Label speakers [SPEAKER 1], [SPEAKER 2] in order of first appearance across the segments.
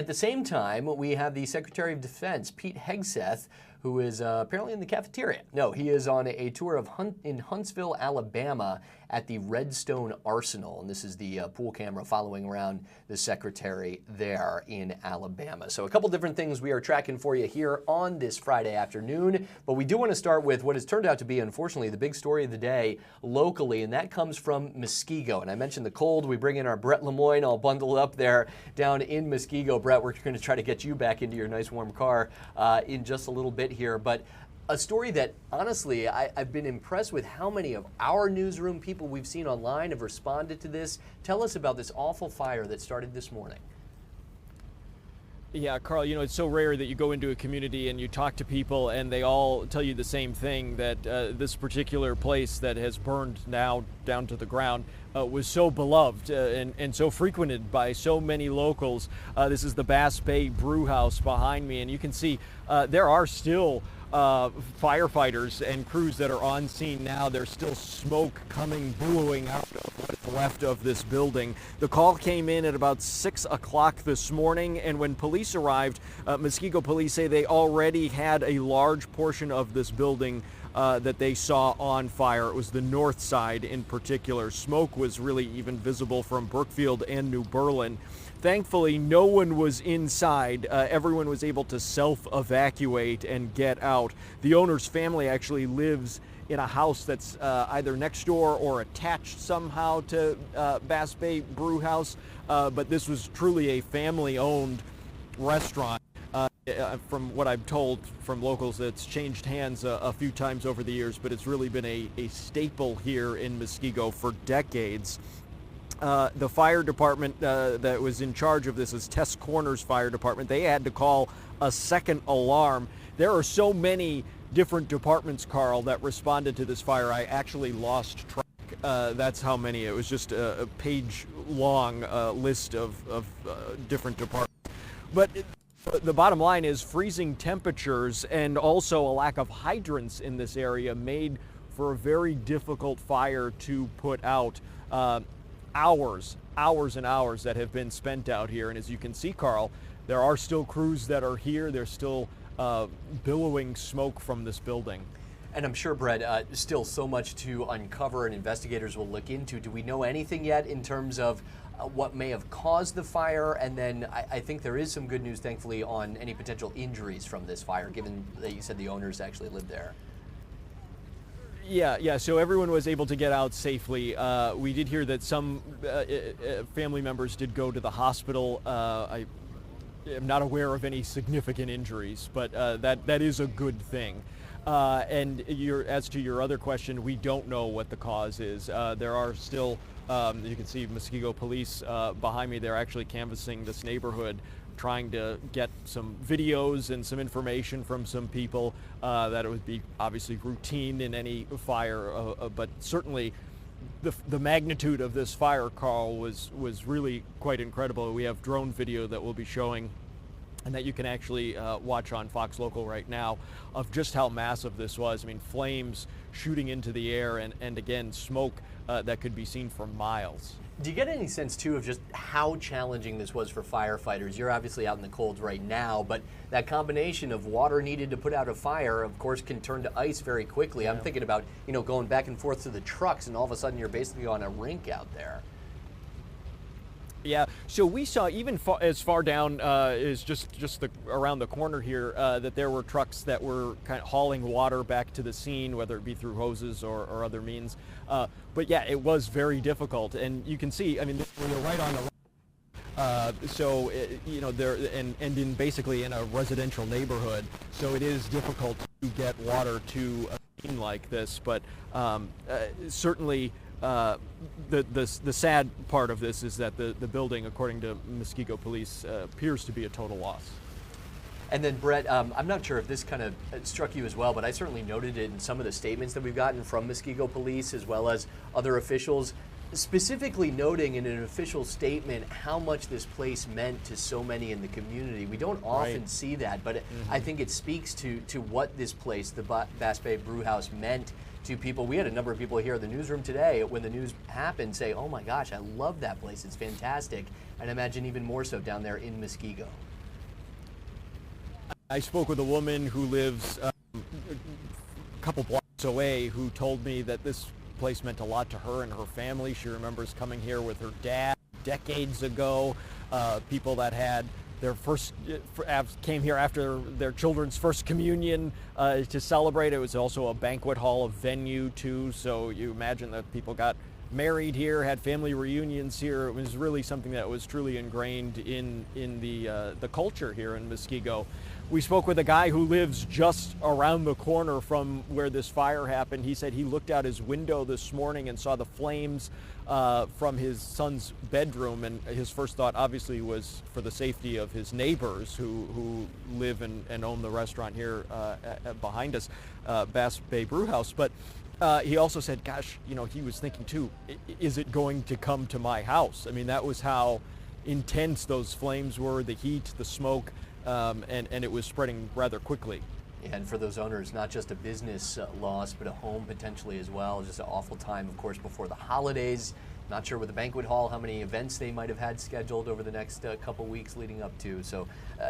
[SPEAKER 1] At the same time, we have the Secretary of Defense, Pete Hegseth, who is apparently in the cafeteria. No, he is on a tour of in Huntsville, Alabama at the Redstone Arsenal. And this is the pool camera following around the secretary there in Alabama. So a couple different things we are tracking for you here on this Friday afternoon. But we do want to start with what has turned out to be, unfortunately, the big story of the day locally, and that comes from Muskego. And I mentioned the cold. We bring in our Brett Lemoyne all bundled up there down in Muskego. Brett, we're going to try to get you back into your nice warm car in just a little bit here. But a story that, honestly, I've been impressed with how many of our newsroom people we've seen online have responded to this. Tell us about this awful fire that started this morning.
[SPEAKER 2] Yeah, Carl, you know, it's so rare that you go into a community and you talk to people and they all tell you the same thing, that this particular place that has burned now down to the ground was so beloved and so frequented by so many locals. This is the Bass Bay Brew House behind me, and you can see there are still firefighters and crews that are on scene now. There's still smoke billowing out of what's left of this building. The call came in at about 6 o'clock this morning, and when police arrived, Muskego police say they already had a large portion of this building that they saw on fire. It was the north side in particular. Smoke was really even visible from Brookfield and New Berlin. Thankfully, no one was inside. Everyone was able to self-evacuate and get out. The owner's family actually lives in a house that's either next door or attached somehow to Bass Bay Brew House. But this was truly a family-owned restaurant. From what I'm told from locals, it's changed hands a few times over the years, but it's really been a staple here in Muskego for decades. The fire department that was in charge of this is Tess Corners Fire Department. They had to call a second alarm. There are so many different departments, Carl, that responded to this fire. I actually lost track. That's how many. It was just a page-long list of different departments. But the bottom line is freezing temperatures and also a lack of hydrants in this area made for a very difficult fire to put out. Hours and hours that have been spent out here. And as you can see, Carl, there are still crews that are here. There's still billowing smoke from this building.
[SPEAKER 1] And I'm sure, Brett, still so much to uncover and investigators will look into. Do we know anything yet in terms of what may have caused the fire? And then I think there is some good news, thankfully, on any potential injuries from this fire, given that you said the owners actually lived there.
[SPEAKER 2] Yeah, so everyone was able to get out safely. We did hear that some family members did go to the hospital. I am not aware of any significant injuries, but that is a good thing. And as to your other question, we don't know what the cause is. There are still, you can see Muskego police behind me. They're actually canvassing this neighborhood, trying to get some videos and some information from some people that it would be obviously routine in any fire, but certainly the magnitude of this fire, Carl, was really quite incredible. We have drone video that we'll be showing and that you can actually watch on Fox Local right now of just how massive this was. I mean, flames shooting into the air and again, smoke that could be seen for miles.
[SPEAKER 1] Do you get any sense, too, of just how challenging this was for firefighters? You're obviously out in the cold right now, but that combination of water needed to put out a fire, of course, can turn to ice very quickly. Yeah. I'm thinking about, going back and forth to the trucks, and all of a sudden you're basically on a rink out there.
[SPEAKER 2] Yeah, so we saw even as far down as just around the corner here that there were trucks that were kind of hauling water back to the scene, whether it be through hoses or other means. But yeah, it was very difficult, and you can see. I mean, when you're right on the there and in basically in a residential neighborhood, so it is difficult to get water to a scene like this. But certainly. The sad part of this is that the building, according to Muskego police, appears to be a total loss.
[SPEAKER 1] And then, Brett, I'm not sure if this kind of struck you as well, but I certainly noted it in some of the statements that we've gotten from Muskego police as well as other officials, specifically noting in an official statement how much this place meant to so many in the community. We don't often see that, but I think it speaks to what this place, the Bass Bay Brew House, meant to people. We had a number of people here in the newsroom today when the news happened say, oh my gosh, I love that place, it's fantastic. And I imagine even more so down there in Muskego.
[SPEAKER 2] I spoke with a woman who lives a couple blocks away who told me that this place meant a lot to her and her family. She remembers coming here with her dad decades ago, people that had their came here after their children's first communion to celebrate. It was also a banquet hall, a venue too, so you imagine that people got married here, had family reunions here. It was really something that was truly ingrained in the culture here in Muskego. We spoke with a guy who lives just around the corner from where this fire happened. He said he looked out his window this morning and saw the flames from his son's bedroom, and his first thought obviously was for the safety of his neighbors who live and own the restaurant here behind us, Bass Bay Brew House. But he also said, gosh, he was thinking too, is it going to come to my house? I mean, that was how intense those flames were, the heat, the smoke, and it was spreading rather quickly.
[SPEAKER 1] And for those owners, not just a business loss, but a home potentially as well. Just an awful time, of course, before the holidays. Not sure with the banquet hall how many events they might have had scheduled over the next couple weeks leading up to. So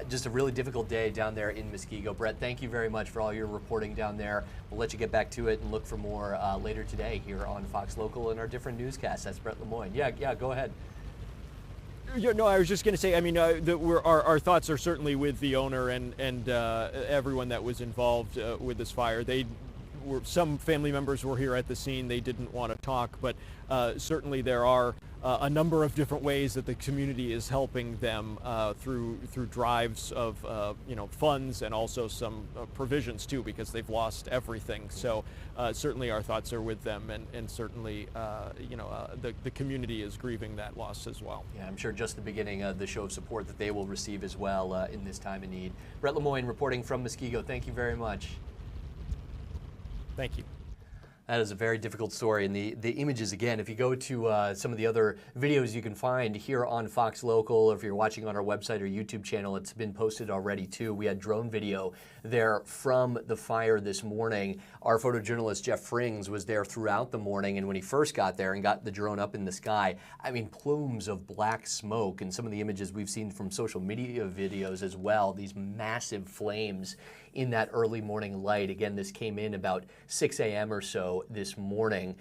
[SPEAKER 1] just a really difficult day down there in Muskego. Brett, thank you very much for all your reporting down there. We'll let you get back to it and look for more later today here on Fox Local and our different newscasts. That's Brett Lemoyne. Yeah, go ahead.
[SPEAKER 2] Yeah, no, I was just going to say, I mean, our thoughts are certainly with the owner and everyone that was involved with this fire. Some family members were here at the scene. They didn't want to talk, but certainly there are a number of different ways that the community is helping them through drives of funds and also some provisions too, because they've lost everything. So certainly our thoughts are with them, and certainly the community is grieving that loss as well.
[SPEAKER 1] Yeah, I'm sure just the beginning of the show of support that they will receive as well in this time of need. Brett Lemoyne reporting from Muskego. Thank you very much.
[SPEAKER 2] Thank you.
[SPEAKER 1] That is a very difficult story, and the images, again, if you go to some of the other videos you can find here on Fox Local, or if you're watching on our website or YouTube channel, it's been posted already too. We had drone video there from the fire this morning. Our photojournalist Jeff Frings was there throughout the morning, and when he first got there and got the drone up in the sky, I mean, plumes of black smoke, and some of the images we've seen from social media videos as well, these massive flames in that early morning light. Again, this came in about 6 a.m. or so this morning,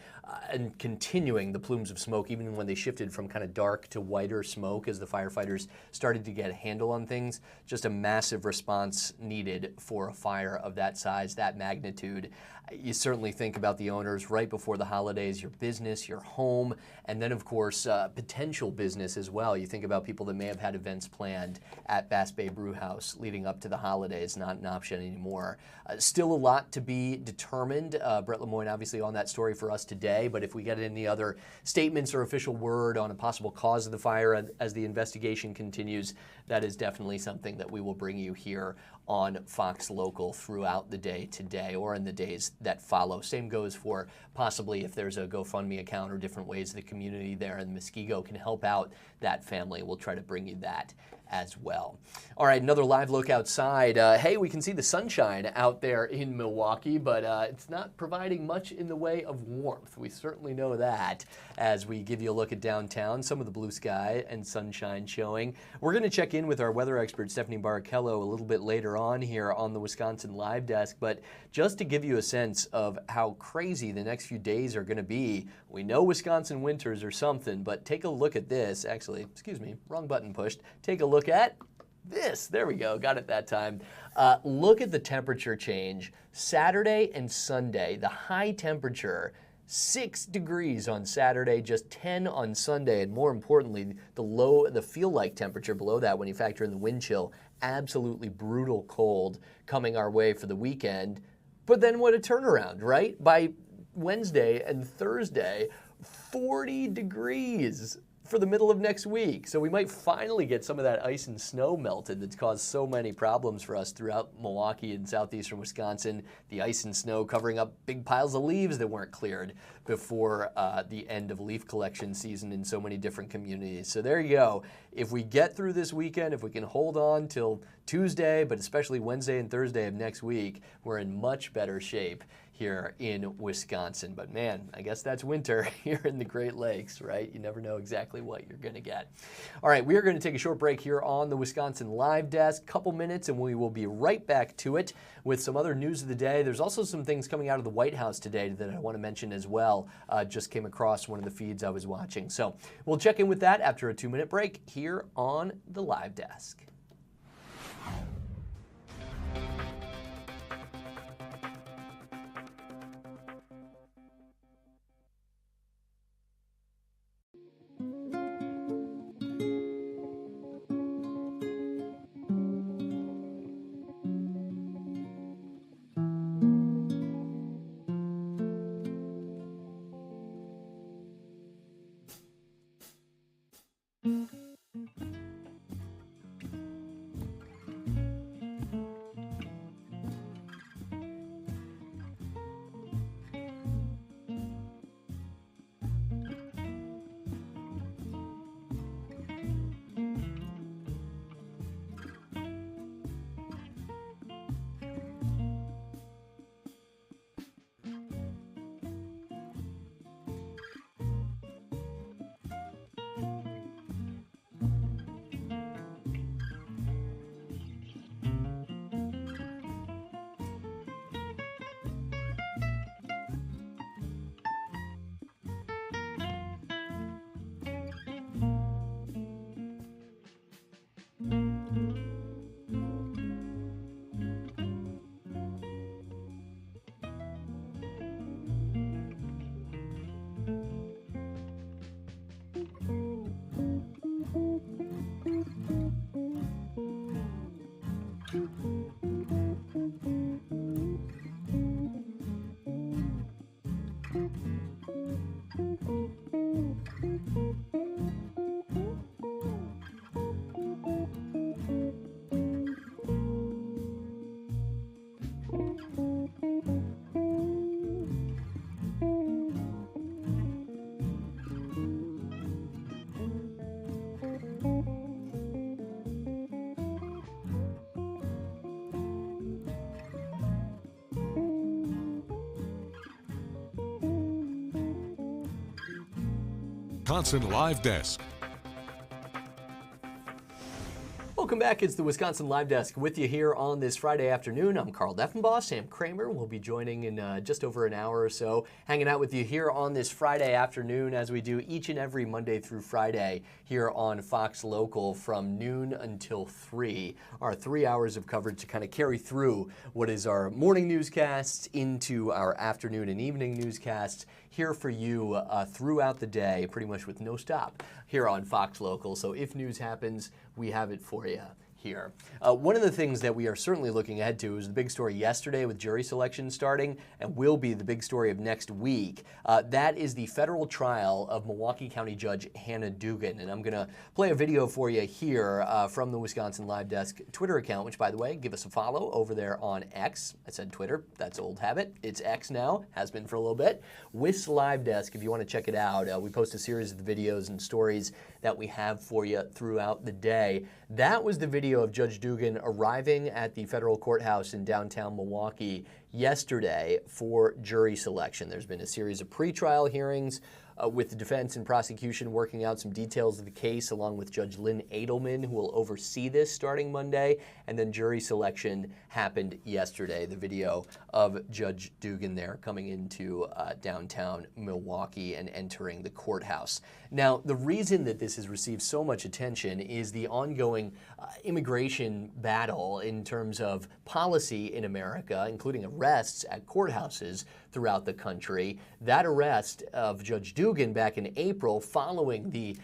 [SPEAKER 1] and continuing the plumes of smoke, even when they shifted from kind of dark to whiter smoke as the firefighters started to get a handle on things. Just a massive response needed for a fire of that size, that magnitude. You certainly think about the owners right before the holidays, your business, your home, and then of course potential business as well. You think about people that may have had events planned at Bass Bay Brew House leading up to the holidays, not an option anymore. Still a lot to be determined. Brett Lemoyne obviously on that story for us today, but if we get any other statements or official word on a possible cause of the fire as the investigation continues, that is definitely something that we will bring you here on Fox Local throughout the day today or in the days that follow. Same goes for possibly if there's a GoFundMe account or different ways the community there in Muskego can help out that family. We'll try to bring you that as well. All right, another live look outside. Hey, we can see the sunshine out there in Milwaukee, but it's not providing much in the way of warmth. We certainly know that as we give you a look at downtown, some of the blue sky and sunshine showing. We're going to check in with our weather expert, Stephanie Barrichello, a little bit later on here on the Wisconsin Live Desk, but just to give you a sense of how crazy the next few days are going to be, we know Wisconsin winters are something, but take a look at this. Actually, excuse me, wrong button pushed. Take a look at this. There we go. Got it that time. Look at the temperature change. Saturday and Sunday, the high temperature, 6 degrees on Saturday, just 10 on Sunday, and more importantly, the feel-like temperature below that when you factor in the wind chill, absolutely brutal cold coming our way for the weekend. But then what a turnaround, right? By Wednesday and Thursday, 40 degrees for the middle of next week. So we might finally get some of that ice and snow melted that's caused so many problems for us throughout Milwaukee and southeastern Wisconsin. The ice and snow covering up big piles of leaves that weren't cleared before the end of leaf collection season in so many different communities. So there you go. If we get through this weekend, if we can hold on till Tuesday, but especially Wednesday and Thursday of next week, we're in much better shape here in Wisconsin. But man, I guess that's winter here in the Great Lakes, right? You never know exactly what you're going to get. All right, we are going to take a short break here on the Wisconsin Live Desk, couple minutes, and we will be right back to it with some other news of the day. There's also some things coming out of the White House today that I want to mention as well. Just came across one of the feeds I was watching. So we'll check in with that after a 2-minute break here on the Live Desk.
[SPEAKER 3] Wisconsin Live Desk.
[SPEAKER 1] Welcome back. It's the Wisconsin Live Desk with you here on this Friday afternoon. I'm Carl Deffenbaugh. Sam Kramer will be joining in just over an hour or so, hanging out with you here on this Friday afternoon as we do each and every Monday through Friday here on Fox Local from noon until 3. Our 3 hours of coverage to kind of carry through what is our morning newscasts into our afternoon and evening newscasts here for you throughout the day, pretty much with no stop here on Fox Local. So if news happens, we have it for you here. One of the things that we are certainly looking ahead to is the big story yesterday with jury selection starting and will be the big story of next week. That is the federal trial of Milwaukee County Judge Hannah Dugan. And I'm going to play a video for you here from the Wisconsin Live Desk Twitter account, which, by the way, give us a follow over there on X. I said Twitter. That's old habit. It's X now. Has been for a little bit. Wis Live Desk, if you want to check it out. We post a series of the videos and stories that we have for you throughout the day. That was the video of Judge Dugan arriving at the federal courthouse in downtown Milwaukee yesterday for jury selection. There's been a series of pretrial hearings with the defense and prosecution working out some details of the case, along with Judge Lynn Adelman, who will oversee this starting Monday. And then jury selection happened yesterday. The video of Judge Dugan there coming into downtown Milwaukee and entering the courthouse. Now, the reason that this has received so much attention is the ongoing immigration battle in terms of policy in America, including arrests at courthouses throughout the country. That arrest of Judge Dugan back in April following the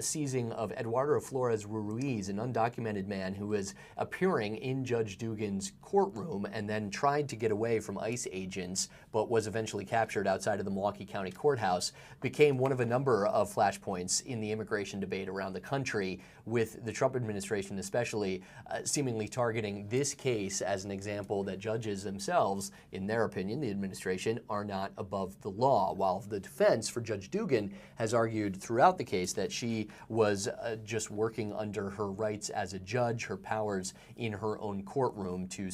[SPEAKER 1] seizing of Eduardo Flores Ruiz, an undocumented man who was appearing in Judge Dugan's courtroom and then tried to get away from ICE agents but was eventually captured outside of the Milwaukee County Courthouse, became one of a number of flashpoints in the immigration debate around the country, with the Trump administration especially seemingly targeting this case as an example that judges themselves, in their opinion, the administration, are not above the law, while the defense for Judge Dugan has argued throughout the case that she was just working under her rights as a judge, her powers in her own courtroom to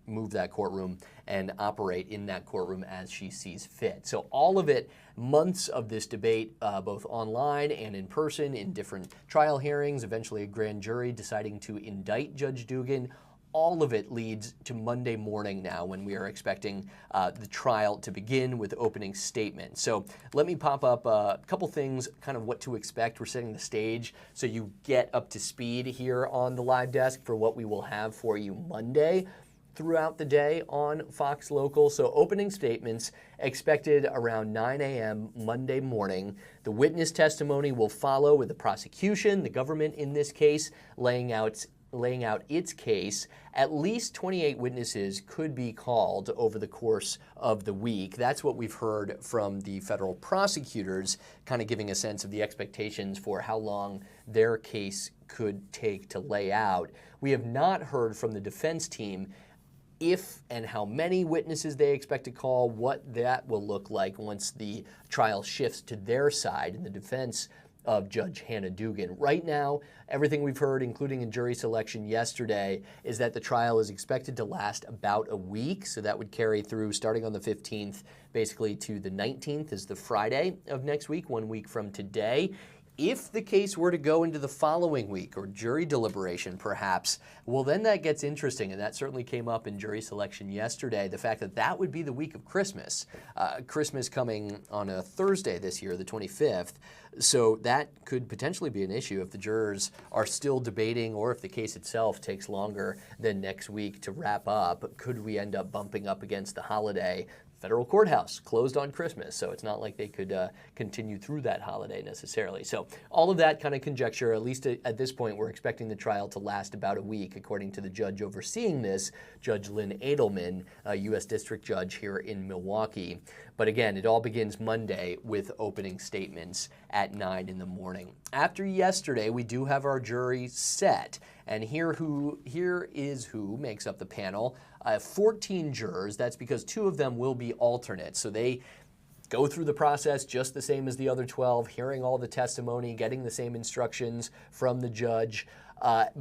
[SPEAKER 1] move that courtroom and operate in that courtroom as she sees fit. So all of it, months of this debate, both online and in person, in different trial hearings, eventually a grand jury deciding to indict Judge Dugan. All of it leads to Monday morning now, when we are expecting the trial to begin with opening statements. So let me pop up a couple things, kind of what to expect. We're setting the stage so you get up to speed here on the live desk for what we will have for you Monday throughout the day on Fox Local. So opening statements expected around 9 a.m. Monday morning. The witness testimony will follow, with the prosecution, the government in this case, laying out its case. At least 28 witnesses could be called over the course of the week. That's what we've heard from the federal prosecutors, kind of giving a sense of the expectations for how long their case could take to lay out. We have not heard from the defense team if and how many witnesses they expect to call, what that will look like once the trial shifts to their side in the defense of Judge Hannah Dugan. Right now, everything we've heard, including in jury selection yesterday, is that the trial is expected to last about a week. So that would carry through starting on the 15th, basically to the 19th is the Friday of next week, 1 week from today. If the case were to go into the following week, or jury deliberation perhaps, well, then that gets interesting, and that certainly came up in jury selection yesterday, the fact that that would be the week of Christmas. Christmas coming on a Thursday this year, the 25th, so that could potentially be an issue if the jurors are still debating, or if the case itself takes longer than next week to wrap up. Could we end up bumping up against the holiday? Federal courthouse closed on Christmas, so it's not like they could continue through that holiday necessarily. So all of that kind of conjecture, at least at this point, we're expecting the trial to last about a week, according to the judge overseeing this, Judge Lynn Edelman, a U.S. District Judge here in Milwaukee. But again, it all begins Monday with opening statements at 9 in the morning. After yesterday, we do have our jury set, and here is who makes up the panel. 14 jurors. That's because 2 of them will be alternates. So they go through the process just the same as the other 12, hearing all the testimony, getting the same instructions from the judge.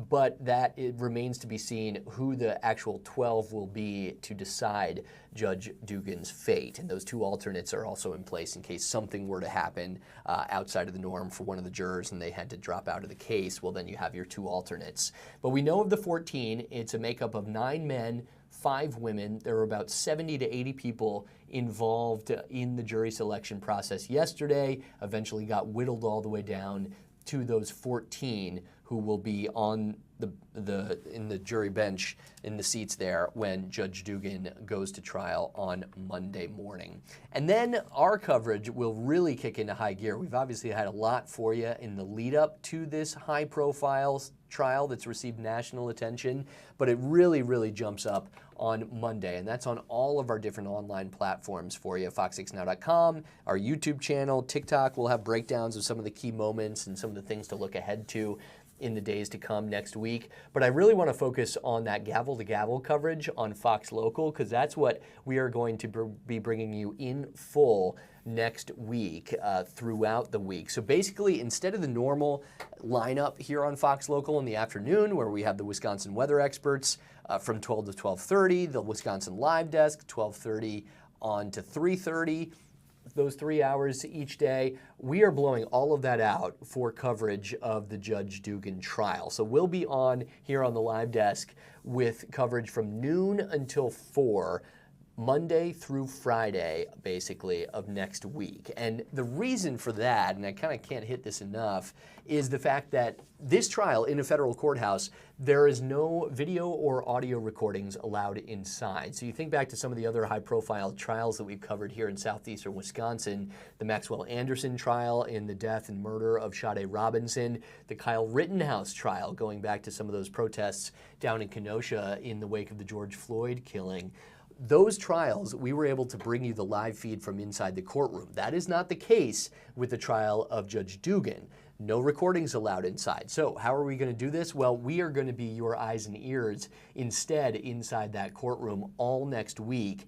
[SPEAKER 1] But that it remains to be seen who the actual 12 will be to decide Judge Dugan's fate. And those 2 alternates are also in place in case something were to happen outside of the norm for one of the jurors and they had to drop out of the case. Well, then you have your 2 alternates. But we know of the 14, it's a makeup of 9 men, 5 women. There were about 70 to 80 people involved in the jury selection process yesterday, eventually got whittled all the way down to those 14 who will be on in the jury bench in the seats there when Judge Dugan goes to trial on Monday morning. And then our coverage will really kick into high gear. We've obviously had a lot for you in the lead up to this high profile trial that's received national attention, but it really, really jumps up on Monday, and that's on all of our different online platforms for you. FOX6Now.com, our YouTube channel, TikTok. We'll have breakdowns of some of the key moments and some of the things to look ahead to in the days to come next week. But I really want to focus on that gavel-to-gavel coverage on Fox Local, because that's what we are going to be bringing you in full next week, throughout the week. So basically, instead of the normal lineup here on Fox Local in the afternoon, where we have the Wisconsin weather experts from 12 to 12:30, the Wisconsin live desk, 12:30 on to 3:30, those 3 hours each day, we are blowing all of that out for coverage of the Judge Dugan trial. So we'll be on here on the live desk with coverage from noon until 4, Monday through Friday, basically, of next week. And the reason for that, and I kind of can't hit this enough, is the fact that this trial in a federal courthouse, there is no video or audio recordings allowed inside. So you think back to some of the other high-profile trials that we've covered here in southeastern Wisconsin, the Maxwell Anderson trial in the death and murder of Sade Robinson, the Kyle Rittenhouse trial, going back to some of those protests down in Kenosha in the wake of the George Floyd killing. Those trials, we were able to bring you the live feed from inside the courtroom. That is not the case with the trial of Judge Dugan. No recordings allowed inside. So how are we going to do this? Well, we are going to be your eyes and ears instead inside that courtroom all next week,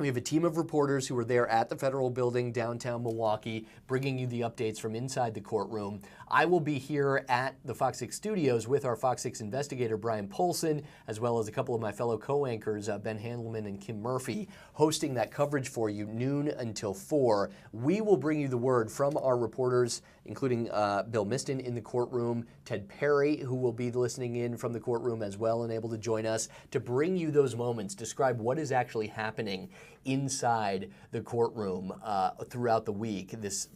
[SPEAKER 1] We have a team of reporters who are there at the Federal Building, downtown Milwaukee, bringing you the updates from inside the courtroom. I will be here at the Fox 6 studios with our Fox 6 investigator, Brian Polson, as well as a couple of my fellow co-anchors, Ben Handelman and Kim Murphy, hosting that coverage for you noon until 4. We will bring you the word from our reporters, including Bill Miston in the courtroom, Ted Perry, who will be listening in from the courtroom as well and able to join us to bring you those moments, describe what is actually happening inside the courtroom throughout the week. This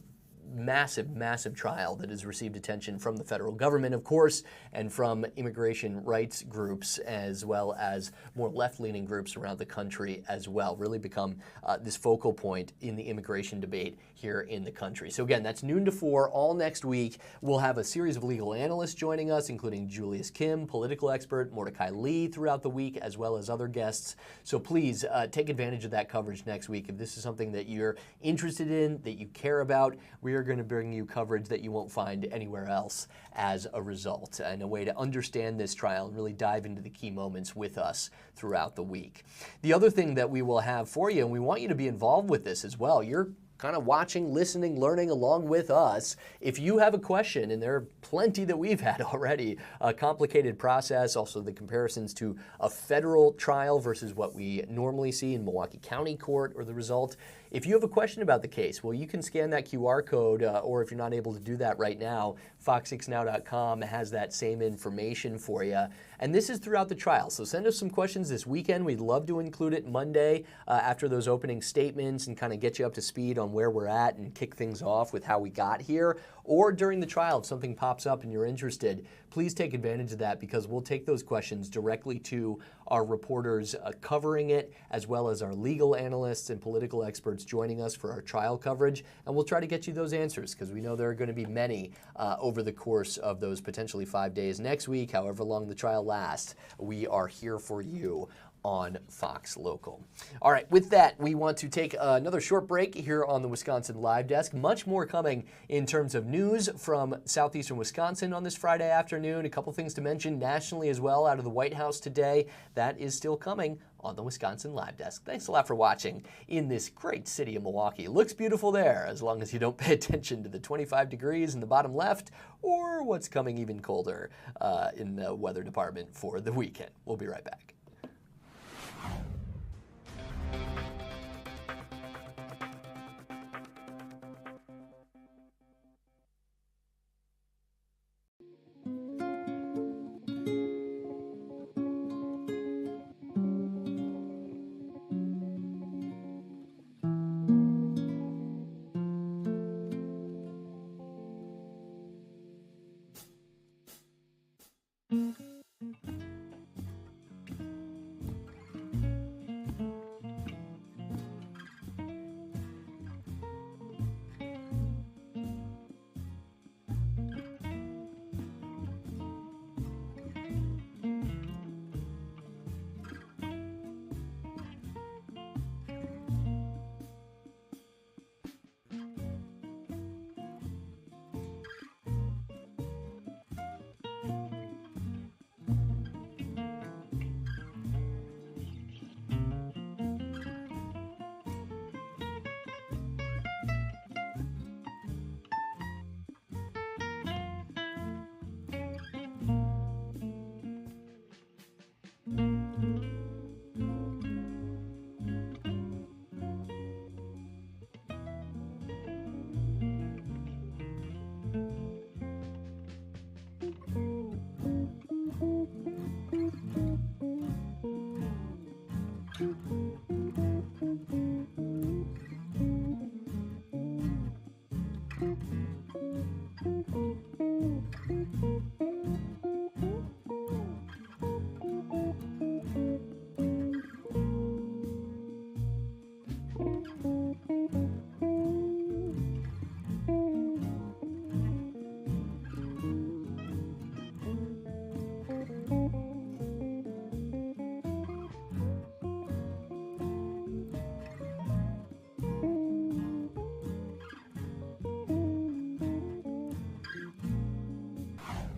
[SPEAKER 1] massive trial that has received attention from the federal government, of course, and from immigration rights groups, as well as more left-leaning groups around the country as well. Really become this focal point in the immigration debate here in the country. So again, that's noon to 4 all next week. We'll have a series of legal analysts joining us, including Julius Kim, political expert, Mordecai Lee throughout the week, as well as other guests. So please take advantage of that coverage next week. If this is something that you're interested in, that you care about, we are going to bring you coverage that you won't find anywhere else as a result, and a way to understand this trial and really dive into the key moments with us throughout the week. The other thing that we will have for you, and we want you to be involved with this as well, you're kind of watching, listening, learning along with us. If you have a question, and there are plenty that we've had already, a complicated process, also the comparisons to a federal trial versus what we normally see in Milwaukee County Court or the result. If you have a question about the case, well, you can scan that QR code, or if you're not able to do that right now, fox6now.com has that same information for you. And this is throughout the trial, so send us some questions this weekend. We'd love to include it Monday after those opening statements and kind of get you up to speed on where we're at and kick things off with how we got here. Or during the trial, if something pops up and you're interested, please take advantage of that, because we'll take those questions directly to our reporters covering it, as well as our legal analysts and political experts joining us for our trial coverage. And we'll try to get you those answers, because we know there are going to be many over the course of those potentially 5 days next week, however long the trial lasts. We are here for you on Fox Local. All right, with that, we want to take another short break here on the Wisconsin Live Desk. Much more coming in terms of news from southeastern Wisconsin on this Friday afternoon. A couple things to mention nationally as well out of the White House today. That is still coming on the Wisconsin Live Desk. Thanks a lot for watching in this great city of Milwaukee. It looks beautiful there, as long as you don't pay attention to the 25 degrees in the bottom left or what's coming even colder in the weather department for the weekend. We'll be right back.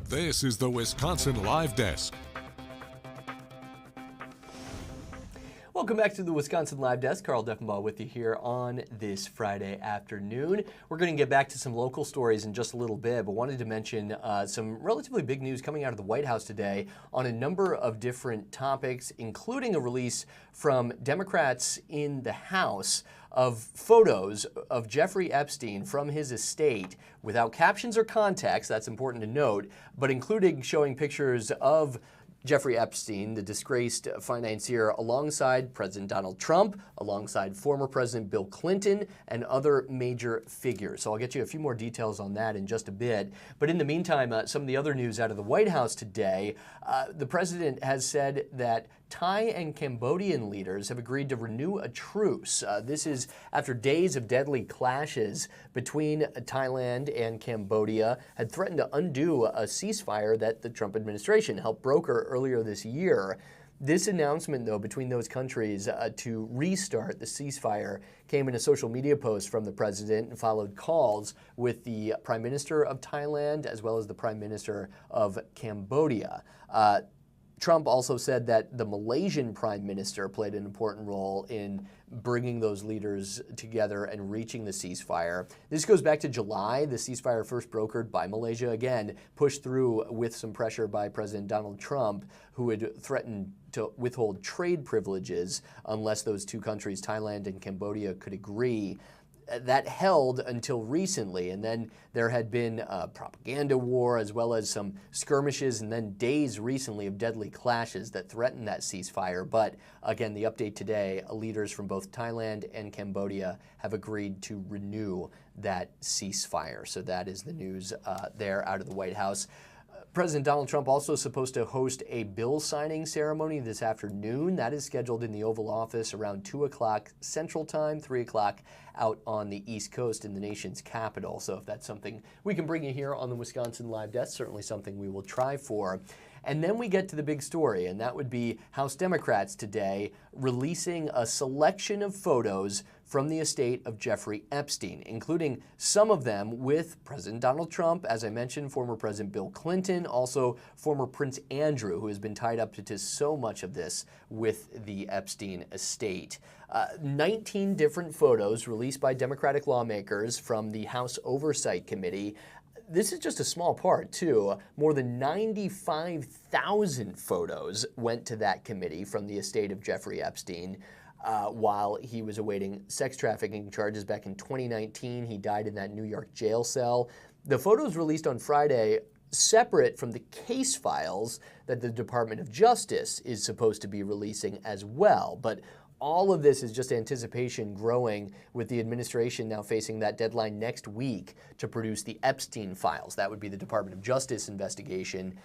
[SPEAKER 3] This is the Wisconsin Live Desk.
[SPEAKER 1] Welcome back to the Wisconsin Live Desk. Carl Defenbaugh with you here on this Friday afternoon. We're going to get back to some local stories in just a little bit, but wanted to mention some relatively big news coming out of the White House today on a number of different topics, including a release from Democrats in the House of photos of Jeffrey Epstein from his estate without captions or context, that's important to note, but including showing pictures of Jeffrey Epstein, the disgraced financier, alongside President Donald Trump, alongside former President Bill Clinton, and other major figures. So I'll get you a few more details on that in just a bit. But in the meantime, some of the other news out of the White House today, the president has said that Thai and Cambodian leaders have agreed to renew a truce. This is after days of deadly clashes between Thailand and Cambodia had threatened to undo a ceasefire that the Trump administration helped broker earlier this year. This announcement, though, between those countries to restart the ceasefire came in a social media post from the president and followed calls with the Prime Minister of Thailand as well as the Prime Minister of Cambodia. Trump also said that the Malaysian Prime Minister played an important role in bringing those leaders together and reaching the ceasefire. This goes back to July, the ceasefire first brokered by Malaysia, again, pushed through with some pressure by President Donald Trump, who had threatened to withhold trade privileges unless those two countries, Thailand and Cambodia, could agree. That held until recently, and then there had been a propaganda war as well as some skirmishes and then days recently of deadly clashes that threatened that ceasefire. But again, the update today, leaders from both Thailand and Cambodia have agreed to renew that ceasefire. So that is the news there out of the White House. President Donald Trump also supposed to host a bill signing ceremony this afternoon. That is scheduled in the Oval Office around 2 o'clock Central Time, 3 o'clock out on the East Coast in the nation's capital. So if that's something we can bring you here on the Wisconsin Live Desk, certainly something we will try for. And then we get to the big story, and that would be House Democrats today releasing a selection of photos from the estate of Jeffrey Epstein, including some of them with President Donald Trump, as I mentioned, former President Bill Clinton, also former Prince Andrew, who has been tied up to so much of this with the Epstein estate. 19 different photos released by Democratic lawmakers from the House Oversight Committee. This is just a small part, too. More than 95,000 photos went to that committee from the estate of Jeffrey Epstein while he was awaiting sex trafficking charges back in 2019. He died in that New York jail cell. The photos released on Friday, separate from the case files that the Department of Justice is supposed to be releasing as well. But all of this is just anticipation growing with the administration now facing that deadline next week to produce the Epstein files. That would be the Department of Justice investigation.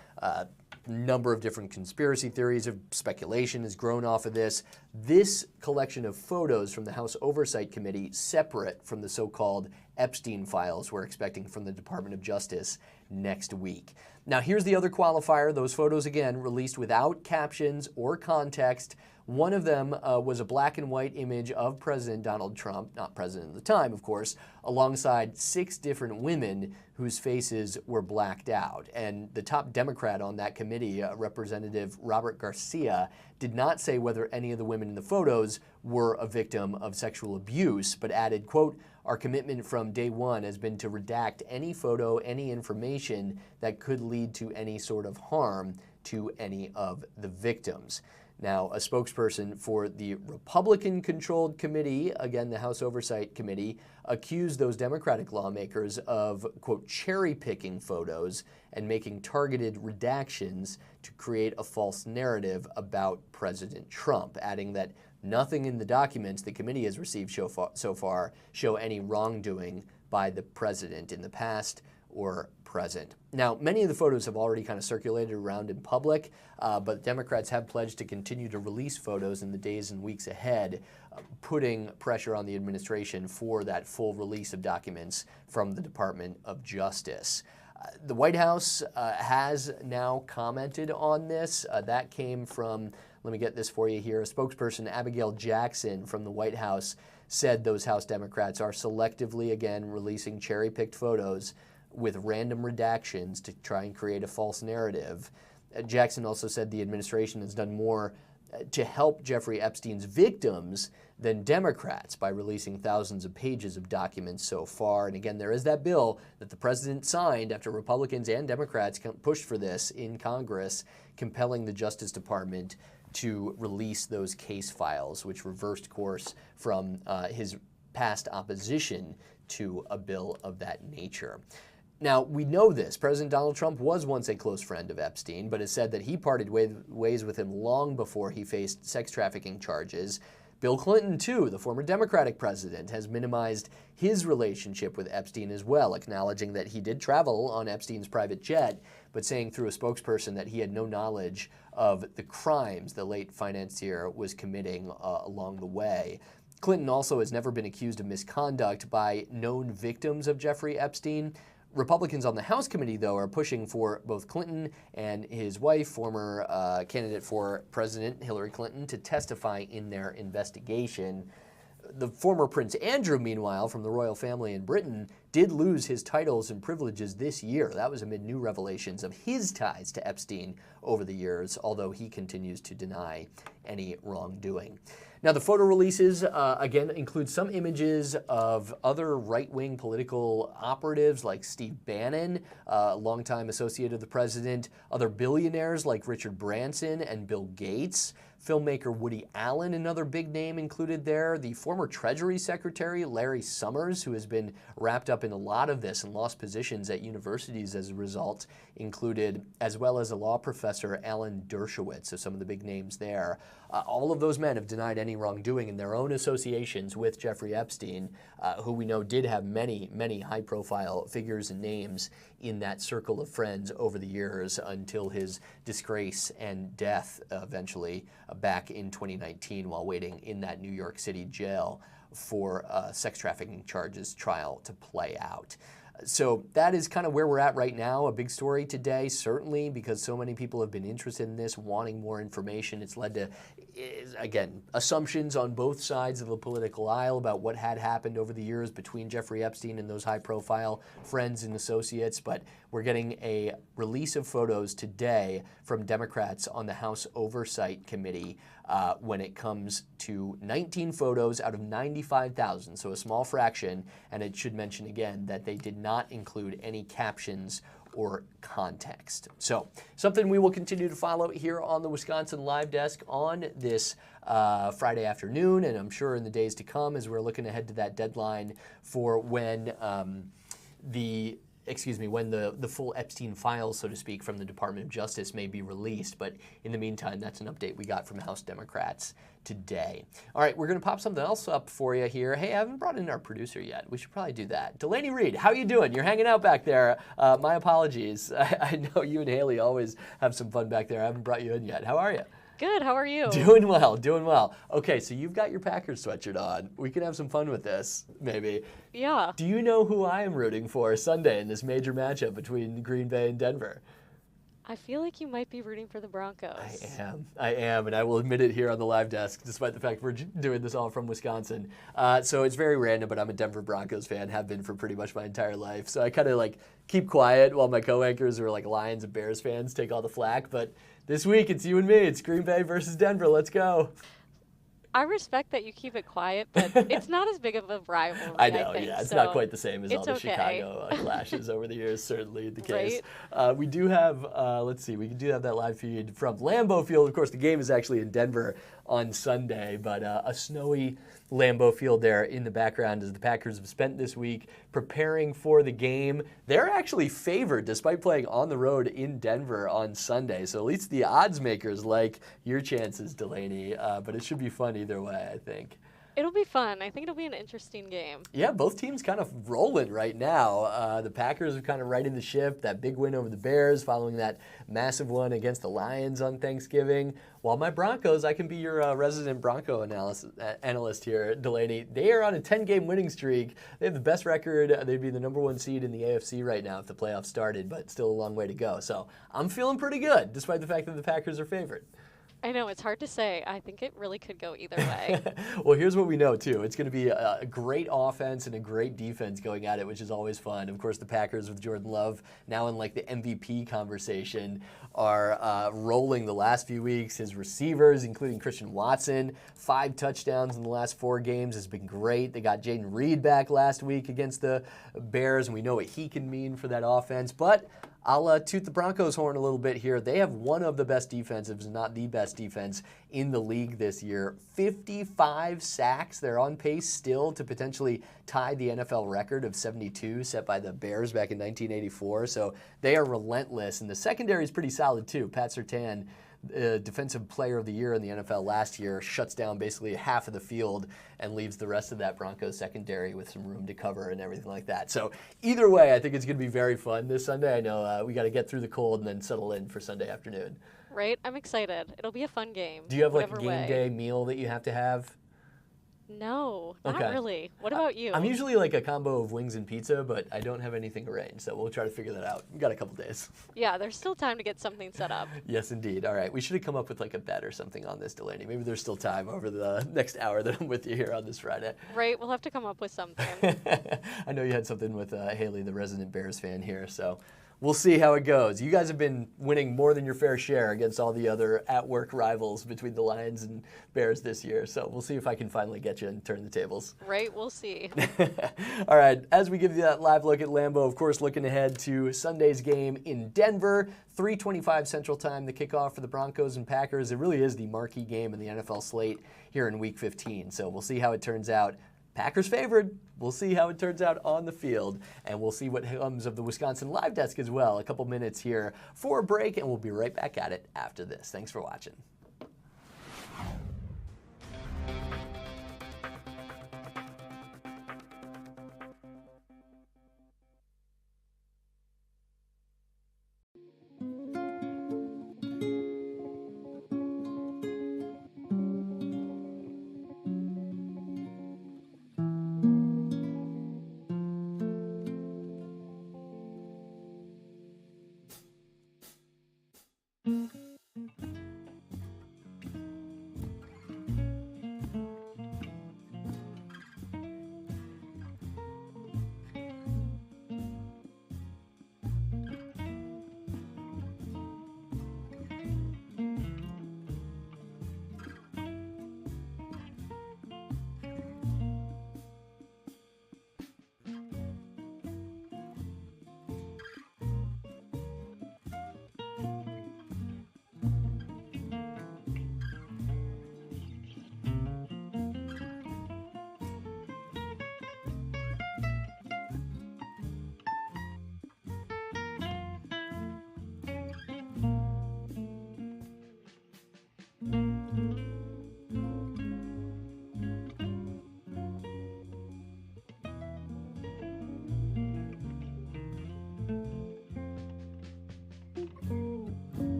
[SPEAKER 1] Number of different conspiracy theories of speculation has grown off of this. This collection of photos from the House Oversight Committee, separate from the so-called Epstein files, we're expecting from the Department of Justice next week. Now, here's the other qualifier. Those photos, again, released without captions or context. One of them was a black and white image of President Donald Trump, not president at the time, of course, alongside 6 different women whose faces were blacked out. And the top Democrat on that committee, Representative Robert Garcia, did not say whether any of the women in the photos were a victim of sexual abuse, but added, quote, "Our commitment from day one has been to redact any photo, any information that could lead to any sort of harm to any of the victims." Now, a spokesperson for the Republican-controlled committee, again, the House Oversight Committee, accused those Democratic lawmakers of, quote, cherry-picking photos and making targeted redactions to create a false narrative about President Trump, adding that nothing in the documents the committee has received so far show any wrongdoing by the president in the past or present. Now, many of the photos have already kind of circulated around in public, but Democrats have pledged to continue to release photos in the days and weeks ahead, putting pressure on the administration for that full release of documents from the Department of Justice. The White House has now commented on this. That came from, let me get this for you here, a spokesperson, Abigail Jackson from the White House, said those House Democrats are selectively, again, releasing cherry-picked photos with random redactions to try and create a false narrative. Jackson also said the administration has done more to help Jeffrey Epstein's victims than Democrats by releasing thousands of pages of documents so far. And again, there is that bill that the president signed after Republicans and Democrats pushed for this in Congress, compelling the Justice Department to release those case files, which reversed course from his past opposition to a bill of that nature. Now, we know this. President Donald Trump was once a close friend of Epstein, but has said that he parted ways with him long before he faced sex trafficking charges. Bill Clinton, too, the former Democratic president, has minimized his relationship with Epstein as well, acknowledging that he did travel on Epstein's private jet, but saying through a spokesperson that he had no knowledge of the crimes the late financier was committing along the way. Clinton also has never been accused of misconduct by known victims of Jeffrey Epstein. Republicans on the House committee, though, are pushing for both Clinton and his wife, former candidate for president Hillary Clinton, to testify in their investigation. The former Prince Andrew, meanwhile, from the royal family in Britain, did lose his titles and privileges this year. That was amid new revelations of his ties to Epstein over the years, although he continues to deny any wrongdoing. Now, the photo releases, again, include some images of other right-wing political operatives like Steve Bannon, a longtime associate of the president, other billionaires like Richard Branson and Bill Gates, filmmaker Woody Allen, another big name included there, the former Treasury Secretary Larry Summers, who has been wrapped up in a lot of this and lost positions at universities as a result, included, as well as a law professor, Alan Dershowitz, so some of the big names there. All of those men have denied any wrongdoing in their own associations with Jeffrey Epstein, who we know did have many, many high-profile figures and names in that circle of friends over the years until his disgrace and death eventually back in 2019 while waiting in that New York City jail for sex trafficking charges trial to play out. So that is kind of where we're at right now. A big story today, certainly, because so many people have been interested in this, wanting more information. It's led to, again, assumptions on both sides of the political aisle about what had happened over the years between Jeffrey Epstein and those high-profile friends and associates. But we're getting a release of photos today from Democrats on the House Oversight Committee when it comes to 19 photos out of 95,000, so a small fraction, and it should mention again that they did not include any captions or context. So something we will continue to follow here on the Wisconsin Live Desk on this Friday afternoon, and I'm sure in the days to come as we're looking ahead to that deadline for when when the full Epstein files, so to speak, from the Department of Justice may be released. But in the meantime, that's an update we got from House Democrats today. All right, we're going to pop something else up for you here. Hey, I haven't brought in our producer yet. We should probably do that. Delaney Reed, how you doing? You're hanging out back there. My apologies. I know you and Haley always have some fun back there. I haven't brought you in yet. How are you?
[SPEAKER 4] Good, how are you?
[SPEAKER 1] Doing well, doing well. Okay, so you've got your Packers sweatshirt on. We can have some fun with this, maybe.
[SPEAKER 4] Yeah.
[SPEAKER 1] Do you know who I am rooting for Sunday in this major matchup between Green Bay and Denver?
[SPEAKER 4] I feel like you might be rooting for the Broncos.
[SPEAKER 1] I am, and I will admit it here on the live desk, despite the fact we're doing this all from Wisconsin. So it's very random, but I'm a Denver Broncos fan, have been for pretty much my entire life. So I kind of like keep quiet while my co-anchors who are like Lions and Bears fans take all the flack. But this week, it's you and me. It's Green Bay versus Denver. Let's go.
[SPEAKER 4] I respect that you keep it quiet, but it's not as big of a rivalry.
[SPEAKER 1] I know,
[SPEAKER 4] think,
[SPEAKER 1] yeah. It's
[SPEAKER 4] so
[SPEAKER 1] not quite the same as all the
[SPEAKER 4] okay.
[SPEAKER 1] Chicago clashes over the years, certainly the case.
[SPEAKER 4] Right?
[SPEAKER 1] We do have, let's see, we do have that live feed from Lambeau Field. Of course, the game is actually in Denver on Sunday, but a snowy Lambeau Field there in the background as the Packers have spent this week preparing for the game. They're actually favored despite playing on the road in Denver on Sunday. So at least the odds makers like your chances, Delaney. But it should be fun either way, I think.
[SPEAKER 4] It'll be fun. I think it'll be an interesting game.
[SPEAKER 1] Yeah, both teams kind of rolling right now. The Packers are kind of righting the ship, that big win over the Bears following that massive one against the Lions on Thanksgiving. While my Broncos, I can be your resident Bronco analyst here, Delaney. They are on a 10-game winning streak. They have the best record. They'd be the #1 seed in the AFC right now if the playoffs started, but still a long way to go. So I'm feeling pretty good, despite the fact that the Packers are favored.
[SPEAKER 4] I know, it's hard to say. I think it really could go either way.
[SPEAKER 1] Well, here's what we know, too. It's going to be a great offense and a great defense going at it, which is always fun. Of course, the Packers with Jordan Love now in like the MVP conversation are rolling the last few weeks. His receivers, including Christian Watson, 5 touchdowns in the last 4 games, has been great. They got Jaden Reed back last week against the Bears, and we know what he can mean for that offense. But I'll toot the Broncos' horn a little bit here. They have one of the best defensives, not the best defense in the league this year. 55 sacks. They're on pace still to potentially tie the NFL record of 72 set by the Bears back in 1984. So they are relentless. And the secondary is pretty solid, too. Pat Surtain, Defensive Player of the Year in the NFL last year, shuts down basically half of the field and leaves the rest of that Broncos secondary with some room to cover and everything like that. So either way, I think it's going to be very fun this Sunday. I know we got to get through the cold and then settle in for Sunday afternoon.
[SPEAKER 4] Right? I'm excited. It'll be a fun game.
[SPEAKER 1] Do you have like a
[SPEAKER 4] whatever
[SPEAKER 1] game
[SPEAKER 4] way.
[SPEAKER 1] day meal that you have to have?
[SPEAKER 4] No, not
[SPEAKER 1] Okay.
[SPEAKER 4] really. What about you?
[SPEAKER 1] I'm usually like a combo of wings and pizza, but I don't have anything arranged, so we'll try to figure that out. We've got a couple days.
[SPEAKER 4] Yeah, there's still time to get something set up.
[SPEAKER 1] Yes, indeed. All right, we should have come up with like a bet or something on this, Delaney. Maybe there's still time over the next hour that I'm with you here on this Friday.
[SPEAKER 4] Right? We'll have to come up with something.
[SPEAKER 1] I know you had something with Haley, the resident Bears fan here, so we'll see how it goes. You guys have been winning more than your fair share against all the other at-work rivals between the Lions and Bears this year, so we'll see if I can finally get you and turn the tables.
[SPEAKER 4] Right? We'll see.
[SPEAKER 1] All right, as we give you that live look at Lambeau, of course, looking ahead to Sunday's game in Denver, 3:25 Central Time, the kickoff for the Broncos and Packers. It really is the marquee game in the NFL slate here in Week 15, so we'll see how it turns out. Packers favored. We'll see how it turns out on the field, and we'll see what comes of the Wisconsin Live Desk as well. A couple minutes here for a break, and we'll be right back at it after this. Thanks for watching.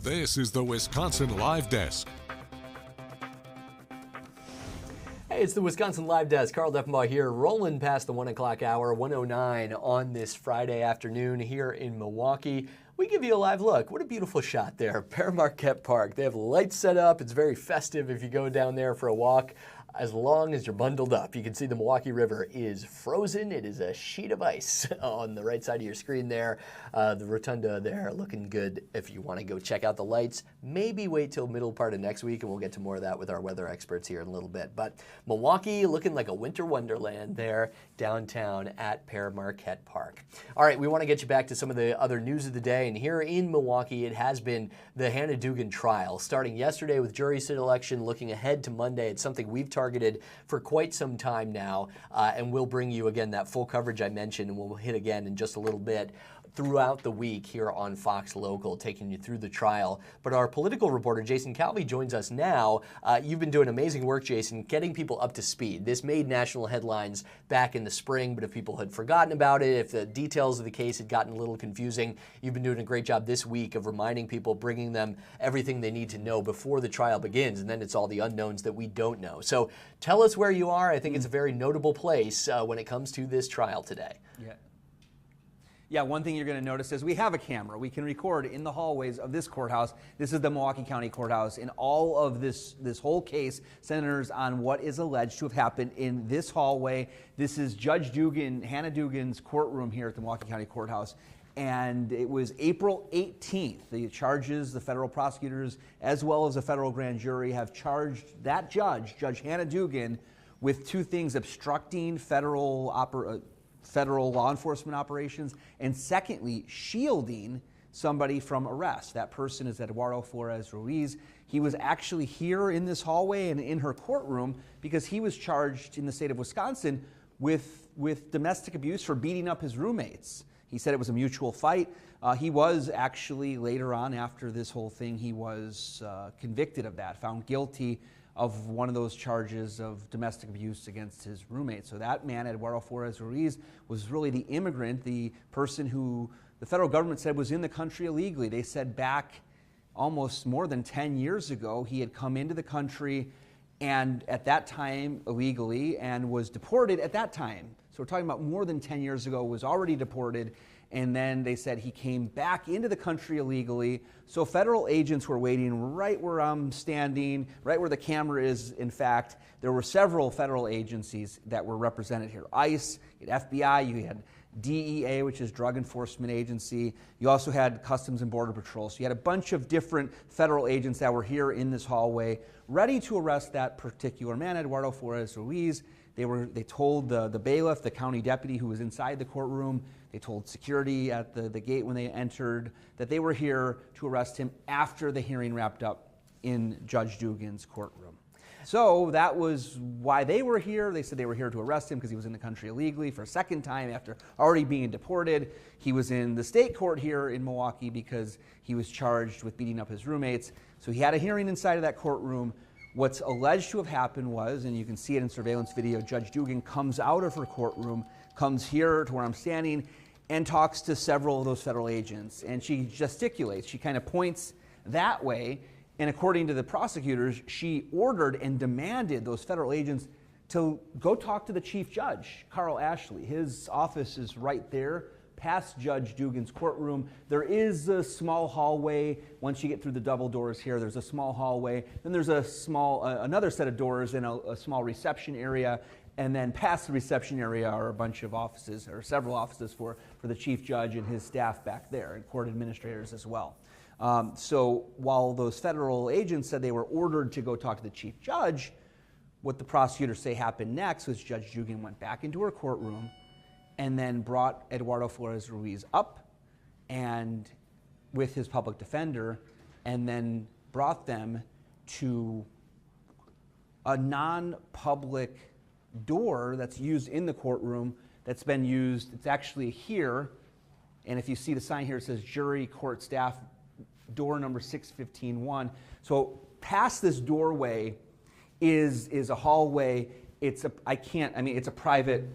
[SPEAKER 3] This is the Wisconsin Live Desk.
[SPEAKER 1] Hey, it's the Wisconsin Live Desk. Carl Deffenbaugh here, rolling past the 1 o'clock hour, 1:09 on this Friday afternoon here in Milwaukee. We give you a live look. What a beautiful shot there. Père Marquette Park. They have lights set up. It's very festive if you go down there for a walk. as long as you're bundled up. You can see the Milwaukee River is frozen. It is a sheet of ice on the right side of your screen there. The rotunda there looking good if you want to go check out the lights. Maybe wait till middle part of next week, and we'll get to more of that with our weather experts here in a little bit. But Milwaukee looking like a winter wonderland there downtown at Pear Marquette Park. All right, we want to get you back to some of the other news of the day. And here in Milwaukee, it has been the Hannah Dugan trial, starting yesterday with jury selection, looking ahead to Monday. It's something we've targeted for quite some time now, and we'll bring you, again, that full coverage I mentioned, and we'll hit again in just a little bit throughout the week here on Fox Local, taking you through the trial. But our political reporter, Jason Calvi, joins us now. You've been doing amazing work, Jason, getting people up to speed. This made national headlines back in the spring, but if people had forgotten about it, if the details of the case had gotten a little confusing, you've been doing a great job this week of reminding people, bringing them everything they need to know before the trial begins, and then it's all the unknowns that we don't know. So tell us where you are. I think it's a very notable place when it comes to this trial today.
[SPEAKER 5] Yeah, one thing you're going to notice is we have a camera. We can record in the hallways of this courthouse. This is the Milwaukee County Courthouse, and all of this whole case centers on what is alleged to have happened in this hallway. This is Judge Dugan, Hannah Dugan's courtroom here at the Milwaukee County Courthouse, and it was April 18th. The charges, the federal prosecutors, as well as the federal grand jury, have charged that judge, Judge Hannah Dugan, with two things: obstructing federal law enforcement operations, and secondly, shielding somebody from arrest. That person is Eduardo Flores Ruiz. He was actually here in this hallway and in her courtroom because he was charged in the state of Wisconsin with domestic abuse for beating up his roommates. He said it was a mutual fight. He was actually, later on after this whole thing, he was convicted of that, found guilty of one of those charges of domestic abuse against his roommate. So that man, Eduardo Flores Ruiz, was really the immigrant, the person who the federal government said was in the country illegally. They said back almost more than 10 years ago, he had come into the country and at that time illegally and was deported at that time. So we're talking about more than 10 years ago, was already deported. And then they said he came back into the country illegally. So federal agents were waiting right where I'm standing, right where the camera is. In fact, there were several federal agencies that were represented here. ICE, you had FBI, you had DEA, which is Drug Enforcement Agency. You also had Customs and Border Patrol. So you had a bunch of different federal agents that were here in this hallway, ready to arrest that particular man, Eduardo Flores Ruiz. They told the bailiff, the county deputy who was inside the courtroom, they told security at the gate when they entered that they were here to arrest him after the hearing wrapped up in Judge Dugan's courtroom. So that was why they were here. They said they were here to arrest him because he was in the country illegally for a second time after already being deported. He was in the state court here in Milwaukee because he was charged with beating up his roommates. So he had a hearing inside of that courtroom. What's alleged to have happened was, and you can see it in surveillance video, Judge Dugan comes out of her courtroom, comes here to where I'm standing, and talks to several of those federal agents. And she gesticulates. She kind of points that way. And according to the prosecutors, she ordered and demanded those federal agents to go talk to the chief judge, Carl Ashley. His office is right there, past Judge Dugan's courtroom. There is a small hallway. Once you get through the double doors here, there's a small hallway. Then there's another set of doors and a small reception area. And then past the reception area are a bunch of offices, or several offices for the chief judge and his staff back there, and court administrators as well. So while those federal agents said they were ordered to go talk to the chief judge, what the prosecutors say happened next was Judge Dugan went back into her courtroom and then brought Eduardo Flores Ruiz up and with his public defender, and then brought them to a non-public door that's used in the courtroom that's been used. It's actually here, and if you see the sign here, it says jury court staff door number 615-1. So past this doorway is a hallway. It's a private,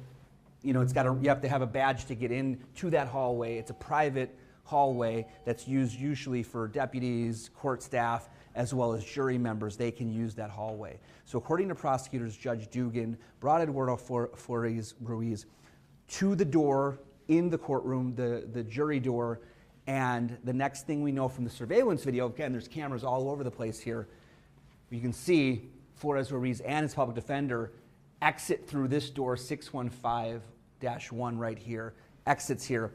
[SPEAKER 5] you have to have a badge to get into that hallway. It's a private hallway that's used usually for deputies, court staff, as well as jury members. They can use that hallway. So according to prosecutors, Judge Dugan brought Eduardo Flores Ruiz to the door in the courtroom, the jury door, and the next thing we know from the surveillance video, again, there's cameras all over the place here, you can see Flores Ruiz and his public defender exit through this door, 615-1 right here, exits here.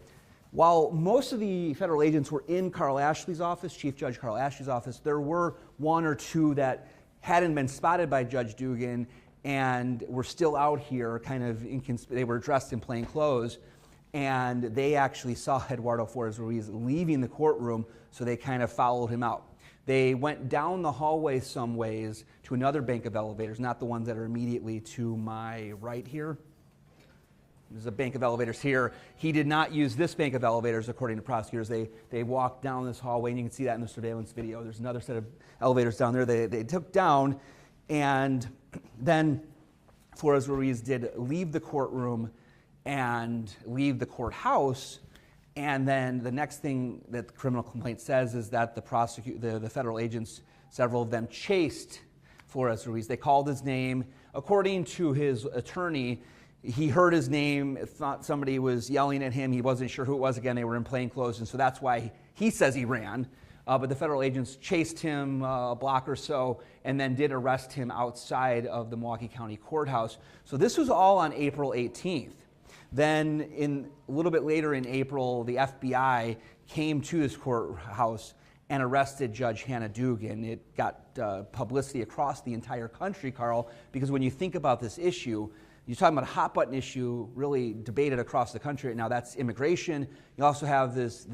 [SPEAKER 5] While most of the federal agents were in Carl Ashley's office, Chief Judge Carl Ashley's office, there were one or two that hadn't been spotted by Judge Dugan and were still out here, kind of, they were dressed in plain clothes, and they actually saw Eduardo Flores Ruiz leaving the courtroom, so they kind of followed him out. They went down the hallway some ways to another bank of elevators, not the ones that are immediately to my right here. There's a bank of elevators here. He did not use this bank of elevators, according to prosecutors. They walked down this hallway, and you can see that in the surveillance video. There's another set of elevators down there they took down, and then Flores Ruiz did leave the courtroom and leave the courthouse. And then the next thing that the criminal complaint says is that the federal agents, several of them, chased Flores Ruiz. They called his name. According to his attorney, he heard his name, thought somebody was yelling at him. He wasn't sure who it was. Again, they were in plain clothes, and so that's why he says he ran. But the federal agents chased him a block or so and then did arrest him outside of the Milwaukee County Courthouse. So this was all on April 18th. Then a little bit later in April, the FBI came to this courthouse and arrested Judge Hannah Dugan. It got publicity across the entire country, Carl, because when you think about this issue, you're talking about a hot button issue really debated across the country right now. That's immigration. You also have this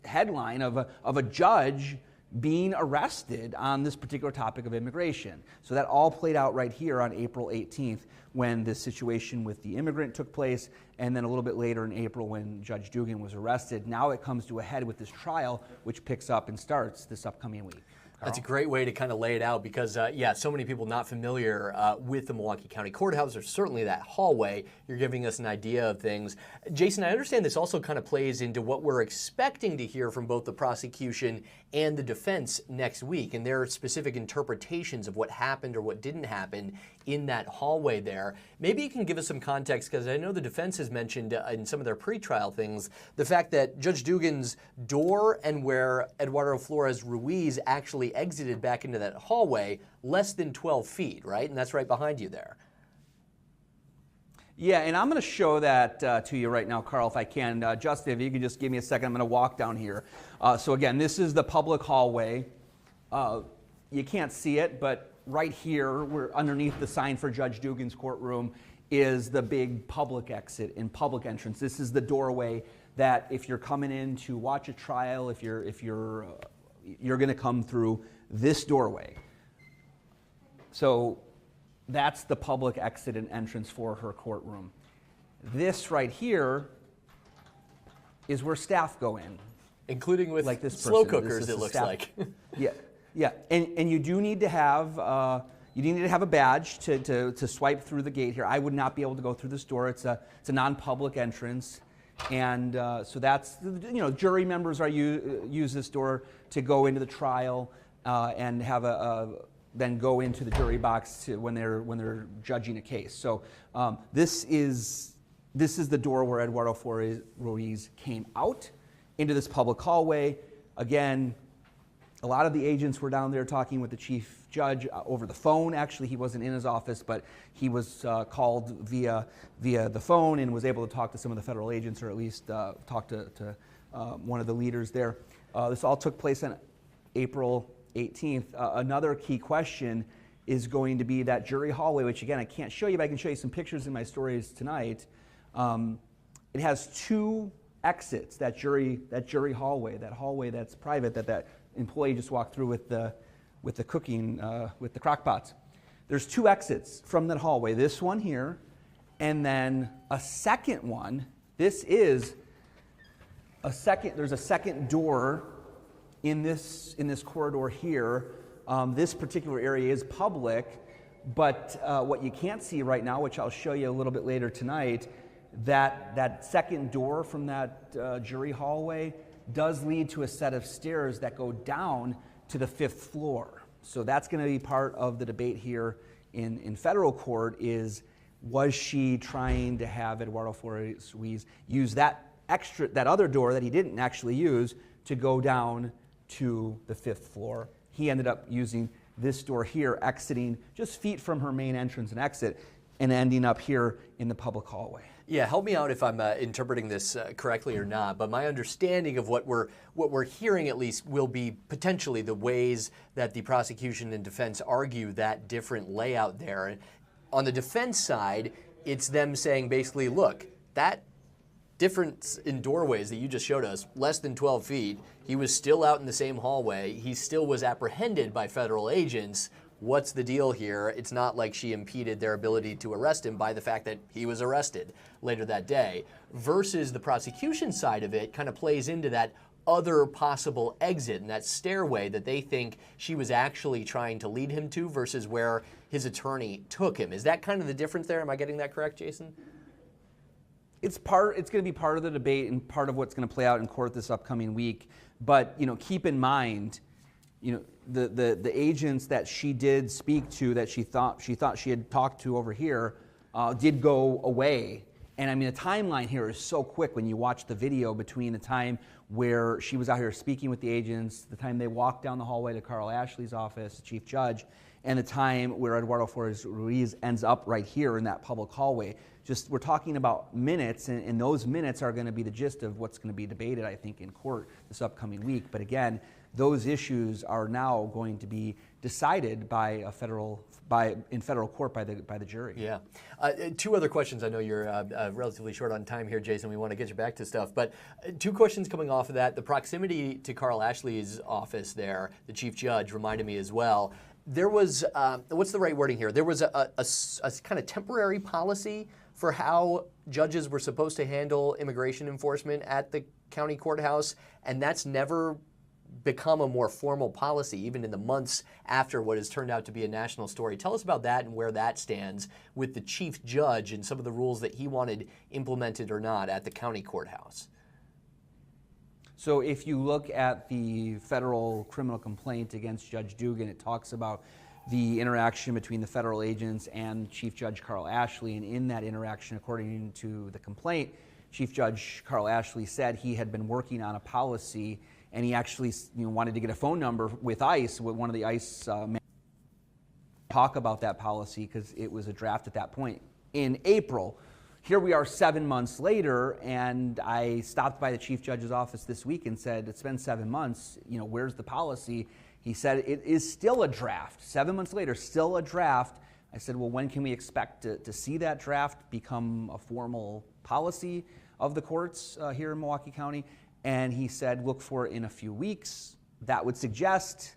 [SPEAKER 5] headline of a judge being arrested on this particular topic of immigration. So that all played out right here on April 18th when this situation with the immigrant took place, and then a little bit later in April when Judge Dugan was arrested. Now it comes to a head with this trial, which picks up and starts this upcoming week.
[SPEAKER 1] That's a great way to kind of lay it out because, yeah, so many people not familiar with the Milwaukee County Courthouse, or certainly that hallway. You're giving us an idea of things. Jason, I understand this also kind of plays into what we're expecting to hear from both the prosecution and the defense next week, and their specific interpretations of what happened or what didn't happen in that hallway there. Maybe you can give us some context, because I know the defense has mentioned in some of their pretrial things the fact that Judge Dugan's door and where Eduardo Flores Ruiz actually exited back into that hallway, less than 12 feet, right? And that's right behind you there.
[SPEAKER 5] Yeah, and I'm going to show that to you right now, Carl, if I can. Justin, if you could just give me a second, I'm going to walk down here. So again, this is the public hallway. You can't see it, but right here, we're underneath the sign for Judge Dugan's courtroom is the big public exit and public entrance. This is the doorway that if you're coming in to watch a trial, if you're going to come through this doorway. So that's the public exit and entrance for her courtroom. This right here is where staff go in.
[SPEAKER 1] Including with
[SPEAKER 5] like this
[SPEAKER 1] slow
[SPEAKER 5] person.
[SPEAKER 1] cookers, it looks
[SPEAKER 5] staff.
[SPEAKER 1] like.
[SPEAKER 5] Yeah, and you do need to have a badge to swipe through the gate here. I would not be able to go through this door. It's a non-public entrance, and so that's, jury members use this door to go into the trial and have then go into the jury box when they're judging a case. So this is the door where Eduardo Flores Ruiz came out into this public hallway. Again, a lot of the agents were down there talking with the chief judge over the phone. Actually, he wasn't in his office, but he was called via the phone and was able to talk to some of the federal agents, or at least talk to one of the leaders there. This all took place on April 18th. Another key question is going to be that jury hallway, which again, I can't show you, but I can show you some pictures in my stories tonight. It has two exits, that jury hallway, that hallway that's private, that employee just walked through with the cooking, with the crock pots. There's two exits from that hallway, this one here, and then a second one. There's a second door in this corridor here. This particular area is public, but what you can't see right now, which I'll show you a little bit later tonight, that second door from that jury hallway does lead to a set of stairs that go down to the 5th floor. So that's going to be part of the debate here in federal court is, was she trying to have Eduardo Flores Ruiz use that other door that he didn't actually use to go down to the 5th floor? He ended up using this door here, exiting just feet from her main entrance and exit, and ending up here in the public hallway.
[SPEAKER 1] Yeah, help me out if I'm interpreting this correctly or not, but my understanding of what we're hearing at least will be potentially the ways that the prosecution and defense argue that different layout there. On the defense side, it's them saying basically, look, that difference in doorways that you just showed us, less than 12 feet, he was still out in the same hallway, he still was apprehended by federal agents. What's the deal here? It's not like she impeded their ability to arrest him by the fact that he was arrested later that day. Versus the prosecution side of it kind of plays into that other possible exit and that stairway that they think she was actually trying to lead him to versus where his attorney took him. Is that kind of the difference there? Am I getting that correct, Jason?
[SPEAKER 5] It's going to be part of the debate and part of what's going to play out in court this upcoming week. But, keep in mind, the agents that she did speak to, that she thought she had talked to over here, did go away. And I mean, the timeline here is so quick when you watch the video between the time where she was out here speaking with the agents, the time they walked down the hallway to Carl Ashley's office, the chief judge, and the time where Eduardo Flores Ruiz ends up right here in that public hallway. Just, we're talking about minutes, and those minutes are going to be the gist of what's going to be debated, I think, in court this upcoming week. But again, those issues are now going to be decided in federal court by the jury.
[SPEAKER 1] Yeah. Two other questions. I know you're relatively short on time here, Jason. We want to get you back to stuff. But two questions coming off of that. The proximity to Carl Ashley's office there, the chief judge, reminded me as well. There was, what's the right wording here? There was a kind of temporary policy for how judges were supposed to handle immigration enforcement at the county courthouse, and that's never become a more formal policy, even in the months after what has turned out to be a national story. Tell us about that and where that stands with the chief judge and some of the rules that he wanted implemented or not at the county courthouse.
[SPEAKER 5] So if you look at the federal criminal complaint against Judge Dugan, it talks about the interaction between the federal agents and Chief Judge Carl Ashley. And in that interaction, according to the complaint, Chief Judge Carl Ashley said he had been working on a policy, and he actually wanted to get a phone number with ICE, with one of the ICE men, talk about that policy because it was a draft at that point in April. Here we are 7 months later, and I stopped by the Chief Judge's office this week and said, it's been 7 months, where's the policy? He said, it is still a draft. 7 months later, still a draft. I said, well, when can we expect to see that draft become a formal policy of the courts here in Milwaukee County? And he said, look for it in a few weeks. That would suggest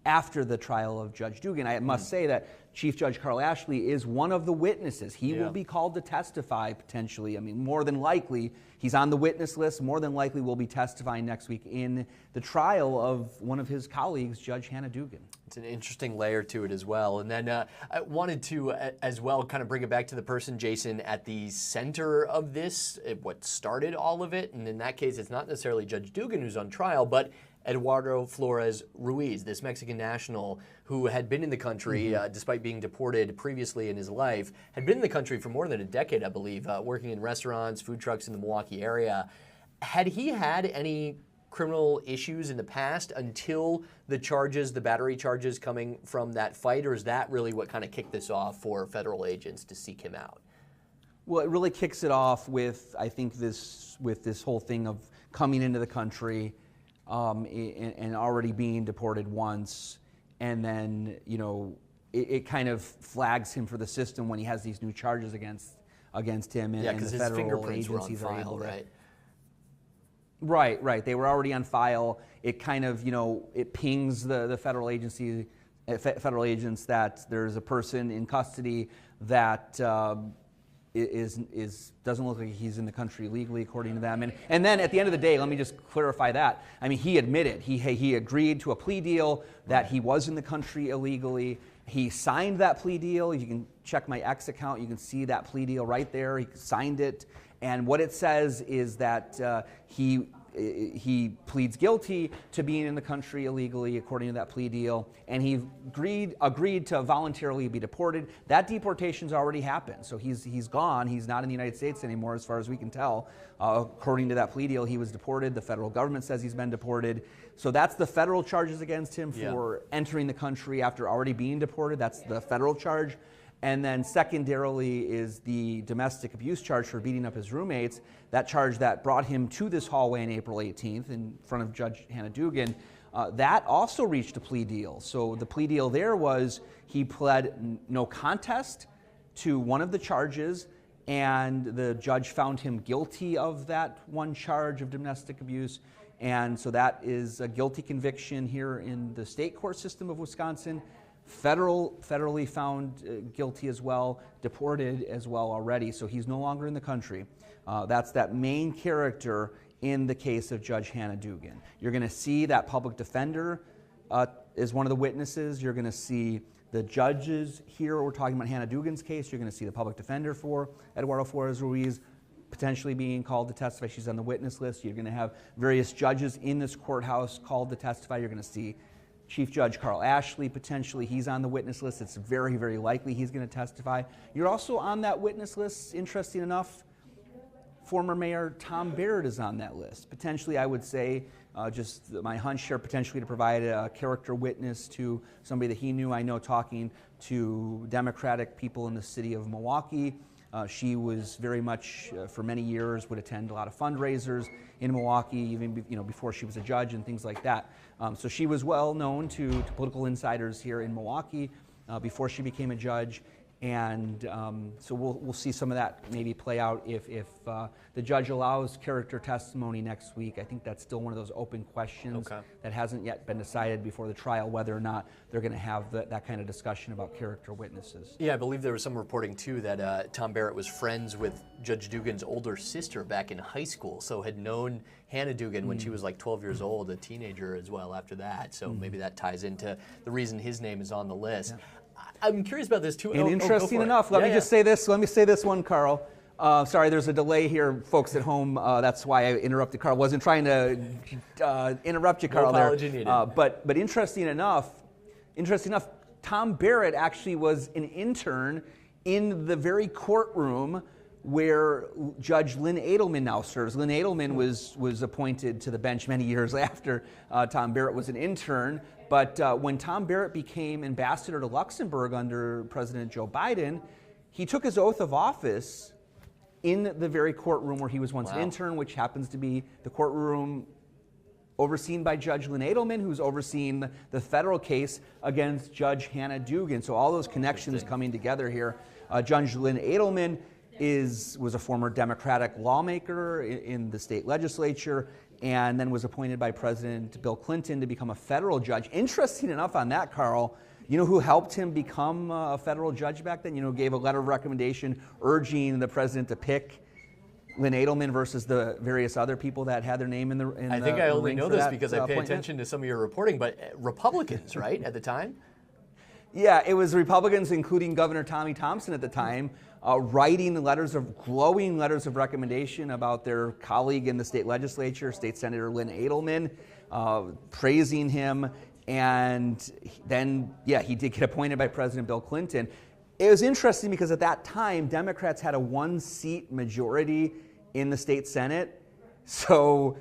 [SPEAKER 5] after the trial of Judge Dugan. I must say that Chief Judge Carl Ashley is one of the witnesses. He will be called to testify potentially. I mean, more than likely, he's on the witness list. More than likely will be testifying next week in the trial of one of his colleagues, Judge Hannah Dugan.
[SPEAKER 1] It's an interesting layer to it as well. And then I wanted to, as well, kind of bring it back to the person, Jason, at the center of this, what started all of it. And in that case, it's not necessarily Judge Dugan who's on trial, but Eduardo Flores Ruiz, this Mexican national who had been in the country, despite being deported previously in his life, had been in the country for more than a decade, I believe, working in restaurants, food trucks in the Milwaukee area. Had he had any criminal issues in the past until the charges, the battery charges coming from that fight, or is that really what kind of kicked this off for federal agents to seek him out?
[SPEAKER 5] Well, it really kicks it off with, I think, this whole thing of coming into the country, and already being deported once, and then it kind of flags him for the system when he has these new charges against him, and the federal agencies are able to. Right. They were already on file. It kind of it pings the federal agency, federal agents that there's a person in custody that doesn't look like he's in the country legally, according to them. And then at the end of the day, let me just clarify that. I mean, he admitted, he agreed to a plea deal that he was in the country illegally. He signed that plea deal. You can check my X account. You can see that plea deal right there. He signed it. And what it says is that he he pleads guilty to being in the country illegally, according to that plea deal, and he agreed to voluntarily be deported. That deportation's already happened, so he's gone. He's not in the United States anymore, as far as we can tell. According to that plea deal, he was deported. The federal government says he's been deported. So that's the federal charges against him for entering the country after already being deported. That's the federal charge. And then secondarily is the domestic abuse charge for beating up his roommates. That charge that brought him to this hallway on April 18th in front of Judge Hannah Dugan, that also reached a plea deal. So the plea deal there was he pled no contest to one of the charges, and the judge found him guilty of that one charge of domestic abuse. And so that is a guilty conviction here in the state court system of Wisconsin. Federally found guilty as well, deported as well already, so he's no longer in the country. That's that main character in the case of Judge Hannah Dugan. You're going to see that public defender is one of the witnesses. You're going to see the judges here. We're talking about Hannah Dugan's case. You're going to see the public defender for Eduardo Flores Ruiz potentially being called to testify. She's on the witness list. You're going to have various judges in this courthouse called to testify. You're going to see Chief Judge Carl Ashley, potentially, he's on the witness list. It's very, very likely he's going to testify. You're also on that witness list, interesting enough, former Mayor Tom Barrett is on that list. Potentially, I would say, just my hunch here, potentially to provide a character witness to somebody that he knew. I know talking to Democratic people in the city of Milwaukee, she was very much, for many years, would attend a lot of fundraisers in Milwaukee, even before she was a judge and things like that. So she was well known to political insiders here in Milwaukee before she became a judge. And so we'll see some of that maybe play out if the judge allows character testimony next week. I think that's still one of those open questions that hasn't yet been decided before the trial, whether or not they're going to have that kind of discussion about character witnesses.
[SPEAKER 1] Yeah, I believe there was some reporting too that Tom Barrett was friends with Judge Dugan's older sister back in high school, so had known Hannah Dugan when she was like 12 years old, a teenager as well after that. So maybe that ties into the reason his name is on the list. Yeah. I'm curious about this too.
[SPEAKER 5] And interesting enough, let me just say this. Let me say this one, Carl. Sorry, there's a delay here, folks at home. That's why I interrupted Carl. Wasn't trying to interrupt you, Carl.
[SPEAKER 1] No apology needed.
[SPEAKER 5] But interesting enough, Tom Barrett actually was an intern in the very courtroom where Judge Lynn Edelman now serves. Lynn Edelman was appointed to the bench many years after Tom Barrett was an intern. But when Tom Barrett became ambassador to Luxembourg under President Joe Biden, he took his oath of office in the very courtroom where he was once an intern, which happens to be the courtroom overseen by Judge Lynn Edelman, who's overseeing the federal case against Judge Hannah Dugan. So all those connections coming together here. Judge Lynn Edelman was a former Democratic lawmaker in the state legislature, and then was appointed by President Bill Clinton to become a federal judge. Interesting enough on that, Carl, you know who helped him become a federal judge back then? Gave a letter of recommendation urging the president to pick Lynn Edelman versus the various other people that had their name in the
[SPEAKER 1] I think I only know this because I pay attention to some of your reporting, but Republicans, right, at the time?
[SPEAKER 5] Yeah, it was Republicans, including Governor Tommy Thompson at the time, writing glowing letters of recommendation about their colleague in the state legislature, State Senator Lynn Edelman, praising him. And then, he did get appointed by President Bill Clinton. It was interesting because at that time, Democrats had a one-seat majority in the state Senate. So,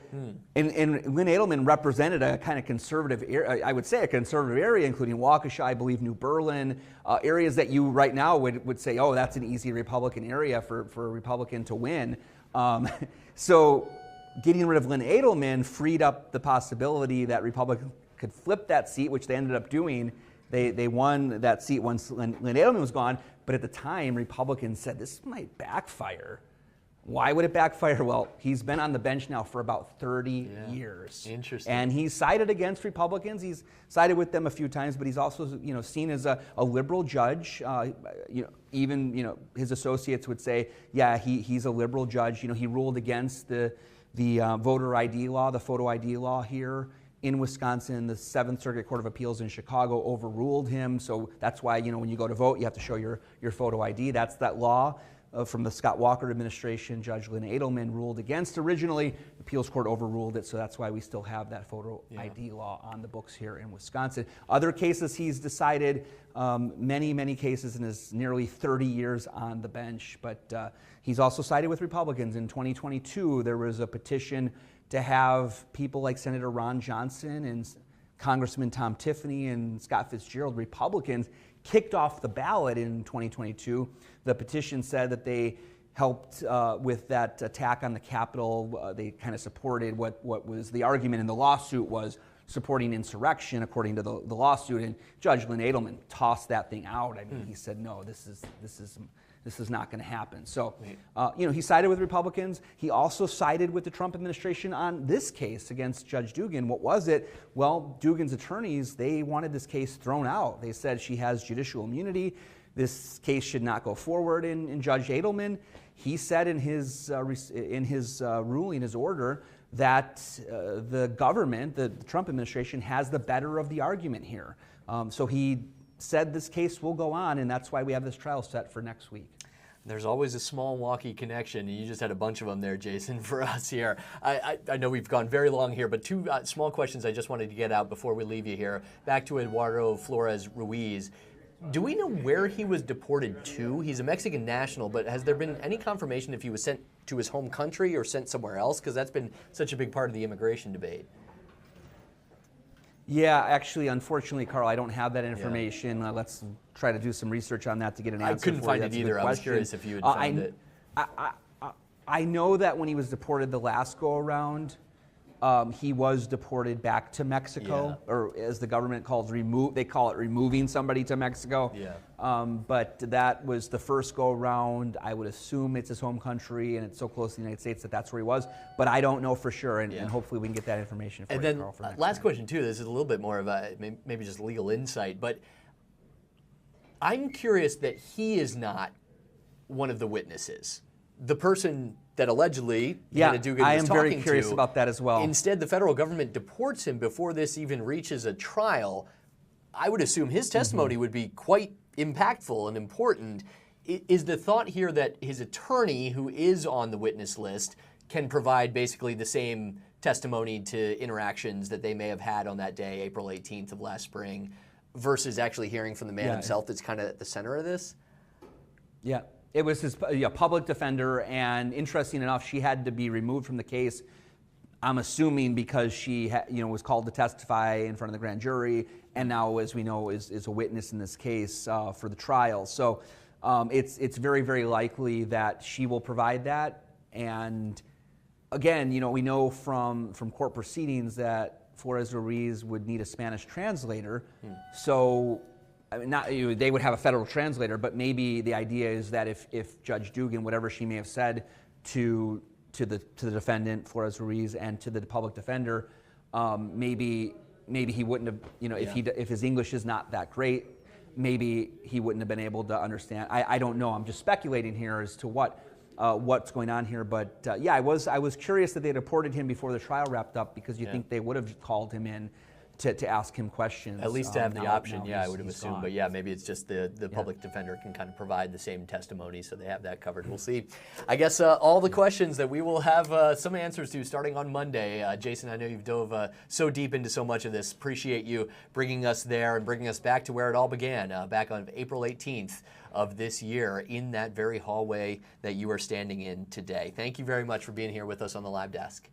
[SPEAKER 5] and Lynn Edelman represented a kind of conservative area, I would say a conservative area, including Waukesha, I believe New Berlin, areas that you right now would say, oh, that's an easy Republican area for a Republican to win. So getting rid of Lynn Edelman freed up the possibility that Republicans could flip that seat, which they ended up doing. They won that seat once Lynn Edelman was gone, but at the time, Republicans said this might backfire. Why would it backfire? Well, he's been on the bench now for about 30 years. Interesting. And he's sided against Republicans. He's sided with them a few times, but he's also seen as a liberal judge. Even his associates would say, he's a liberal judge. He ruled against the voter ID law, the photo ID law here in Wisconsin. The 7th Circuit Court of Appeals in Chicago overruled him. So that's why when you go to vote, you have to show your photo ID. That's that law. from the Scott Walker administration. Judge Lynn Edelman ruled against originally. The appeals court overruled it, so that's why we still have that photo ID law on the books here in Wisconsin. Other cases he's decided, many cases in his nearly 30 years on the bench, but he's also sided with Republicans. In 2022, there was a petition to have people like Senator Ron Johnson and Congressman Tom Tiffany and Scott Fitzgerald, Republicans, kicked off the ballot in 2022. The petition said that they helped with that attack on the Capitol. They kind of supported what was the argument in the lawsuit was supporting insurrection, according to the lawsuit. And Judge Lynn Edelman tossed that thing out. I mean, he said, no, this is not going to happen. So, he sided with Republicans. He also sided with the Trump administration on this case against Judge Dugan. What was it? Well, Dugan's attorneys, they wanted this case thrown out. They said she has judicial immunity. This case should not go forward. And Judge Edelman, he said in his ruling, his order, that the government, the Trump administration, has the better of the argument here. So he said this case will go on, and that's why we have this trial set for next week.
[SPEAKER 1] There's always a small Milwaukee connection. You just had a bunch of them there, Jason, for us here. I know we've gone very long here, but two small questions I just wanted to get out before we leave you here. Back to Eduardo Flores Ruiz. Do we know where he was deported to? He's a Mexican national, but has there been any confirmation if he was sent to his home country or sent somewhere else? Because that's been such a big part of the immigration debate.
[SPEAKER 5] Yeah, actually, unfortunately, Carl, I don't have that information. Let's try to do some research on that to get an answer.
[SPEAKER 1] I couldn't find it either. I was curious if you had found it.
[SPEAKER 5] I know that when he was deported the last go-around, he was deported back to Mexico, or as the government calls they call it removing somebody to Mexico. But that was the first go-around. I would assume it's his home country, and it's so close to the United States that that's where he was. But I don't know for sure, and hopefully we can get that information for you, Carl, for next
[SPEAKER 1] last
[SPEAKER 5] time.
[SPEAKER 1] question too. This is a little bit more of a maybe just legal insight, but I'm curious that he is not one of the witnesses. The person that allegedly Hannah Dugan
[SPEAKER 5] I
[SPEAKER 1] was
[SPEAKER 5] am
[SPEAKER 1] talking
[SPEAKER 5] very curious
[SPEAKER 1] to,
[SPEAKER 5] about that as well.
[SPEAKER 1] Instead, the federal government deports him before this even reaches a trial. I would assume his testimony would be quite impactful and important. Is the thought here that his attorney, who is on the witness list, can provide basically the same testimony to interactions that they may have had on that day, April 18th of last spring, versus actually hearing from the man himself that's kind of at the center of this?
[SPEAKER 5] Yeah. It was his public defender, and interesting enough, she had to be removed from the case, I'm assuming because she was called to testify in front of the grand jury, and now, as we know, is a witness in this case for the trial. So it's very, very likely that she will provide that. And again, we know from court proceedings that Flores Ruiz would need a Spanish translator. So I mean, they would have a federal translator, but maybe the idea is that if Judge Dugan, whatever she may have said to the defendant, Flores Ruiz, and to the public defender, maybe he wouldn't have, if his English is not that great, maybe he wouldn't have been able to understand. I don't know. I'm just speculating here as to what's going on here. But I was curious that they deported him before the trial wrapped up, because you think they would have called him in to ask him questions.
[SPEAKER 1] At least to have the option, I would have assumed.
[SPEAKER 5] Gone.
[SPEAKER 1] But maybe it's just the public defender can kind of provide the same testimony, so they have that covered. We'll see. I guess all the questions that we will have some answers to starting on Monday. Jason, I know you've dove so deep into so much of this. Appreciate you bringing us there and bringing us back to where it all began, back on April 18th of this year, in that very hallway that you are standing in today. Thank you very much for being here with us on the live desk.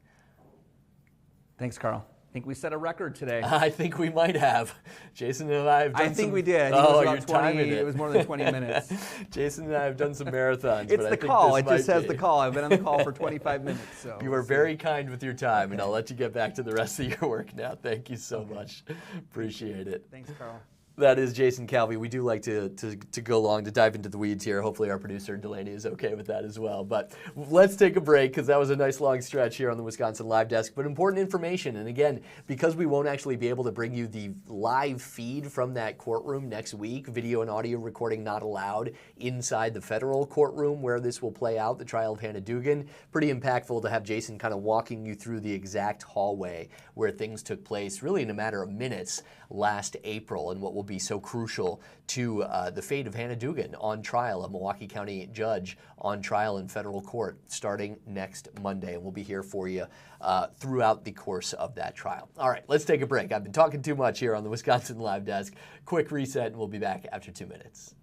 [SPEAKER 5] Thanks, Carl. I think we set a record today.
[SPEAKER 1] I think we might have. Jason and I have done
[SPEAKER 5] we did. It was more than 20 minutes.
[SPEAKER 1] Jason and I have done some marathons.
[SPEAKER 5] It's the call. It just says the call. I've been on the call for 25 minutes. So
[SPEAKER 1] you are very kind with your time, and I'll let you get back to the rest of your work now. Thank you so much. Appreciate it.
[SPEAKER 5] Thanks, Carl.
[SPEAKER 1] That is Jason Calvi. We do like to go long, to dive into the weeds here. Hopefully our producer Delaney is okay with that as well. But let's take a break, because that was a nice long stretch here on the Wisconsin Live Desk. But important information. And again, because we won't actually be able to bring you the live feed from that courtroom next week, video and audio recording not allowed inside the federal courtroom where this will play out, the trial of Hannah Dugan. Pretty impactful to have Jason kind of walking you through the exact hallway where things took place, really in a matter of minutes last April, and what will be be so crucial to the fate of Hannah Dugan on trial, a Milwaukee County judge on trial in federal court starting next Monday. And we'll be here for you throughout the course of that trial. All right, let's take a break. I've been talking too much here on the Wisconsin Live Desk. Quick reset, and we'll be back after 2 minutes.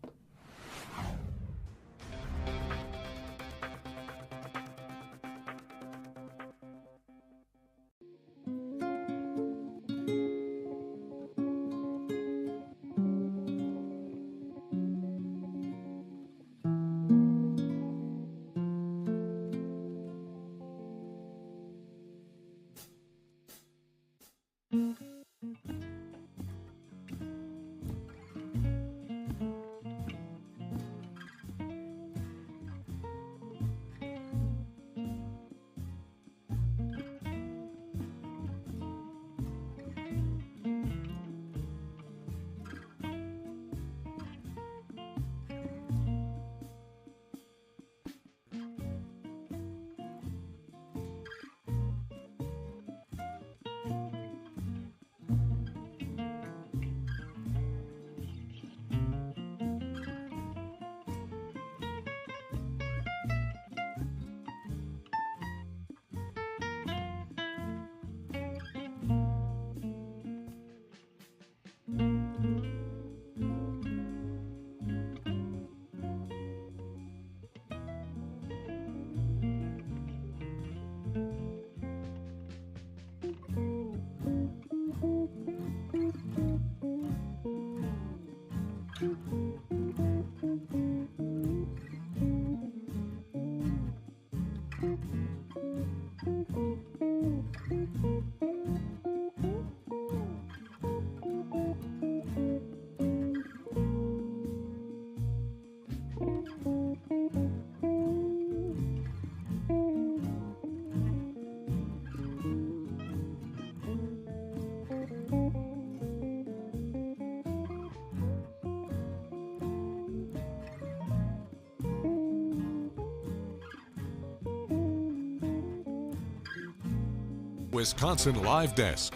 [SPEAKER 3] Wisconsin Live Desk.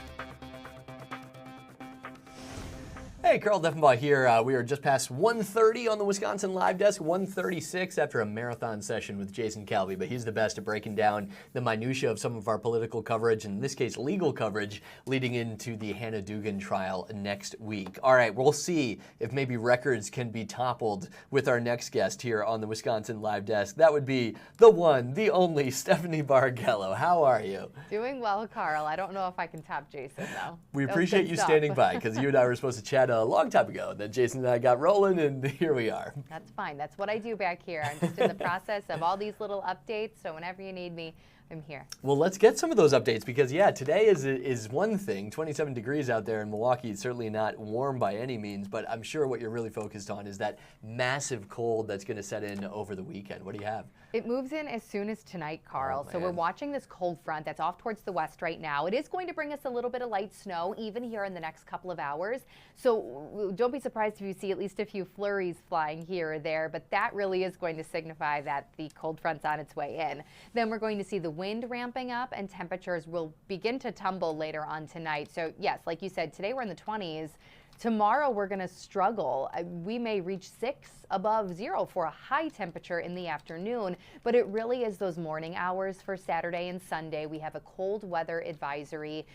[SPEAKER 1] Hey, Carl Deffenbaugh here. We are just past 1:30 on the Wisconsin Live Desk, 1:36 after a marathon session with Jason Calvi, but he's the best at breaking down the minutia of some of our political coverage, and in this case, legal coverage, leading into the Hannah Dugan trial next week. All right, we'll see if maybe records can be toppled with our next guest here on the Wisconsin Live Desk. That would be the one, the only Stephanie Bargello. How are you?
[SPEAKER 6] Doing well, Carl. I don't know if I can top Jason, though.
[SPEAKER 1] We appreciate you standing by, because you and I were supposed to chat a long time ago. Then Jason and I got rolling, and here we are.
[SPEAKER 6] That's fine. That's what I do back here. I'm just in the process of all these little updates, so whenever you need me, I'm here.
[SPEAKER 1] Well, let's get some of those updates, because yeah, today is one thing. 27 degrees out there in Milwaukee. It's certainly not warm by any means, but I'm sure what you're really focused on is that massive cold that's going to set in over the weekend. What do you have?
[SPEAKER 6] It moves in as soon as tonight, Carl.
[SPEAKER 1] Oh,
[SPEAKER 6] so we're watching this cold front that's off towards the west right now. It is going to bring us a little bit of light snow even here in the next couple of hours. So don't be surprised if you see at least a few flurries flying here or there, but that really is going to signify that the cold front's on its way in. Then we're going to see the wind ramping up and temperatures will begin to tumble later on tonight. So yes, like you said, today we're in the 20s. Tomorrow we're going to struggle. We may reach 6 above 0 for a high temperature in the afternoon, but it really is those morning hours for Saturday and Sunday. We have a cold weather advisory,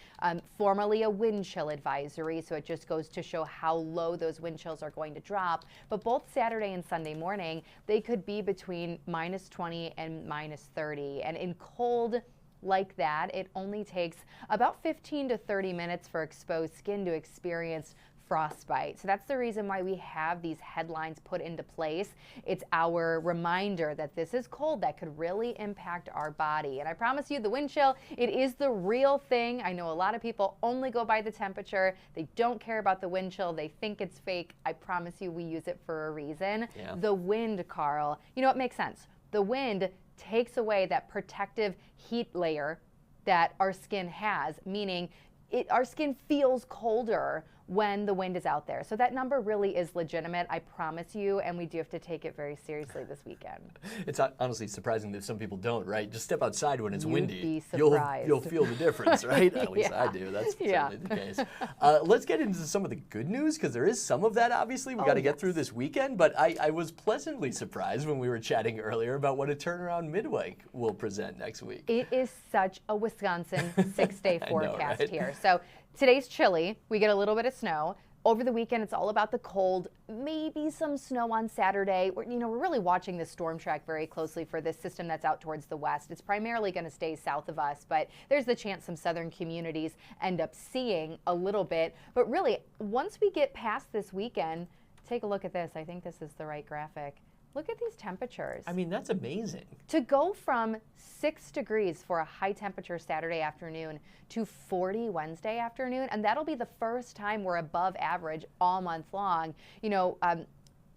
[SPEAKER 6] formerly a wind chill advisory, so it just goes to show how low those wind chills are going to drop. But both Saturday and Sunday morning, they could be between -20 and -30. And in cold like that, it only takes about 15 to 30 minutes for exposed skin to experience frostbite. So that's the reason why we have these headlines put into place. It's our reminder that this is cold that could really impact our body. And I promise you, the wind chill, it is the real thing. I know a lot of people only go by the temperature. They don't care about the wind chill. They think it's fake. I promise you, we use it for a reason. Yeah. The wind, Carl, you know, it makes sense. The wind takes away that protective heat layer that our skin has, meaning our skin feels colder when the wind is out there. So that number really is legitimate, I promise you, and we do have to take it very seriously this weekend.
[SPEAKER 1] It's honestly surprising that some people don't, right? Just step outside when it's windy.
[SPEAKER 6] You'd be surprised.
[SPEAKER 1] You'll feel the difference, right? At least I do. That's certainly the case. Let's get into some of the good news, because there is some of that, obviously. We got to get through this weekend, but I was pleasantly surprised when we were chatting earlier about what a turnaround midweek will present next week.
[SPEAKER 6] It is such a Wisconsin 6-day forecast
[SPEAKER 1] right?
[SPEAKER 6] here. So today's chilly. We get a little bit of snow. Over the weekend, it's all about the cold, maybe some snow on Saturday. We're really watching the storm track very closely for this system that's out towards the west. It's primarily going to stay south of us, but there's the chance some southern communities end up seeing a little bit. But really, once we get past this weekend, take a look at this. I think this is the right graphic. Look at these temperatures.
[SPEAKER 1] I mean, that's amazing.
[SPEAKER 6] To go from 6 degrees for a high temperature Saturday afternoon to 40 Wednesday afternoon, and that'll be the first time we're above average all month long.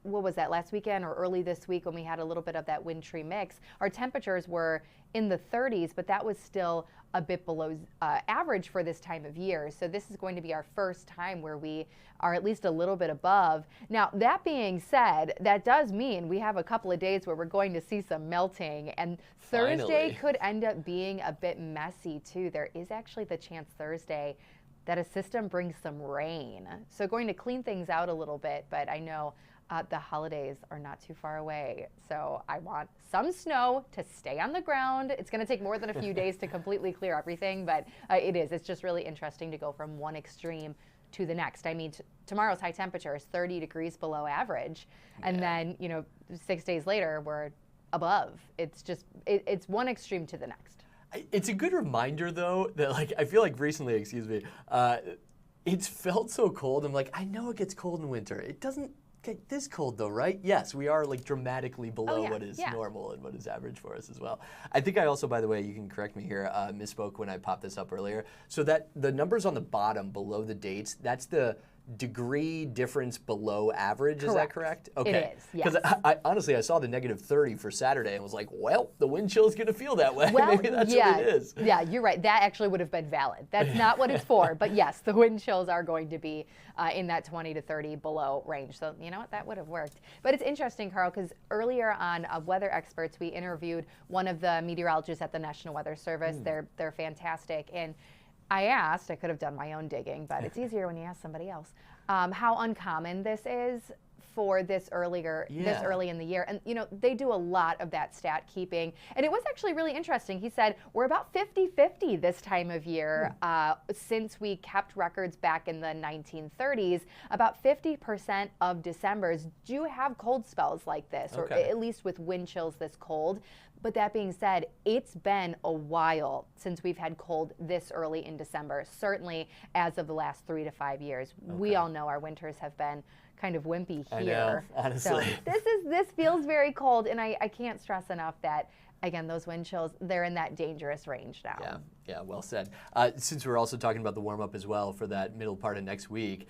[SPEAKER 6] What was that, last weekend or early this week when we had a little bit of that wintry mix? Our temperatures were in the 30s, but that was still a bit below average for this time of year. So this is going to be our first time where we are at least a little bit above. Now, that being said, that does mean we have a couple of days where we're going to see some melting, and Thursday could end up being a bit messy too. There is actually the chance Thursday that a system brings some rain. So going to clean things out a little bit, but I know the holidays are not too far away, so I want some snow to stay on the ground. It's going to take more than a few days to completely clear everything, but it's just really interesting to go from one extreme to the next. I mean, tomorrow's high temperature is 30 degrees below average, and then 6 days later we're above. It's just it's one extreme to the next.
[SPEAKER 1] It's a good reminder, though, that I feel like recently, it's felt so cold. I'm like, I know it gets cold in winter. It doesn't get this cold though, right? Yes, we are dramatically below what is normal and what is average for us as well. I think I also, by the way, you can correct me here, misspoke when I popped this up earlier. So that the numbers on the bottom below the dates, that's the degree difference below average. Correct. Is that correct? Okay.
[SPEAKER 6] It is, yes.
[SPEAKER 1] Because honestly, I saw the -30 for Saturday and was like, well, the wind chill is going to feel that way.
[SPEAKER 6] Well,
[SPEAKER 1] Maybe that's what it is.
[SPEAKER 6] Yeah, you're right. That actually would have been valid. That's not what it's for. But yes, the wind chills are going to be in that 20 to 30 below range. So you know what? That would have worked. But it's interesting, Carl, because earlier on Weather Experts, we interviewed one of the meteorologists at the National Weather Service. They're fantastic. And I asked, I could have done my own digging, but it's easier when you ask somebody else, how uncommon this is for this early in the year. And they do a lot of that stat keeping. And it was actually really interesting. He said, we're about 50-50 this time of year. Since we kept records back in the 1930s, about 50% of Decembers do have cold spells like this, or at least with wind chills this cold. But that being said, it's been a while since we've had cold this early in December, certainly as of the last 3 to 5 years. We all know our winters have been kind of wimpy here.
[SPEAKER 1] I know, honestly.
[SPEAKER 6] So this feels very cold, and I can't stress enough that, again, those wind chills, they're in that dangerous range now.
[SPEAKER 1] Yeah, well said. Since we're also talking about the warm-up as well for that middle part of next week,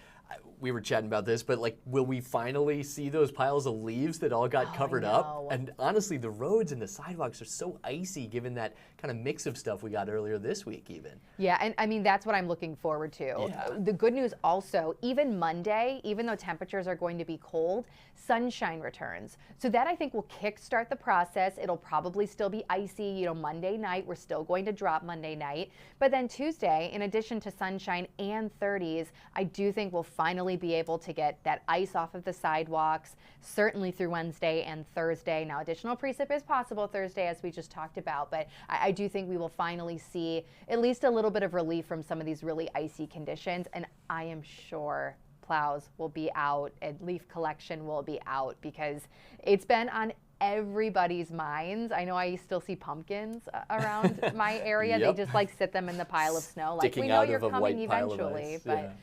[SPEAKER 1] we were chatting about this, but will we finally see those piles of leaves that all got covered up? And honestly, the roads and the sidewalks are so icy given that kind of mix of stuff we got earlier this week even.
[SPEAKER 6] Yeah, and I mean, that's what I'm looking forward to.
[SPEAKER 1] Yeah.
[SPEAKER 6] The good news also, even Monday, even though temperatures are going to be cold, sunshine returns. So that I think will kickstart the process. It'll probably still be icy, Monday night. We're still going to drop Monday night. But then Tuesday, in addition to sunshine and 30s, I do think we'll finally be able to get that ice off of the sidewalks, certainly through Wednesday and Thursday. Now, additional precip is possible Thursday, as we just talked about, but I do think we will finally see at least a little bit of relief from some of these really icy conditions, and I am sure plows will be out and leaf collection will be out because it's been on everybody's minds. I know I still see pumpkins around my area.
[SPEAKER 1] Yep.
[SPEAKER 6] They just sit them in the pile of snow.
[SPEAKER 1] Sticking
[SPEAKER 6] We know
[SPEAKER 1] out
[SPEAKER 6] you're
[SPEAKER 1] of a
[SPEAKER 6] coming
[SPEAKER 1] white pile of
[SPEAKER 6] eventually,
[SPEAKER 1] ice.
[SPEAKER 6] but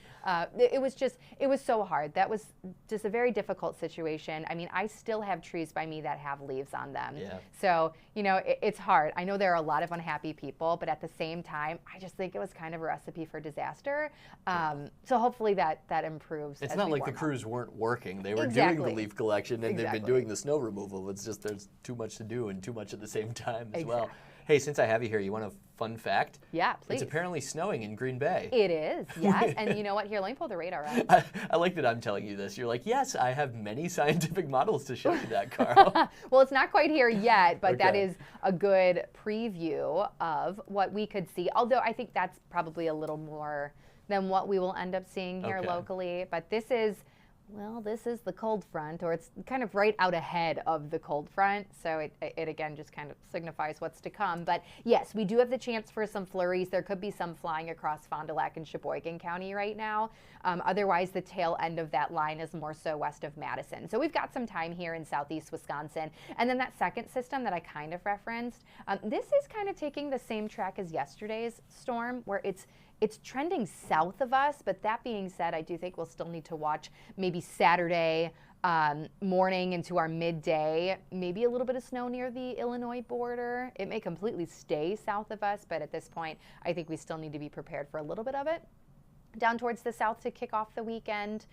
[SPEAKER 6] it was so hard. That was just a very difficult situation. I mean, I still have trees by me that have leaves on them.
[SPEAKER 1] Yeah.
[SPEAKER 6] So, it's hard. I know there are a lot of unhappy people, but at the same time, I just think it was kind of a recipe for disaster. So hopefully that improves.
[SPEAKER 1] It's
[SPEAKER 6] as
[SPEAKER 1] not
[SPEAKER 6] we
[SPEAKER 1] like the
[SPEAKER 6] warm up.
[SPEAKER 1] crews weren't working. They were doing
[SPEAKER 6] Exactly.
[SPEAKER 1] the leaf collection and they've
[SPEAKER 6] Exactly.
[SPEAKER 1] been doing the snow removal. It's just there's too much to do and too much at the same time as well. Hey, since I have you here, you want a fun fact?
[SPEAKER 6] Yeah, please.
[SPEAKER 1] It's apparently snowing in Green Bay.
[SPEAKER 6] It is, yes. And you know what? Here, let me pull the radar up.
[SPEAKER 1] I like that I'm telling you this. You're like, yes, I have many scientific models to show you that, Carl.
[SPEAKER 6] Well, it's not quite here yet, but that
[SPEAKER 1] Okay.
[SPEAKER 6] is a good preview of what we could see. Although I think that's probably a little more than what we will end up seeing here
[SPEAKER 1] Okay.
[SPEAKER 6] locally. But this is, well, this is the cold front, or it's kind of right out ahead of the cold front. So it again just kind of signifies what's to come. But yes, we do have the chance for some flurries. There could be some flying across Fond du Lac and Sheboygan County right now. Otherwise, the tail end of that line is more so west of Madison. So we've got some time here in southeast Wisconsin. And then that second system that I kind of referenced, this is kind of taking the same track as yesterday's storm, where it's trending south of us, but that being said, I do think we'll still need to watch maybe Saturday morning into our midday, maybe a little bit of snow near the Illinois border. It may completely stay south of us, but at this point, I think we still need to be prepared for a little bit of it. Down towards the south to kick off the weekend.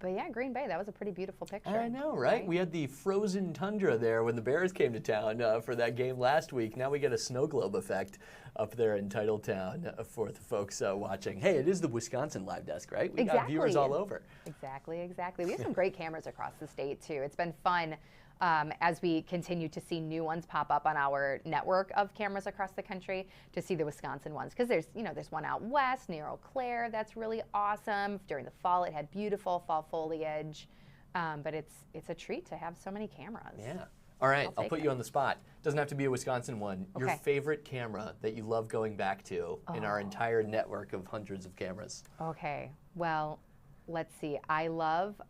[SPEAKER 6] But yeah, Green Bay, that was a pretty beautiful picture.
[SPEAKER 1] I know, right? We had the frozen tundra there when the Bears came to town for that game last week. Now we get a snow globe effect up there in Titletown for the folks watching. Hey, it is the Wisconsin Live Desk, right? We got viewers all over.
[SPEAKER 6] Exactly, exactly. We have some great cameras across the state, too. It's been fun as we continue to see new ones pop up on our network of cameras across the country to see the Wisconsin ones. Because there's one out west near Eau Claire that's really awesome. During the fall, it had beautiful fall foliage. But it's a treat to have so many cameras.
[SPEAKER 1] Yeah. All right, I'll
[SPEAKER 6] take
[SPEAKER 1] put
[SPEAKER 6] it.
[SPEAKER 1] you on the spot. Doesn't have to be a Wisconsin one. Your
[SPEAKER 6] Okay.
[SPEAKER 1] favorite camera that you love going back to in our entire network of hundreds of cameras.
[SPEAKER 6] Okay, well, let's see. I love,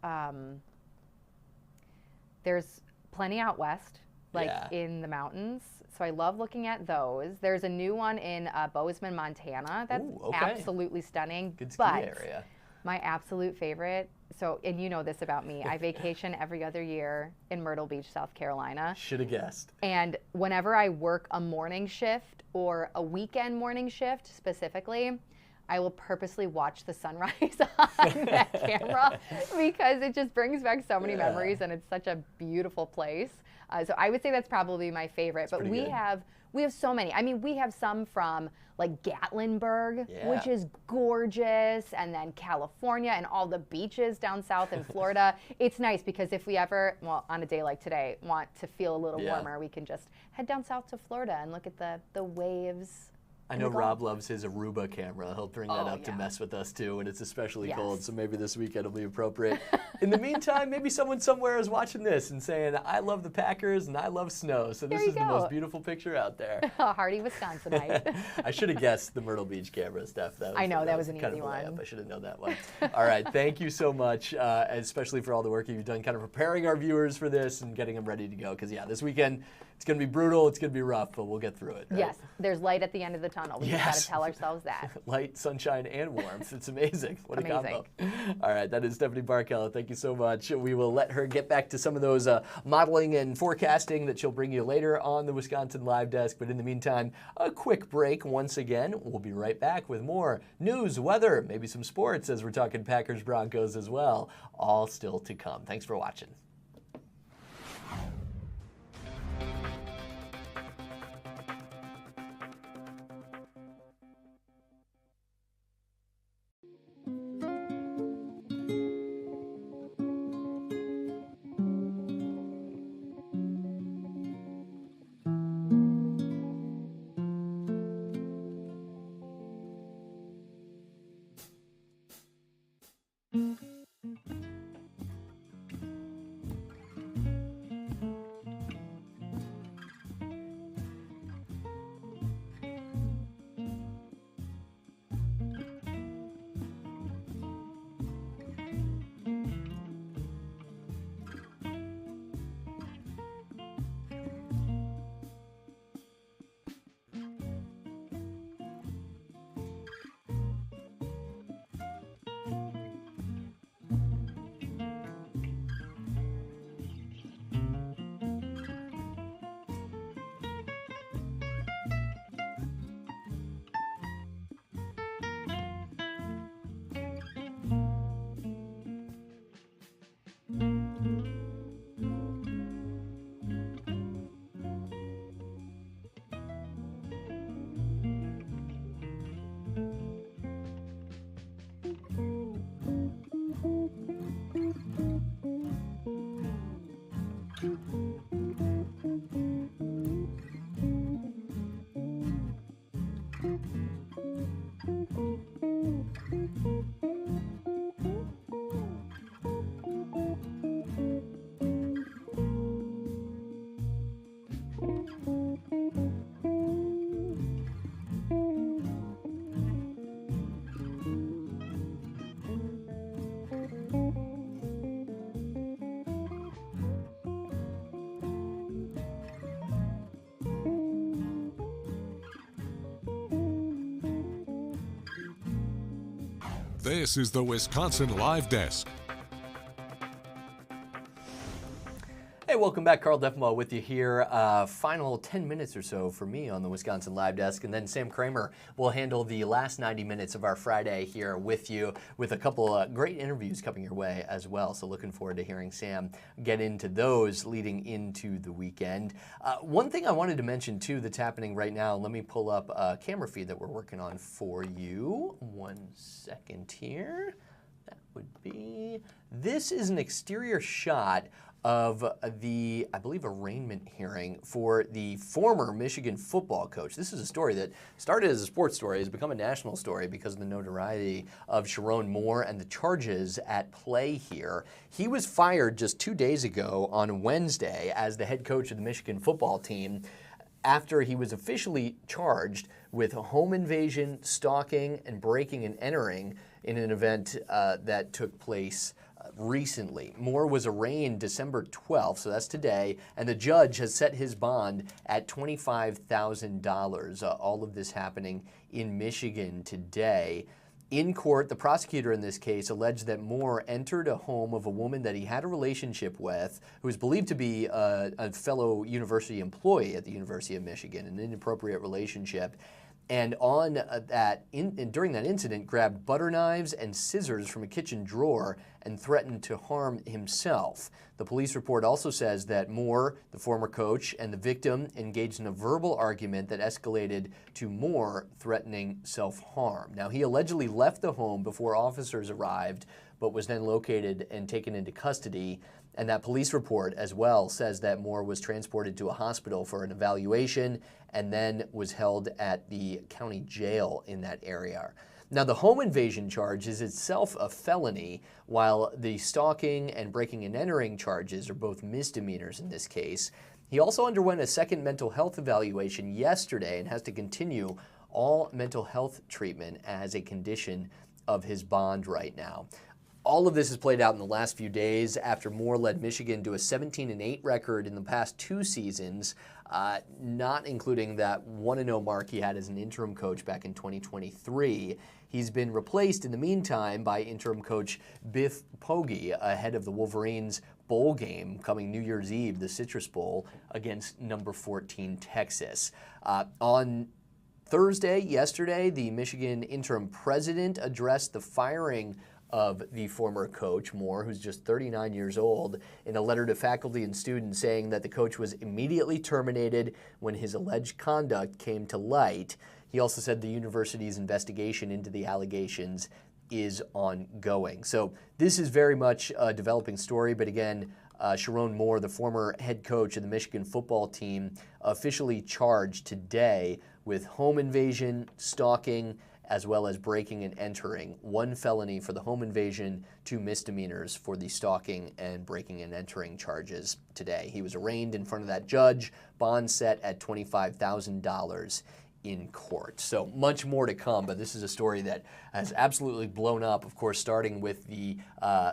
[SPEAKER 6] there's plenty out west, like
[SPEAKER 1] Yeah.
[SPEAKER 6] in the mountains. So I love looking at those. There's a new one in Bozeman, Montana. That's
[SPEAKER 1] Ooh, okay.
[SPEAKER 6] absolutely stunning.
[SPEAKER 1] Good ski
[SPEAKER 6] but
[SPEAKER 1] area.
[SPEAKER 6] my absolute favorite, so, and you know this about me, I vacation every other year in Myrtle Beach, South Carolina.
[SPEAKER 1] Should have guessed.
[SPEAKER 6] And whenever I work a morning shift or a weekend morning shift specifically, I will purposely watch the sunrise on that camera because it just brings back so many memories, and it's such a beautiful place. So I would say that's probably my favorite. But we
[SPEAKER 1] good.
[SPEAKER 6] have so many. I mean, we have some from like Gatlinburg,
[SPEAKER 1] Yeah.
[SPEAKER 6] which is gorgeous, and then California and all the beaches down south in Florida. It's nice because if we ever, well, on a day like today, want to feel a little
[SPEAKER 1] Yeah.
[SPEAKER 6] warmer, we can just head down south to Florida and look at the waves.
[SPEAKER 1] I know Rob loves his Aruba camera. He'll bring that up to
[SPEAKER 6] yeah.
[SPEAKER 1] mess with us too when it's especially
[SPEAKER 6] Yes.
[SPEAKER 1] cold, so maybe this weekend will be appropriate. In the meantime, maybe someone somewhere is watching this and saying, I love the Packers and I love snow, so this
[SPEAKER 6] There you
[SPEAKER 1] is the
[SPEAKER 6] go.
[SPEAKER 1] most beautiful picture out there.
[SPEAKER 6] A hearty Wisconsinite.
[SPEAKER 1] I should have guessed the Myrtle Beach camera stuff.
[SPEAKER 6] I know, that was an
[SPEAKER 1] kind
[SPEAKER 6] easy
[SPEAKER 1] of a layup.
[SPEAKER 6] one.
[SPEAKER 1] I should have known that one. All right, thank you so much, especially for all the work you've done kind of preparing our viewers for this and getting them ready to go. Because, yeah, this weekend, it's going to be brutal, it's going to be rough, but we'll get through it. Right?
[SPEAKER 6] Yes, there's light at the end of the tunnel. We just got
[SPEAKER 1] Yes.
[SPEAKER 6] to tell ourselves that.
[SPEAKER 1] Light, sunshine, and warmth. It's amazing. What a
[SPEAKER 6] Amazing.
[SPEAKER 1] combo. All right, that is Stephanie Barkella. Thank you so much. We will let her get back to some of those modeling and forecasting that she'll bring you later on the Wisconsin Live Desk. But in the meantime, a quick break once again. We'll be right back with more news, weather, maybe some sports as we're talking Packers Broncos as well. All still to come. Thanks for watching.
[SPEAKER 3] This is the Wisconsin Live Desk.
[SPEAKER 1] Hey, welcome back. Carl Defenbaugh with you here. Final 10 minutes or so for me on the Wisconsin Live Desk, and then Sam Kramer will handle the last 90 minutes of our Friday here with you, with a couple great interviews coming your way as well. So looking forward to hearing Sam get into those leading into the weekend. One thing I wanted to mention too that's happening right now, let me pull up a camera feed that we're working on for you. 1 second here. That would be, this is an exterior shot of the, I believe, arraignment hearing for the former Michigan football coach. This is a story that started as a sports story, has become a national story because of the notoriety of Sharon Moore and the charges at play here. He was fired just 2 days ago on Wednesday as the head coach of the Michigan football team after he was officially charged with home invasion, stalking, and breaking and entering in an event that took place recently. Moore was arraigned December 12th, so that's today, and the judge has set his bond at $25,000. All of this happening in Michigan today. In court, the prosecutor in this case alleged that Moore entered a home of a woman that he had a relationship with, who is believed to be a fellow university employee at the University of Michigan, an inappropriate relationship. And on during that incident, grabbed butter knives and scissors from a kitchen drawer and threatened to harm himself. The police report also says that Moore, the former coach, and the victim engaged in a verbal argument that escalated to Moore threatening self-harm. Now, he allegedly left the home before officers arrived, but was then located and taken into custody. And that police report as well says that Moore was transported to a hospital for an evaluation and then was held at the county jail in that area. Now, the home invasion charge is itself a felony, while the stalking and breaking and entering charges are both misdemeanors in this case. He also underwent a second mental health evaluation yesterday and has to continue all mental health treatment as a condition of his bond right now. All of this has played out in the last few days after Moore led Michigan to a 17-8 record in the past 2 seasons, not including that 1-0 mark he had as an interim coach back in 2023. He's been replaced in the meantime by interim coach Biff Poggi ahead of the Wolverines bowl game coming New Year's Eve, the Citrus Bowl, against number 14 Texas. On Thursday, yesterday, the Michigan interim president addressed the firing of the former coach, Moore, who's just 39 years old, in a letter to faculty and students saying that the coach was immediately terminated when his alleged conduct came to light. He also said the university's investigation into the allegations is ongoing. So this is very much a developing story, but again, Sharon Moore, the former head coach of the Michigan football team, officially charged today with home invasion, stalking, as well as breaking and entering. 1 felony for the home invasion, 2 misdemeanors for the stalking and breaking and entering charges today. He was arraigned in front of that judge, bond set at $25,000 in court. So much more to come, but this is a story that has absolutely blown up, of course, starting with the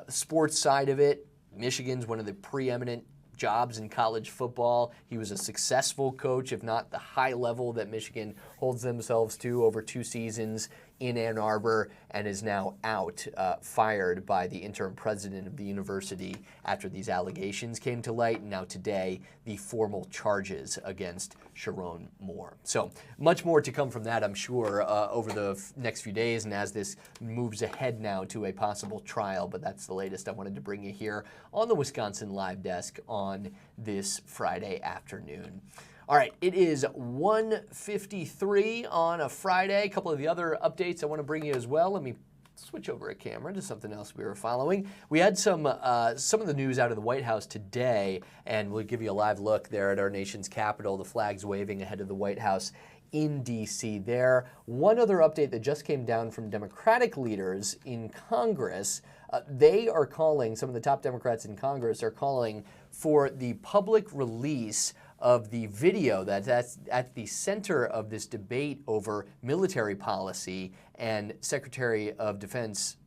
[SPEAKER 1] sports side of it. Michigan's one of the preeminent jobs in college football. He was a successful coach, if not the high level that Michigan holds themselves to over 2 seasons in Ann Arbor, and is now out, fired by the interim president of the university after these allegations came to light. And now today, the formal charges against Sharon Moore. So much more to come from that, I'm sure, over the next few days and as this moves ahead now to a possible trial. But that's the latest I wanted to bring you here on the Wisconsin Live Desk on this Friday afternoon. All right, it is 1:53 on a Friday. A couple of the other updates I want to bring you as well. Let me switch over a camera to something else we were following. We had some of the news out of the White House today, and we'll give you a live look there at our nation's capital, the flags waving ahead of the White House in D.C. there. One other update that just came down from Democratic leaders in Congress. They are calling, some of the top Democrats in Congress are calling for the public release of the video that's at the center of this debate over military policy, and Secretary of Defense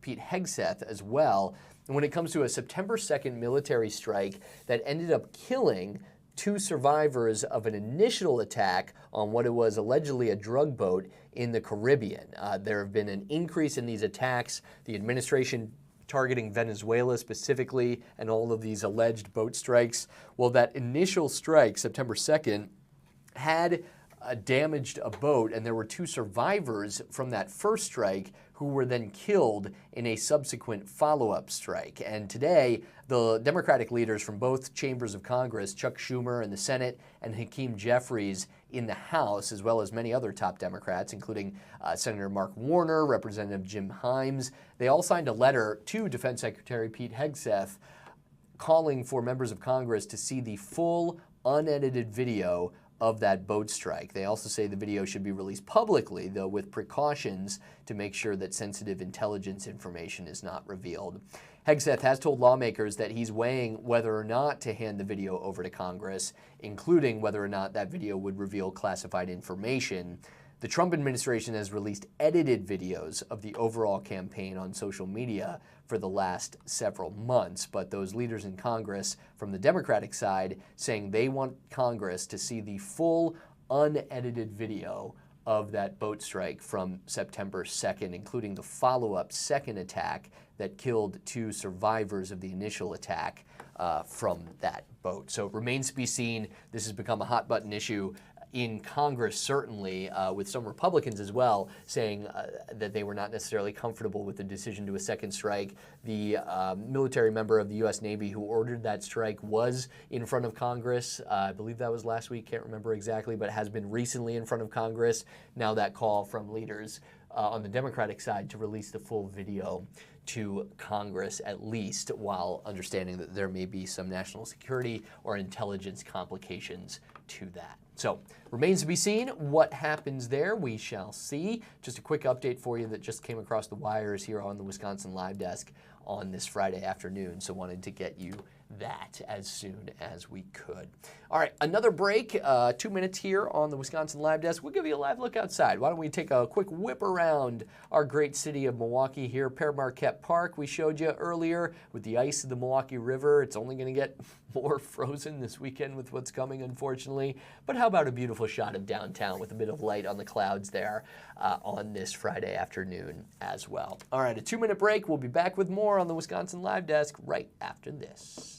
[SPEAKER 1] Pete Hegseth as well, when it comes to a September 2nd military strike that ended up killing two survivors of an initial attack on what it was allegedly a drug boat in the Caribbean. There have been an increase in these attacks. The administration targeting Venezuela specifically, and all of these alleged boat strikes. Well, that initial strike, September 2nd, had damaged a boat, and there were two survivors from that first strike who were then killed in a subsequent follow-up strike. And today, the Democratic leaders from both chambers of Congress, Chuck Schumer in the Senate and Hakeem Jeffries in the House, as well as many other top Democrats, including Senator Mark Warner, Representative Jim Himes, they all signed a letter to Defense Secretary Pete Hegseth calling for members of Congress to see the full, unedited video of that boat strike. They also say the video should be released publicly, though with precautions to make sure that sensitive intelligence information is not revealed. Hegseth has told lawmakers that he's weighing whether or not to hand the video over to Congress, including whether or not that video would reveal classified information. The Trump administration has released edited videos of the overall campaign on social media for the last several months, but those leaders in Congress from the Democratic side saying they want Congress to see the full unedited video of that boat strike from September 2nd, including the follow-up second attack that killed two survivors of the initial attack from that boat. So it remains to be seen. This has become a hot-button issue in Congress, certainly, with some Republicans as well, saying that they were not necessarily comfortable with the decision to a second strike. The military member of the U.S. Navy who ordered that strike was in front of Congress. I believe that was last week, can't remember exactly, but has been recently in front of Congress. Now that call from leaders on the Democratic side to release the full video to Congress, at least, while understanding that there may be some national security or intelligence complications to that. So, remains to be seen what happens there. We shall see. Just a quick update for you that just came across the wires here on the Wisconsin Live Desk on this Friday afternoon, so wanted to get you that as soon as we could. All right, another break, 2 minutes here on the Wisconsin Live Desk. We'll give you a live look outside. Why don't we take a quick whip around our great city of Milwaukee here, Pere Marquette Park. We showed you earlier with the ice of the Milwaukee River. It's only going to get more frozen this weekend with what's coming, unfortunately. But how about a beautiful shot of downtown with a bit of light on the clouds there on this Friday afternoon as well. All right, a 2-minute break. We'll be back with more on the Wisconsin Live Desk right after this.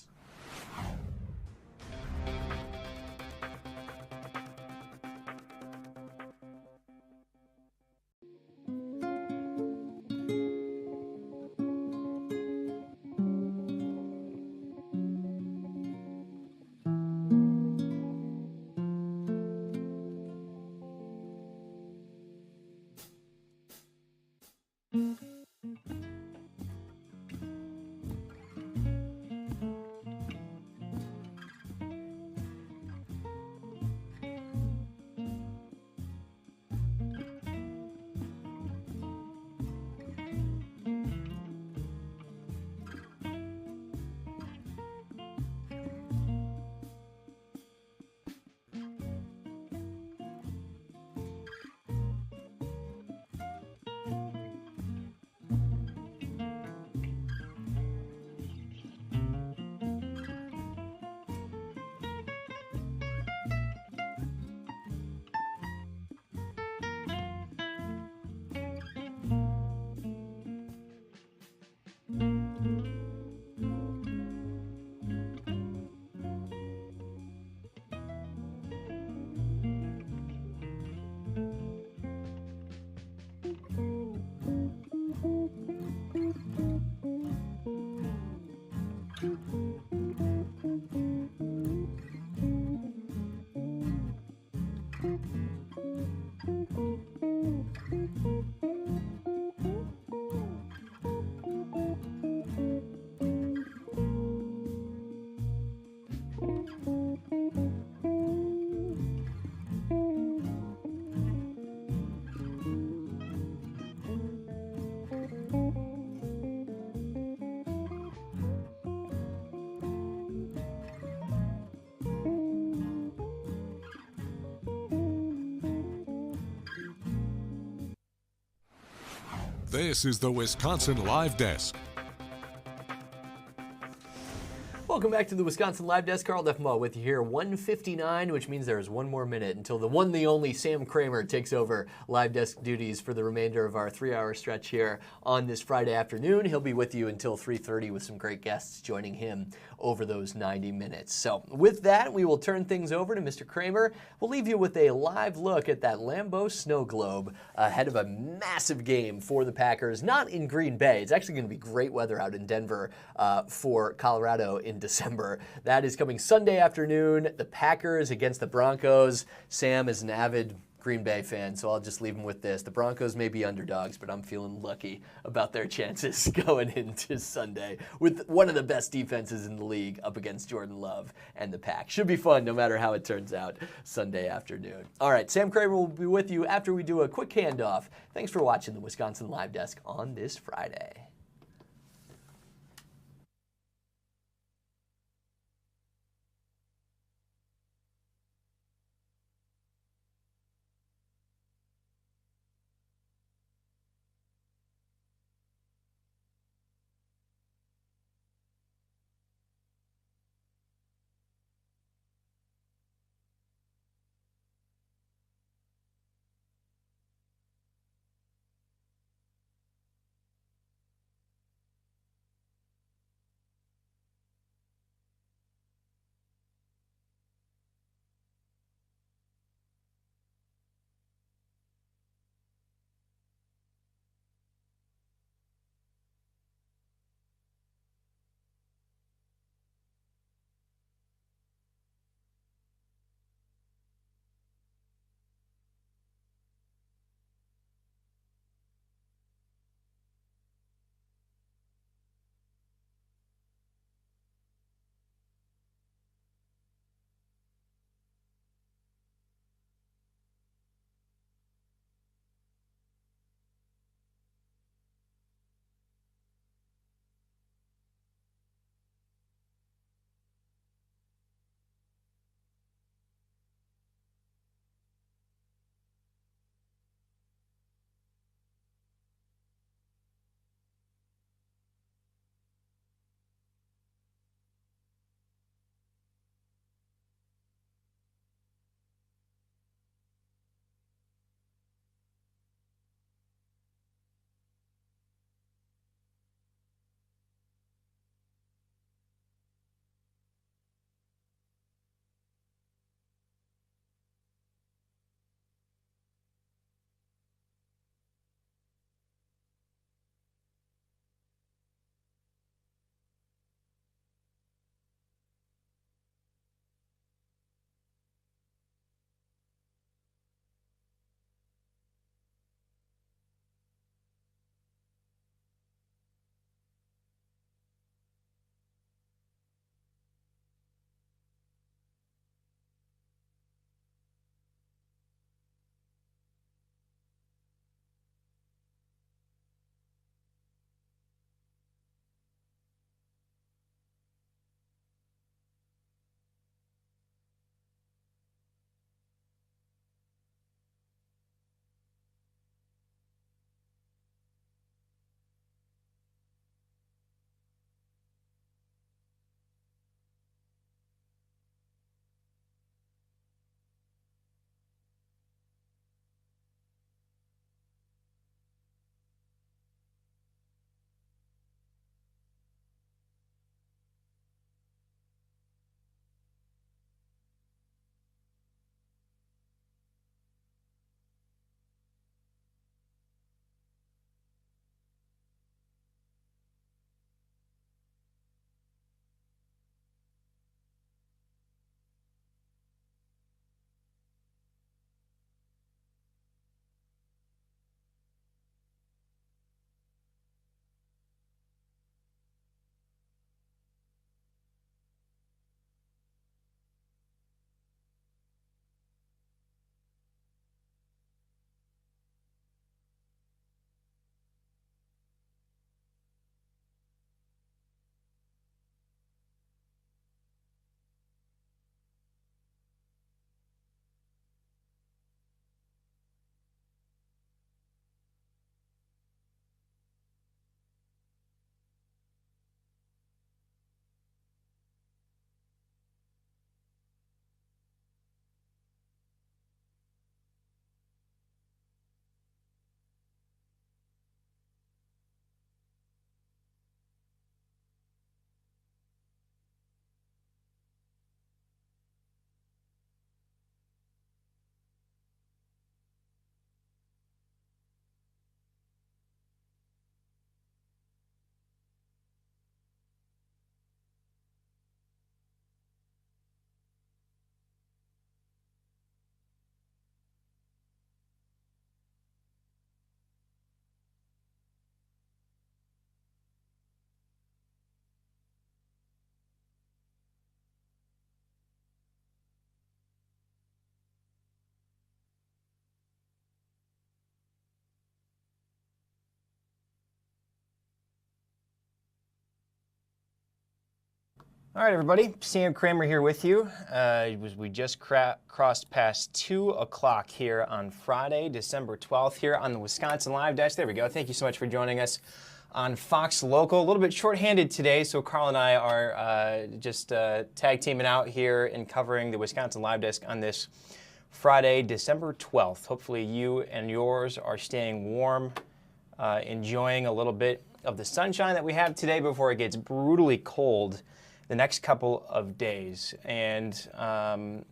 [SPEAKER 3] This is the Wisconsin Live Desk.
[SPEAKER 1] Welcome back to the Wisconsin Live Desk. Carl Defmo with you here. 1:59, which means there's one more minute until the one, the only Sam Kramer takes over Live Desk duties for the remainder of our 3-hour stretch here on this Friday afternoon. He'll be with you until 3:30 with some great guests joining him over those 90 minutes. So with that, we will turn things over to Mr. Kramer. We'll leave you with a live look at that Lambeau snow globe ahead of a massive game for the Packers, not in Green Bay. It's actually going to be great weather out in Denver for Colorado in December. That is coming Sunday afternoon. The Packers against the Broncos. Sam is an avid Green Bay fan, so I'll just leave him with this. The Broncos may be underdogs, but I'm feeling lucky about their chances going into Sunday with one of the best defenses in the league up against Jordan Love and the Pack. Should be fun no matter how it turns out Sunday afternoon. All right, Sam Kramer will be with you after we do a quick handoff. Thanks for watching the Wisconsin Live Desk on this Friday.
[SPEAKER 7] All right, everybody. Sam Kramer here with you. We just crossed past 2 o'clock here on Friday, December 12th, here on the Wisconsin Live Desk. There we go. Thank you so much for joining us on Fox Local. A little bit shorthanded today, so Carl and I are just tag teaming out here and covering the Wisconsin Live Desk on this Friday, December 12th. Hopefully you and yours are staying warm, enjoying a little bit of the sunshine that we have today before it gets brutally cold the next couple of days. And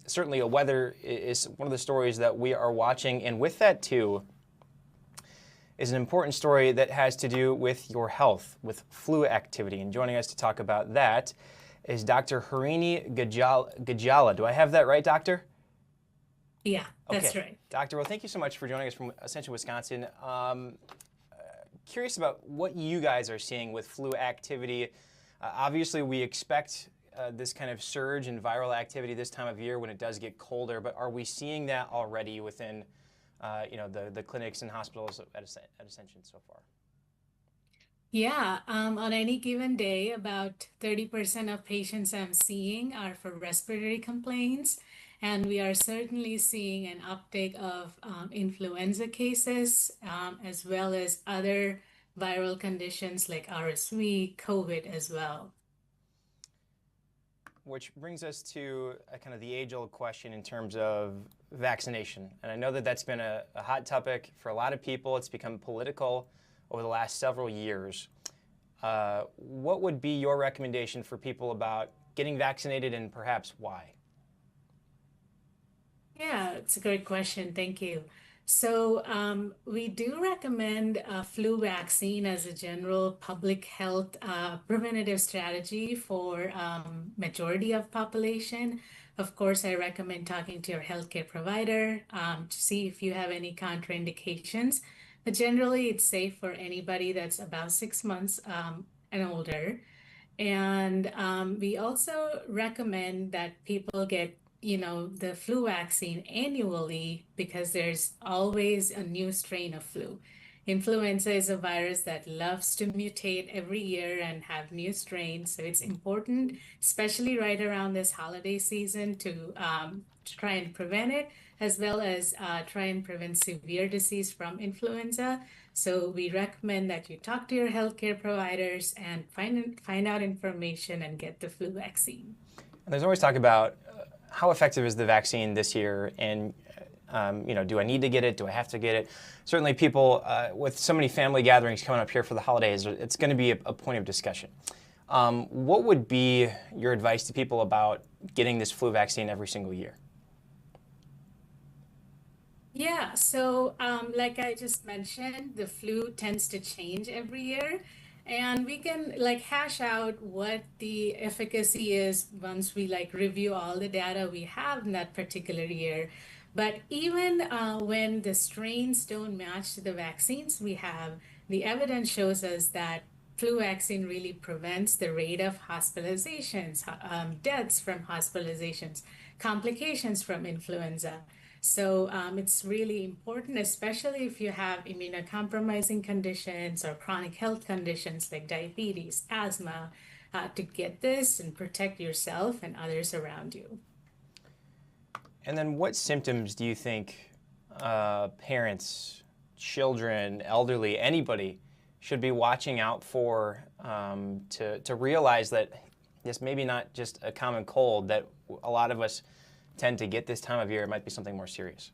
[SPEAKER 7] certainly weather is one of the stories that we are watching. And with that, too, is an important story that has to do with your health, with flu activity. And joining us to talk about that is Dr. Harini Gajala. Do I have that right, Doctor?
[SPEAKER 8] Yeah, that's
[SPEAKER 7] okay.
[SPEAKER 8] right.
[SPEAKER 7] Doctor, well, thank you so much for joining us from Ascension, Wisconsin. Curious about what you guys are seeing with flu activity. Obviously, we expect this kind of surge in viral activity this time of year when it does get colder, but are we seeing that already within the clinics and hospitals at Ascension so far?
[SPEAKER 8] Yeah, on any given day, about 30% of patients I'm seeing are for respiratory complaints, and we are certainly seeing an uptake of influenza cases, as well as other viral conditions like RSV, COVID as well.
[SPEAKER 7] Which brings us to kind of the age-old question in terms of vaccination. And I know that that's been a hot topic for a lot of people. It's become political over the last several years. What would be your recommendation for people about getting vaccinated and perhaps why?
[SPEAKER 8] Yeah, it's a great question. Thank you. So we do recommend a flu vaccine as a general public health preventative strategy for majority of population. Of course, I recommend talking to your healthcare provider to see if you have any contraindications. But generally, it's safe for anybody that's about 6 months and older. And we also recommend that people get the flu vaccine annually because there's always a new strain of flu. Influenza is a virus that loves to mutate every year and have new strains. So it's important, especially right around this holiday season, to try and prevent it, as well as try and prevent severe disease from influenza. So we recommend that you talk to your healthcare providers and find out information and get the flu vaccine.
[SPEAKER 7] And there's always talk about how effective is the vaccine this year, and do I need to get it? Do I have to get it? Certainly, people with so many family gatherings coming up here for the holidays, it's going to be a point of discussion. What would be your advice to people about getting this flu vaccine every single year?
[SPEAKER 8] Yeah, so like I just mentioned, the flu tends to change every year. And we can hash out what the efficacy is once we review all the data we have in that particular year. But even when the strains don't match the vaccines we have, the evidence shows us that flu vaccine really prevents the rate of hospitalizations, deaths from hospitalizations, complications from influenza. So it's really important, especially if you have immunocompromising conditions or chronic health conditions like diabetes, asthma, to get this and protect yourself and others around you.
[SPEAKER 7] And then what symptoms do you think parents, children, elderly, anybody should be watching out for to realize that this may be not just a common cold, that a lot of us tend to get this time of year? It might be something more serious.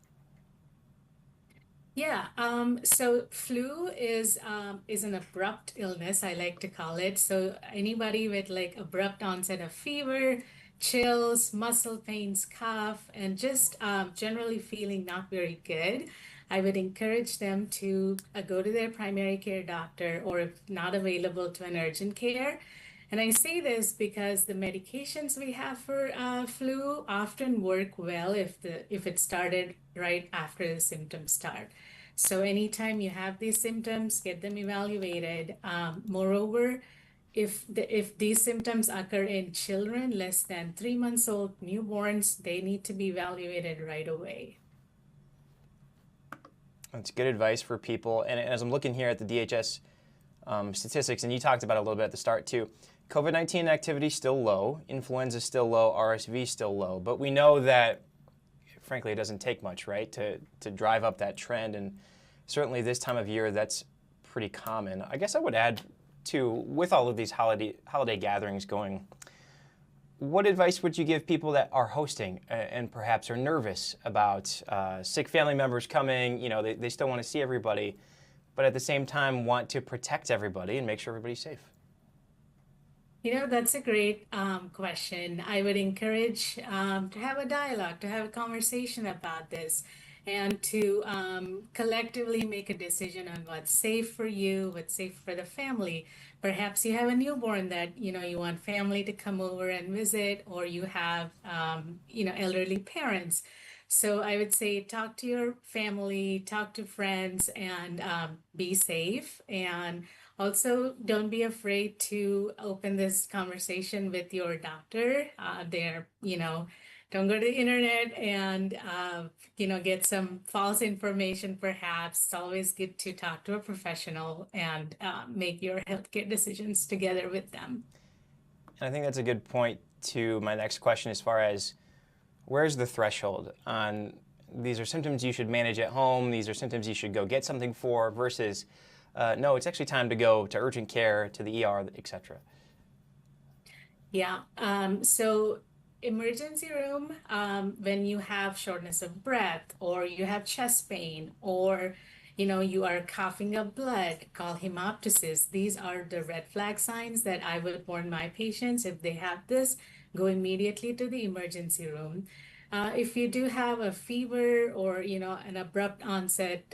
[SPEAKER 8] Yeah, so flu is an abrupt illness, I like to call it. So anybody with abrupt onset of fever, chills, muscle pains, cough, and just generally feeling not very good, I would encourage them to go to their primary care doctor, or if not available, to an urgent care. And I say this because the medications we have for flu often work well if it started right after the symptoms start. So anytime you have these symptoms, get them evaluated. Moreover, if these symptoms occur in children less than 3 months old, newborns, they need to be evaluated right away.
[SPEAKER 7] That's good advice for people. And as I'm looking here at the DHS statistics, and you talked about it a little bit at the start too, COVID-19 activity still low, influenza still low, RSV still low, but we know that, frankly, it doesn't take much, right, to drive up that trend, and certainly this time of year, that's pretty common. I guess I would add, too, with all of these holiday gatherings going, what advice would you give people that are hosting and perhaps are nervous about sick family members coming? You know, they still want to see everybody, but at the same time want to protect everybody and make sure everybody's safe.
[SPEAKER 8] You know, that's a great question. I would encourage to have a dialogue, to have a conversation about this, and to collectively make a decision on what's safe for you, what's safe for the family. Perhaps you have a newborn that, you know, you want family to come over and visit, or you have, you know, elderly parents. So I would say talk to your family, talk to friends, and be safe. And also, don't be afraid to open this conversation with your doctor. You know, don't go to the internet and, you know, get some false information, perhaps. It's always good to talk to a professional and make your healthcare decisions together with them.
[SPEAKER 7] And I think that's a good point to my next question as far as where's the threshold on these are symptoms you should manage at home, these are symptoms you should go get something for, versus no, it's actually time to go to urgent care, to the ER, etc.
[SPEAKER 8] Yeah. So emergency room, when you have shortness of breath, or you have chest pain, or you know, you are coughing up blood, call hemoptysis. These are the red flag signs that I would warn my patients. If they have this, go immediately to the emergency room. If you do have a fever, or you know, an abrupt onset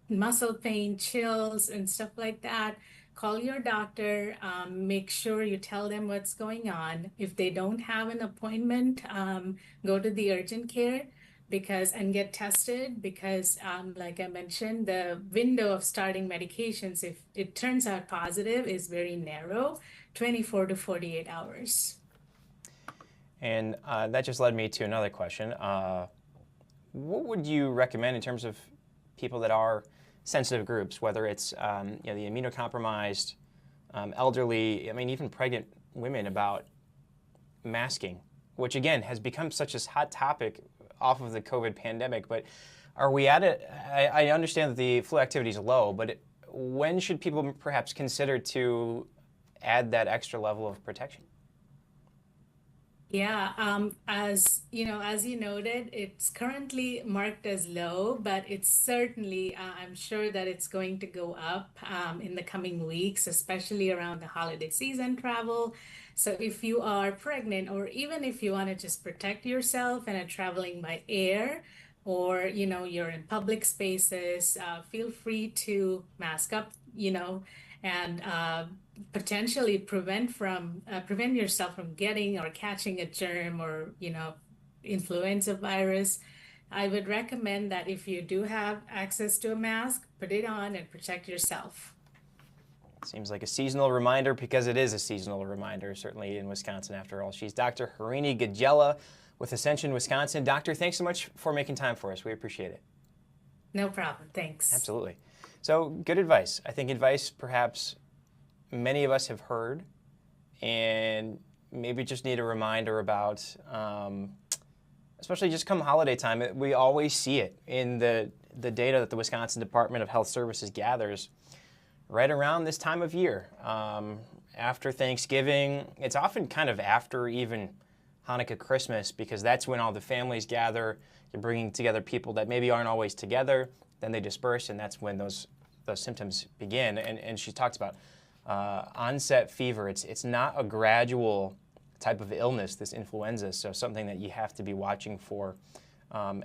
[SPEAKER 8] muscle pain, chills, and stuff like that, call your doctor. Make sure you tell them what's going on. If they don't have an appointment, go to the urgent care and get tested, because like I mentioned, the window of starting medications, if it turns out positive, is very narrow, 24 to 48 hours.
[SPEAKER 7] And that just led me to another question. What would you recommend in terms of people that are sensitive groups, whether it's you know, the immunocompromised, elderly, I mean, even pregnant women, about masking, which again has become such a hot topic off of the COVID pandemic, but are we at it? I understand that the flu activity is low, but when should people perhaps consider to add that extra level of protection?
[SPEAKER 8] Yeah, as you know, as you noted, it's currently marked as low, but it's certainly, I'm sure that it's going to go up in the coming weeks, especially around the holiday season travel. So if you are pregnant, or even if you want to just protect yourself and are traveling by air, or you know, you're in public spaces, feel free to mask up, you know, and potentially prevent yourself from getting or catching a germ, or you know, influenza virus. I would recommend that if you do have access to a mask, put it on and protect yourself.
[SPEAKER 7] Seems like a seasonal reminder, because it is a seasonal reminder, certainly in Wisconsin after all. She's Dr. Harini Gajela with Ascension, Wisconsin. Doctor, thanks so much for making time for us. We appreciate it.
[SPEAKER 8] No problem. Thanks.
[SPEAKER 7] Absolutely. So good advice. I think advice perhaps many of us have heard and maybe just need a reminder about, especially just come holiday time. We always see it in the data that the Wisconsin Department of Health Services gathers right around this time of year. After Thanksgiving, it's often kind of after even Hanukkah, Christmas, because that's when all the families gather. You're bringing together people that maybe aren't always together. Then they disperse, and that's when those symptoms begin. And she talks about onset fever. It's not a gradual type of illness, this influenza, so something that you have to be watching for.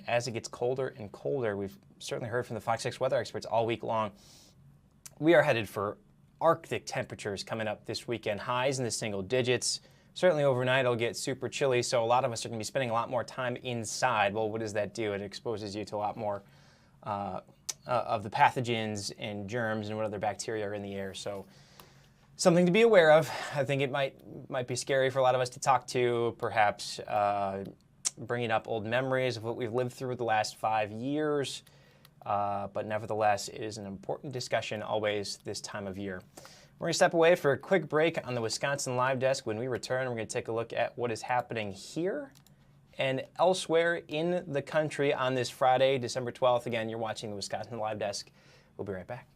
[SPEAKER 7] As it gets colder and colder, we've certainly heard from the FOX6 weather experts all week long, we are headed for Arctic temperatures coming up this weekend, highs in the single digits. Certainly overnight it'll get super chilly, so a lot of us are going to be spending a lot more time inside. Well, what does that do? It exposes you to a lot more of the pathogens and germs and what other bacteria are in the air. So something to be aware of. I think it might be scary for a lot of us to talk to, perhaps bringing up old memories of what we've lived through the last 5 years. But nevertheless, it is an important discussion always this time of year. We're going to step away for a quick break on the Wisconsin Live Desk. When we return, we're going to take a look at what is happening here and elsewhere in the country on this Friday, December 12th. Again, you're watching the Wisconsin Live Desk. We'll be right back.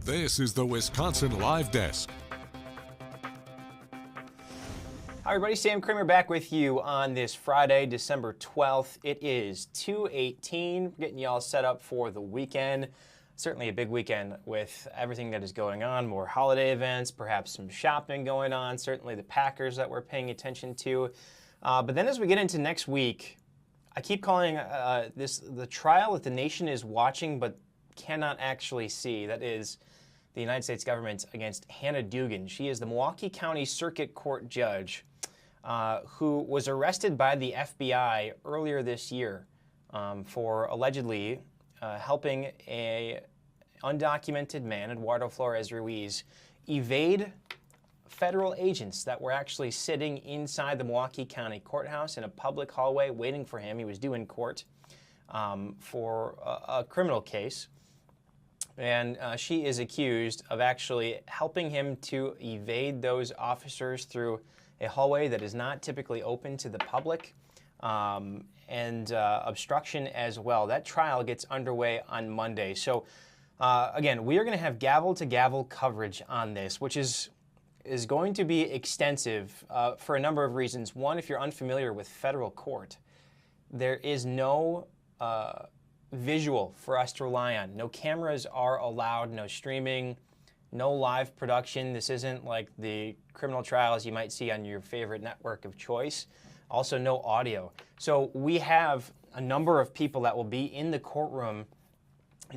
[SPEAKER 3] This is the Wisconsin Live Desk.
[SPEAKER 7] Hi everybody, Sam Kramer back with you on this Friday, December 12th. It is 2:18, getting you all set up for the weekend. Certainly a big weekend with everything that is going on, more holiday events, perhaps some shopping going on, certainly the Packers that we're paying attention to. But then as we get into next week, I keep calling this the trial that the nation is watching but cannot actually see. That is the United States government against Hannah Dugan. She is the Milwaukee County Circuit Court judge who was arrested by the FBI earlier this year for allegedly helping a undocumented man, Eduardo Flores Ruiz, evade federal agents that were actually sitting inside the Milwaukee County Courthouse in a public hallway waiting for him. He was due in court for a criminal case. And she is accused of actually helping him to evade those officers through a hallway that is not typically open to the public, and obstruction as well. That trial gets underway on Monday. So again, we are going to have gavel-to-gavel coverage on this, which is going to be extensive for a number of reasons. One, if you're unfamiliar with federal court, there is no visual for us to rely on. No cameras are allowed, no streaming, no live production. This isn't like the criminal trials you might see on your favorite network of choice. Also, no audio. So we have a number of people that will be in the courtroom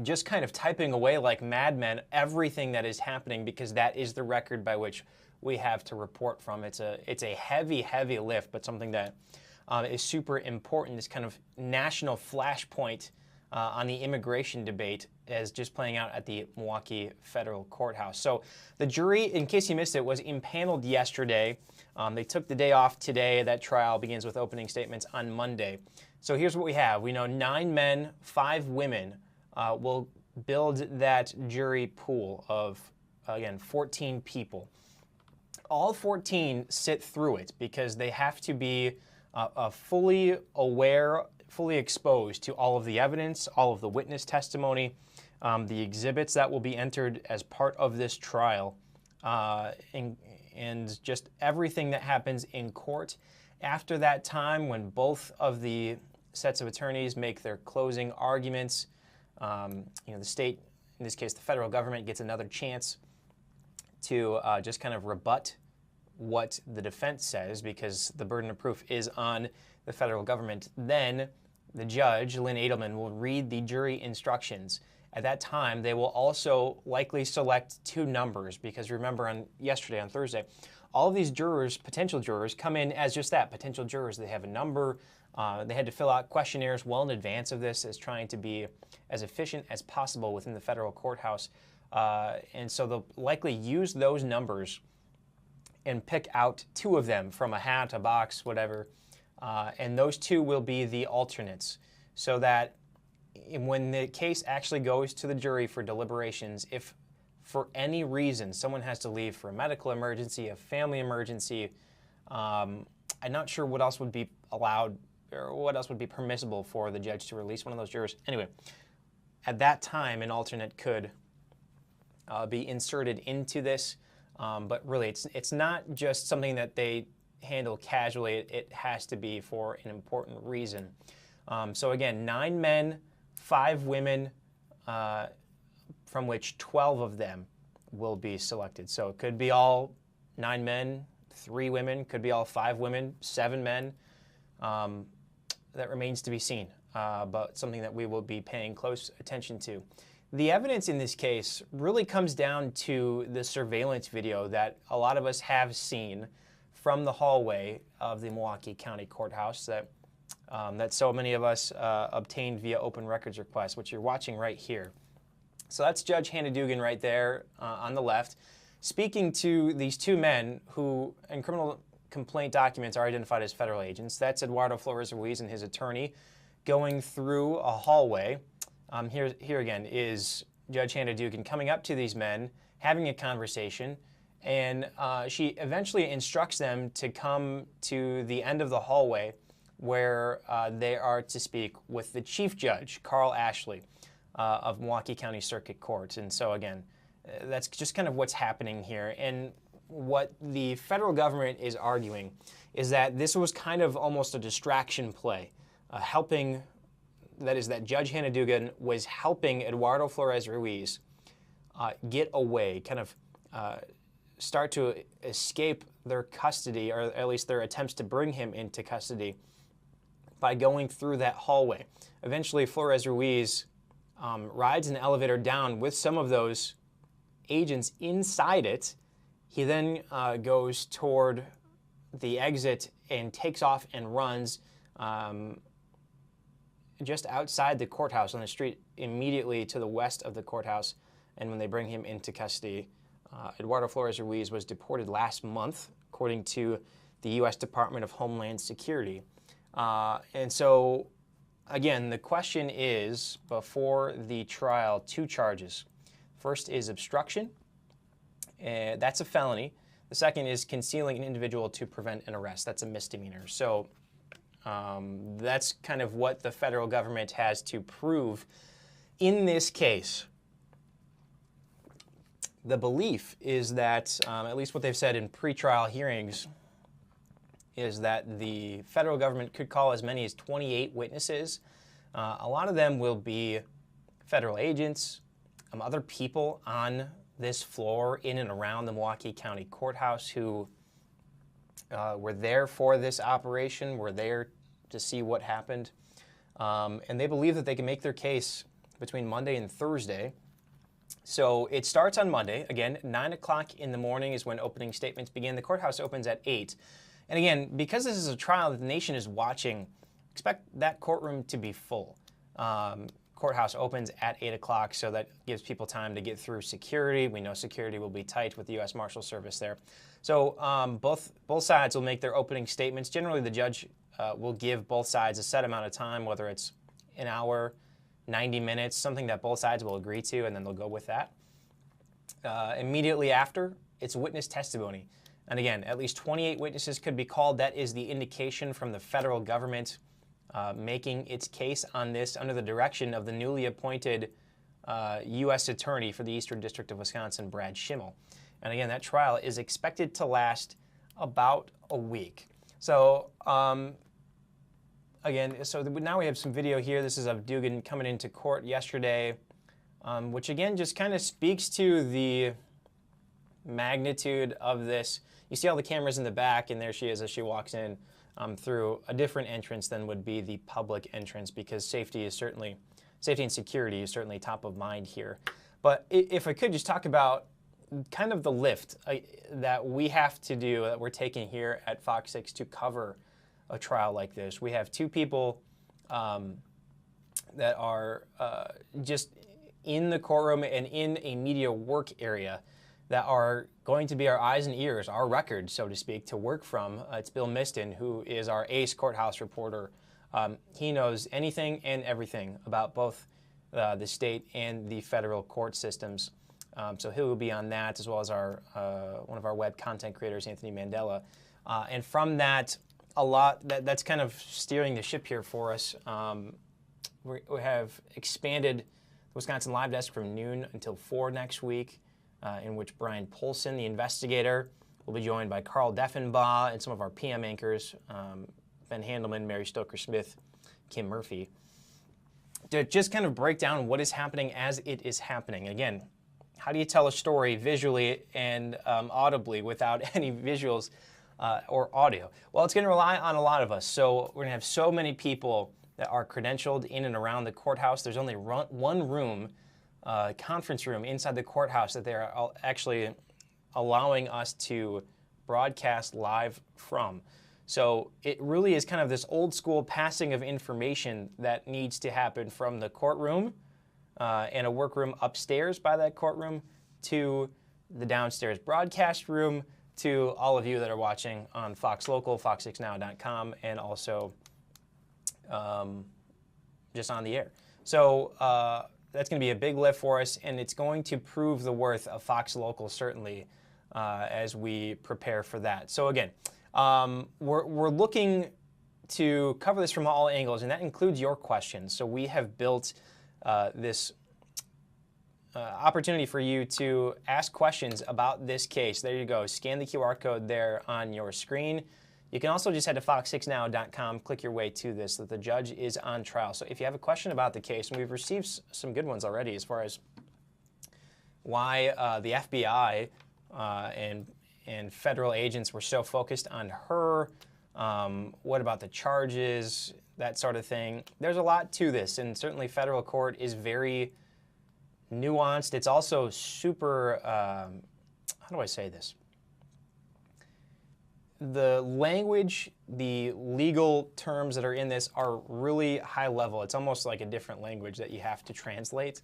[SPEAKER 7] just kind of typing away like madmen everything that is happening, because that is the record by which we have to report from. It's a heavy, heavy lift, but something that is super important. This kind of national flashpoint on the immigration debate is just playing out at the Milwaukee Federal Courthouse. So the jury, in case you missed it, was impaneled yesterday. They took the day off today. That trial begins with opening statements on Monday. So here's what we have. We know 9 men, 5 women will build that jury pool of, again, 14 people. All 14 sit through it because they have to be fully aware, fully exposed to all of the evidence, all of the witness testimony, the exhibits that will be entered as part of this trial, and just everything that happens in court After that time, when both of the sets of attorneys make their closing arguments, the state, in this case the federal government, gets another chance to just kind of rebut what the defense says, because the burden of proof is on the federal government. Then the judge, Lynn Edelman, will read the jury instructions. At that time, they will also likely select two numbers, because remember on Thursday, all of these jurors, potential jurors, come in as just that, potential jurors. They have a number. They had to fill out questionnaires well in advance of this, as trying to be as efficient as possible within the federal courthouse. And so they'll likely use those numbers and pick out two of them from a hat, a box, whatever. And those two will be the alternates, so that when the case actually goes to the jury for deliberations, if for any reason someone has to leave for a medical emergency, a family emergency, I'm not sure what else would be allowed or what else would be permissible for the judge to release one of those jurors. Anyway, at that time, an alternate could be inserted into this, but really it's not just something that they handle casually. It has to be for an important reason. So again, 9 men, 5 women, from which 12 of them will be selected. So it could be all 9 men, 3 women, could be all 5 women, 7 men. That remains to be seen, but something that we will be paying close attention to. The evidence in this case really comes down to the surveillance video that a lot of us have seen from the hallway of the Milwaukee County Courthouse that so many of us obtained via open records request, which you're watching right here. So that's Judge Hannah Dugan right there on the left, speaking to these 2 men who, in criminal complaint documents, are identified as federal agents. That's Eduardo Flores Ruiz and his attorney going through a hallway. Here again is Judge Hannah Dugan coming up to these men, having a conversation, and she eventually instructs them to come to the end of the hallway where they are to speak with the Chief Judge, Carl Ashley, of Milwaukee County Circuit Court. And so again, that's just kind of what's happening here. And what the federal government is arguing is that this was kind of almost a distraction play, that Judge Hannah Dugan was helping Eduardo Flores Ruiz get away, kind of start to escape their custody, or at least their attempts to bring him into custody, by going through that hallway. Eventually, Flores Ruiz rides an elevator down with some of those agents inside it. He then goes toward the exit and takes off and runs just outside the courthouse on the street immediately to the west of the courthouse. And when they bring him into custody, Eduardo Flores Ruiz was deported last month, according to the U.S. Department of Homeland Security. And so, again, the question is, before the trial, 2 charges. First is obstruction. That's a felony. The second is concealing an individual to prevent an arrest. That's a misdemeanor. So that's kind of what the federal government has to prove in this case. The belief is that, at least what they've said in pretrial hearings, is that the federal government could call as many as 28 witnesses. A lot of them will be federal agents, other people on this floor in and around the Milwaukee County Courthouse who were there for this operation, were there to see what happened. And they believe that they can make their case between Monday and Thursday. So it starts on Monday. Again, 9 o'clock in the morning is when opening statements begin. The courthouse opens at 8. And again, because this is a trial that the nation is watching, expect that courtroom to be full. Courthouse opens at 8 o'clock, so that gives people time to get through security. We know security will be tight with the U.S. Marshal Service there. So both sides will make their opening statements. Generally, the judge will give both sides a set amount of time, whether it's an hour, 90 minutes, something that both sides will agree to, and then they'll go with that. Immediately after, it's witness testimony. And again, at least 28 witnesses could be called. That is the indication from the federal government making its case on this under the direction of the newly appointed U.S. Attorney for the Eastern District of Wisconsin, Brad Schimmel. And again, that trial is expected to last about a week. So again, so now we have some video here. This is of Dugan coming into court yesterday, which again just kind of speaks to the magnitude of this. You see all the cameras in the back, and there she is as she walks in through a different entrance than would be the public entrance, because safety and security is certainly top of mind here. But if I could just talk about kind of the lift that we have to do, that we're taking here at Fox 6 to cover a trial like this. We have two people that are just in the courtroom and in a media work area that are going to be our eyes and ears, our record, so to speak, to work from. It's Bill Miston, who is our ace courthouse reporter. He knows anything and everything about both the state and the federal court systems. So he will be on that, as well as our one of our web content creators, Anthony Mandela. And from that, that's kind of steering the ship here for us. We have expanded the Wisconsin Live Desk from noon until 4 next week, in which Brian Polson, the investigator, will be joined by Carl Deffenbaugh and some of our PM anchors, Ben Handelman, Mary Stoker-Smith, Kim Murphy, to just kind of break down what is happening as it is happening. Again, how do you tell a story visually and audibly without any visuals or audio? Well, it's going to rely on a lot of us. So we're going to have so many people that are credentialed in and around the courthouse. There's only one room, conference room inside the courthouse that they're actually allowing us to broadcast live from. So it really is kind of this old school passing of information that needs to happen from the courtroom and a workroom upstairs by that courtroom to the downstairs broadcast room to all of you that are watching on Fox Local, fox6now.com, and also just on the air. So that's going to be a big lift for us, and it's going to prove the worth of Fox Local, certainly, as we prepare for that. So again, we're looking to cover this from all angles, and that includes your questions. So we have built this opportunity for you to ask questions about this case. There you go. Scan the QR code there on your screen. You can also just head to fox6now.com, click your way to this, that the judge is on trial. So if you have a question about the case, and we've received some good ones already as far as why the FBI and federal agents were so focused on her, what about the charges, that sort of thing. There's a lot to this, and certainly federal court is very nuanced. It's also super, how do I say this? The language, the legal terms that are in this are really high level. It's almost like a different language that you have to translate,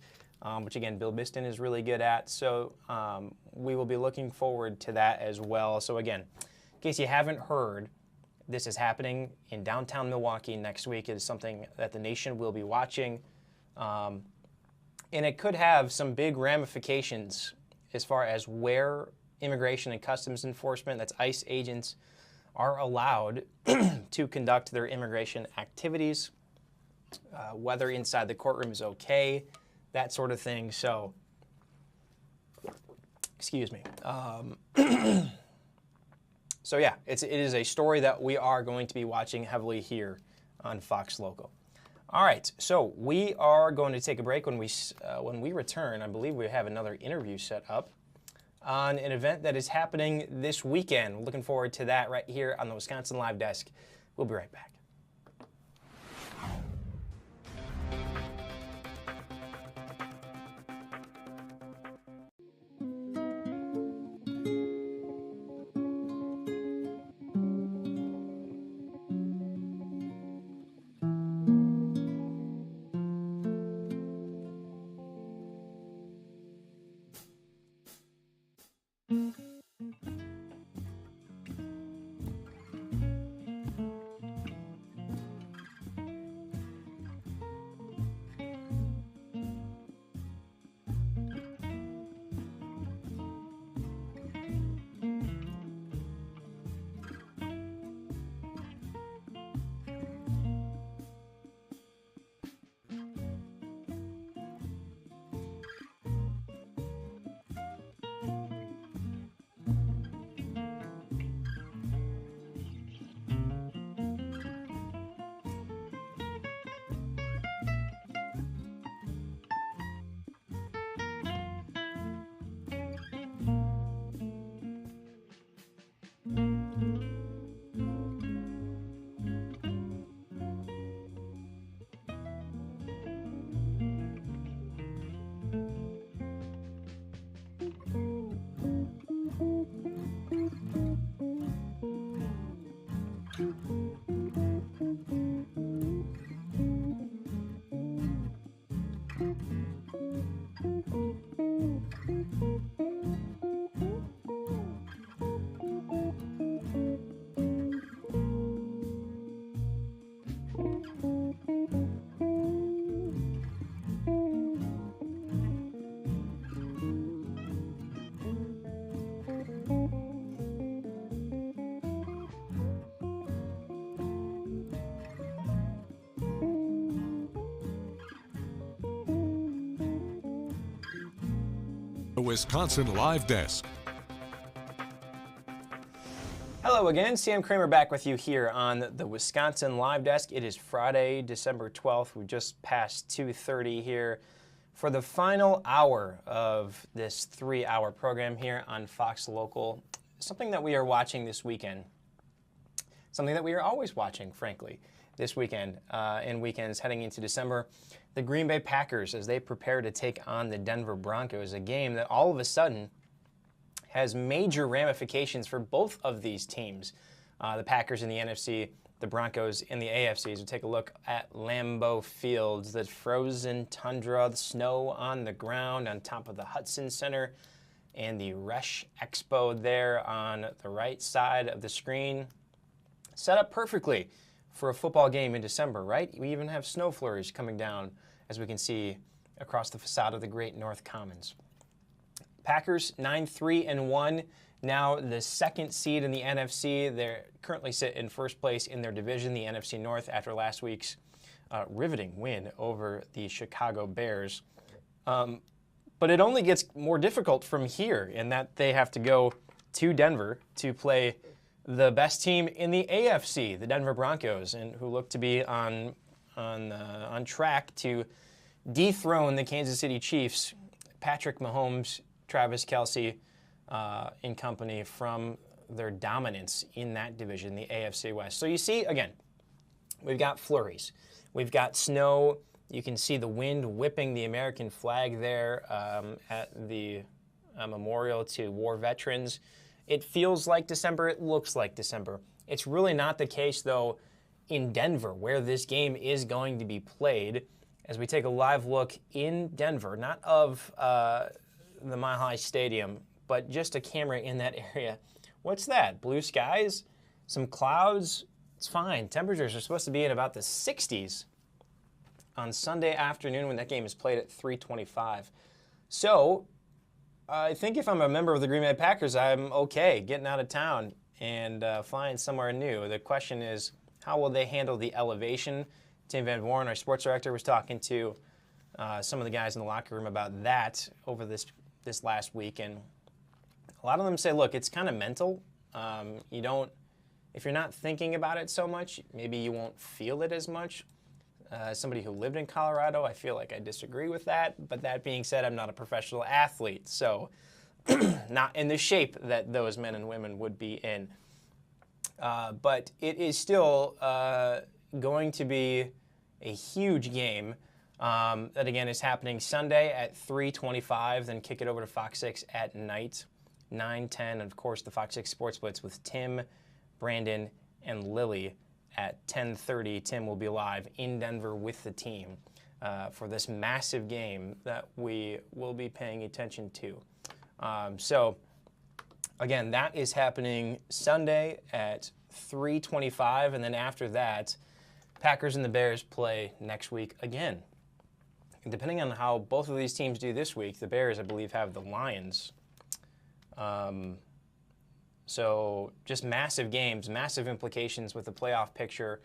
[SPEAKER 7] which again, Bill Miston is really good at. So we will be looking forward to that as well. So again, in case you haven't heard, this is happening in downtown Milwaukee next week. It is something that the nation will be watching. And it could have some big ramifications as far as where Immigration and Customs Enforcement, that's ICE agents, are allowed to conduct their immigration activities, whether inside the courtroom is okay, that sort of thing. So, excuse me. So yeah, it is a story that we are going to be watching heavily here on Fox Local. All right, so we are going to take a break. When we return, I believe we have another interview set up on an event that is happening this weekend. Looking forward to that right here on the Wisconsin Live Desk. We'll be right back.
[SPEAKER 3] The Wisconsin Live Desk.
[SPEAKER 7] Hello again, Sam Kramer back with you here on the Wisconsin Live Desk. It is Friday, December 12th. We just passed 2:30 here for the final hour of this 3-hour program here on Fox Local. Something that we are watching this weekend. Something that we are always watching, frankly, this weekend and weekends heading into December. The Green Bay Packers as they prepare to take on the Denver Broncos, a game that all of a sudden has major ramifications for both of these teams. The Packers in the NFC, the Broncos in the AFC. As we take a look at Lambeau Fields, the frozen tundra, the snow on the ground on top of the Hudson Center, and the Resch Expo there on the right side of the screen. Set up perfectly for a football game in December, right? We even have snow flurries coming down, as we can see across the facade of the Great North Commons. Packers 9-3-1, now the second seed in the NFC. They currently sit in first place in their division, the NFC North, after last week's riveting win over the Chicago Bears. But it only gets more difficult from here in that they have to go to Denver to play the best team in the AFC, the Denver Broncos, and who look to be on track to dethrone the Kansas City Chiefs, Patrick Mahomes, Travis Kelce, in company from their dominance in that division, the AFC West. So you see, again, we've got flurries. We've got snow. You can see the wind whipping the American flag there at the memorial to war veterans. It feels like December. It looks like December. It's really not the case, though, in Denver, where this game is going to be played. As we take a live look in Denver, not of the Mile High Stadium, but just a camera in that area. What's that? Blue skies? Some clouds? It's fine. Temperatures are supposed to be in about the 60s on Sunday afternoon when that game is played at 3:25. So I think if I'm a member of the Green Bay Packers, I'm okay getting out of town and flying somewhere new. The question is, how will they handle the elevation? Tim Van Warren, our sports director, was talking to some of the guys in the locker room about that over this last week, and a lot of them say, look, it's kind of mental. If you're not thinking about it so much, maybe you won't feel it as much. As somebody who lived in Colorado, I feel like I disagree with that. But that being said, I'm not a professional athlete, so not in the shape that those men and women would be in. But it is still going to be a huge game that, again, is happening Sunday at 3:25, then kick it over to Fox 6 at night, 9:10, and, of course, the Fox 6 Sports Blitz with Tim, Brandon, and Lily at 10:30. Tim will be live in Denver with the team for this massive game that we will be paying attention to. So, again, that is happening Sunday at 3:25, and then after that, Packers and the Bears play next week again. And depending on how both of these teams do this week, the Bears, I believe, have the Lions. So just massive games, massive implications with the playoff picture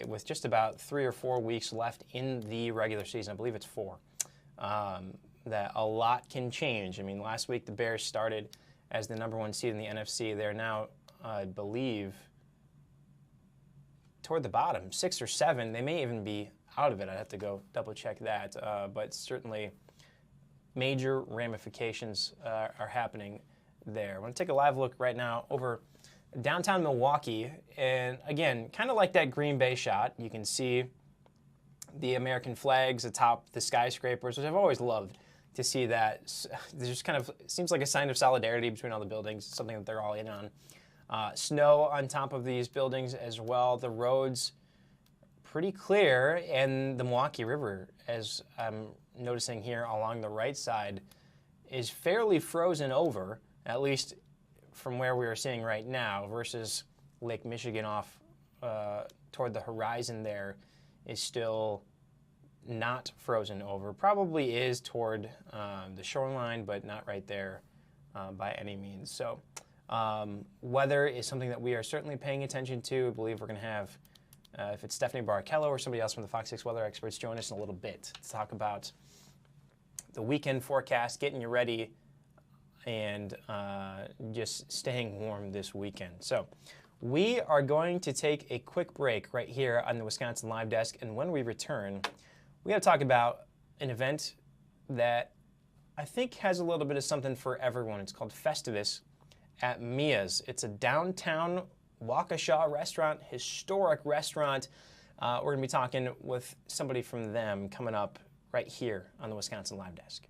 [SPEAKER 7] with just about 3 or 4 weeks left in the regular season. I believe it's 4. That a lot can change. I mean, last week the Bears started as the #1 seed in the NFC. They're now, I believe, toward the bottom, 6 or 7. They may even be out of it. I'd have to go double check that. But certainly major ramifications are happening there. I want to take a live look right now over downtown Milwaukee. And again, kind of like that Green Bay shot, you can see the American flags atop the skyscrapers, which I've always loved to see that. There's just kind of seems like a sign of solidarity between all the buildings, something that they're all in on. Snow on top of these buildings as well. The roads pretty clear, and the Milwaukee River, as I'm noticing here along the right side is fairly frozen over, at least from where we are seeing right now, versus Lake Michigan off toward the horizon there is still not frozen over. Probably is toward the shoreline, but not right there by any means. So weather is something that we are certainly paying attention to. I believe we're going to have, if it's Stephanie Barrichello or somebody else from the Fox 6 weather experts, join us in a little bit to talk about the weekend forecast, getting you ready, and just staying warm this weekend. So we are going to take a quick break right here on the Wisconsin Live Desk, and when we return, we got to talk about an event that I think has a little bit of something for everyone. It's called Festivus at Mia's. It's a downtown Waukesha restaurant, historic restaurant. We're going to be talking with somebody from them coming up right here on the Wisconsin Live Desk.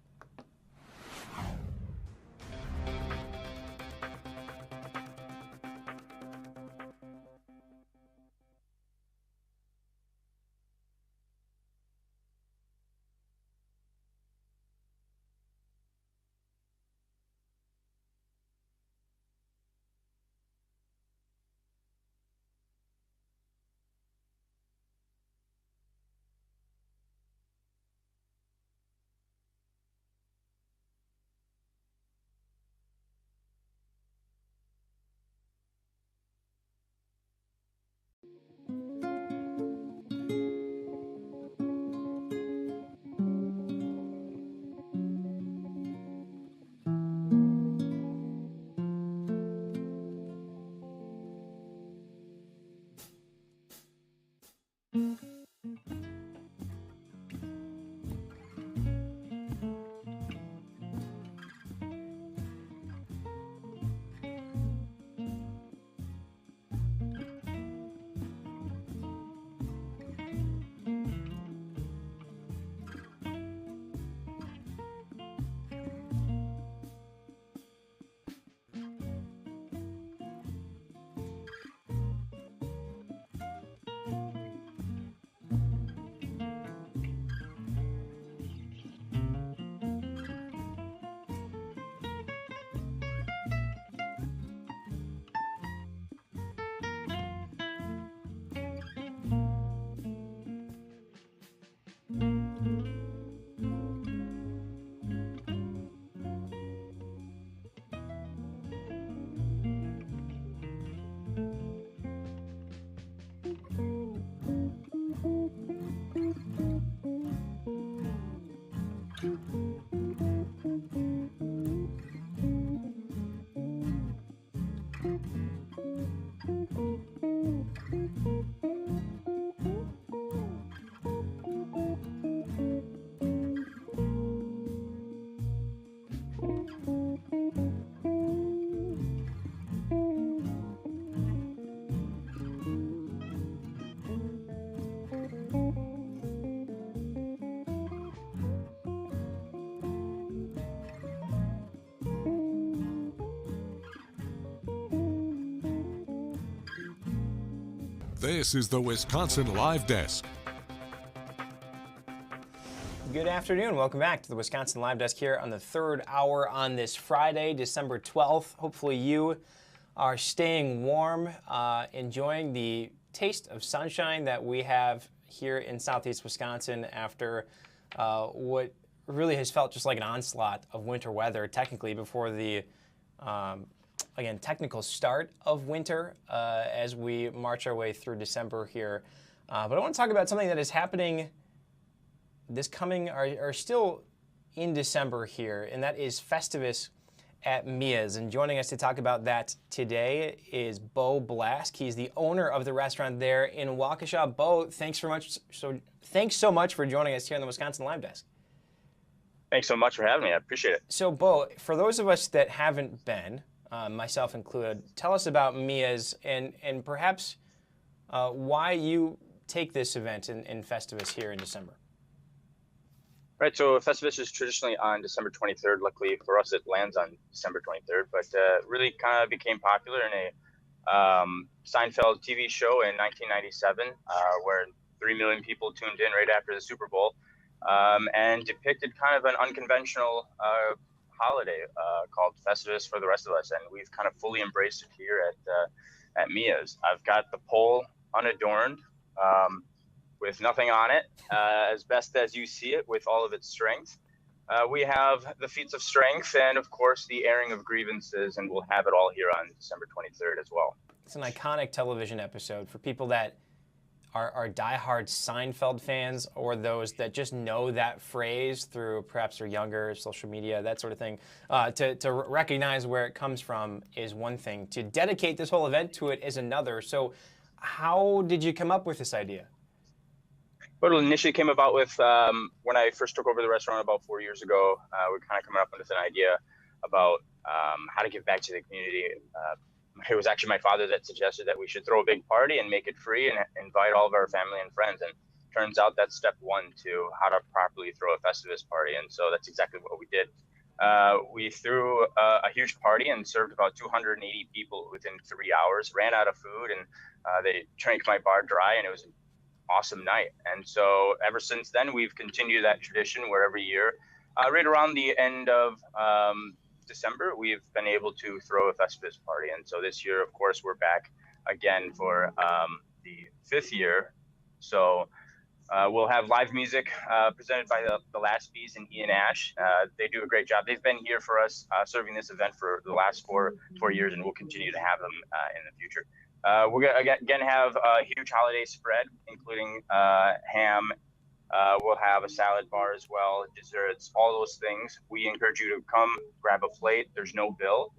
[SPEAKER 3] This is the Wisconsin Live Desk.
[SPEAKER 7] Good afternoon. Welcome back to the Wisconsin Live Desk here on the third hour on this Friday, December 12th. Hopefully you are staying warm, enjoying the taste of sunshine that we have here in southeast Wisconsin after what really has felt just like an onslaught of winter weather, technically, before the again, technical start of winter as we march our way through December here. But I want to talk about something that is happening this coming, or still in December here, and that is Festivus at Mia's. And joining us to talk about that today is Bo Blask. He's the owner of the restaurant there in Waukesha. Bo, thanks so much for joining us here on the Wisconsin Live Desk.
[SPEAKER 9] Thanks so much for having me. I appreciate it.
[SPEAKER 7] So, Bo, for those of us that haven't been, myself included, tell us about Mia's and perhaps why you take this event in Festivus here in December.
[SPEAKER 9] Right, so Festivus is traditionally on December 23rd. Luckily for us, it lands on December 23rd, but really kind of became popular in a Seinfeld TV show in 1997, where 3 million people tuned in right after the Super Bowl. and depicted kind of an unconventional holiday called Festivus for the rest of us, and we've kind of fully embraced it here at Mia's. I've got the pole unadorned, with nothing on it, as best as you see it, with all of its strength. We have the feats of strength and, of course, the airing of grievances, and we'll have it all here on December 23rd as well.
[SPEAKER 7] It's an iconic television episode for people that are diehard Seinfeld fans, or those that just know that phrase through perhaps their younger social media, that sort of thing. To recognize where it comes from is one thing. To dedicate this whole event to it is another. So how did you come up with this idea?
[SPEAKER 9] Well, it initially came about with when I first took over the restaurant about 4 years ago. We kind of coming up with an idea about how to give back to the community. It was actually my father that suggested that we should throw a big party and make it free and invite all of our family and friends. And turns out that's step one to how to properly throw a Festivus party. And so that's exactly what we did. We threw a huge party and served about 280 people within 3 hours, ran out of food, and they drank my bar dry, and it was an awesome night. And so ever since then, we've continued that tradition where every year, right around the end of December, we've been able to throw a Festivus party. And so this year, of course, we're back again for the 5th year. So we'll have live music presented by the Last Bees and Ian Ash. They do a great job. They've been here for us serving this event for the last four years, and we'll continue to have them in the future. We're going to again have a huge holiday spread, including ham. We'll have a salad bar as well, desserts, all those things. We encourage you to come, grab a plate. There's no bill.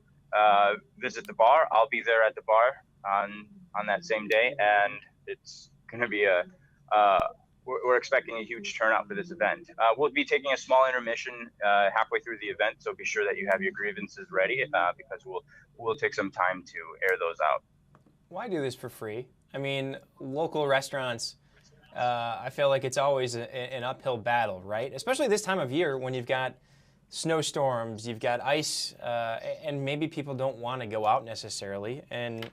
[SPEAKER 9] Visit the bar. I'll be there at the bar on that same day, and it's going to be we're expecting a huge turnout for this event. We'll be taking a small intermission halfway through the event, so be sure that you have your grievances ready because we'll take some time to air those out.
[SPEAKER 7] Why do this for free? I mean, local restaurants, I feel like it's always an uphill battle, right? Especially this time of year when you've got snowstorms, you've got ice, and maybe people don't want to go out necessarily. And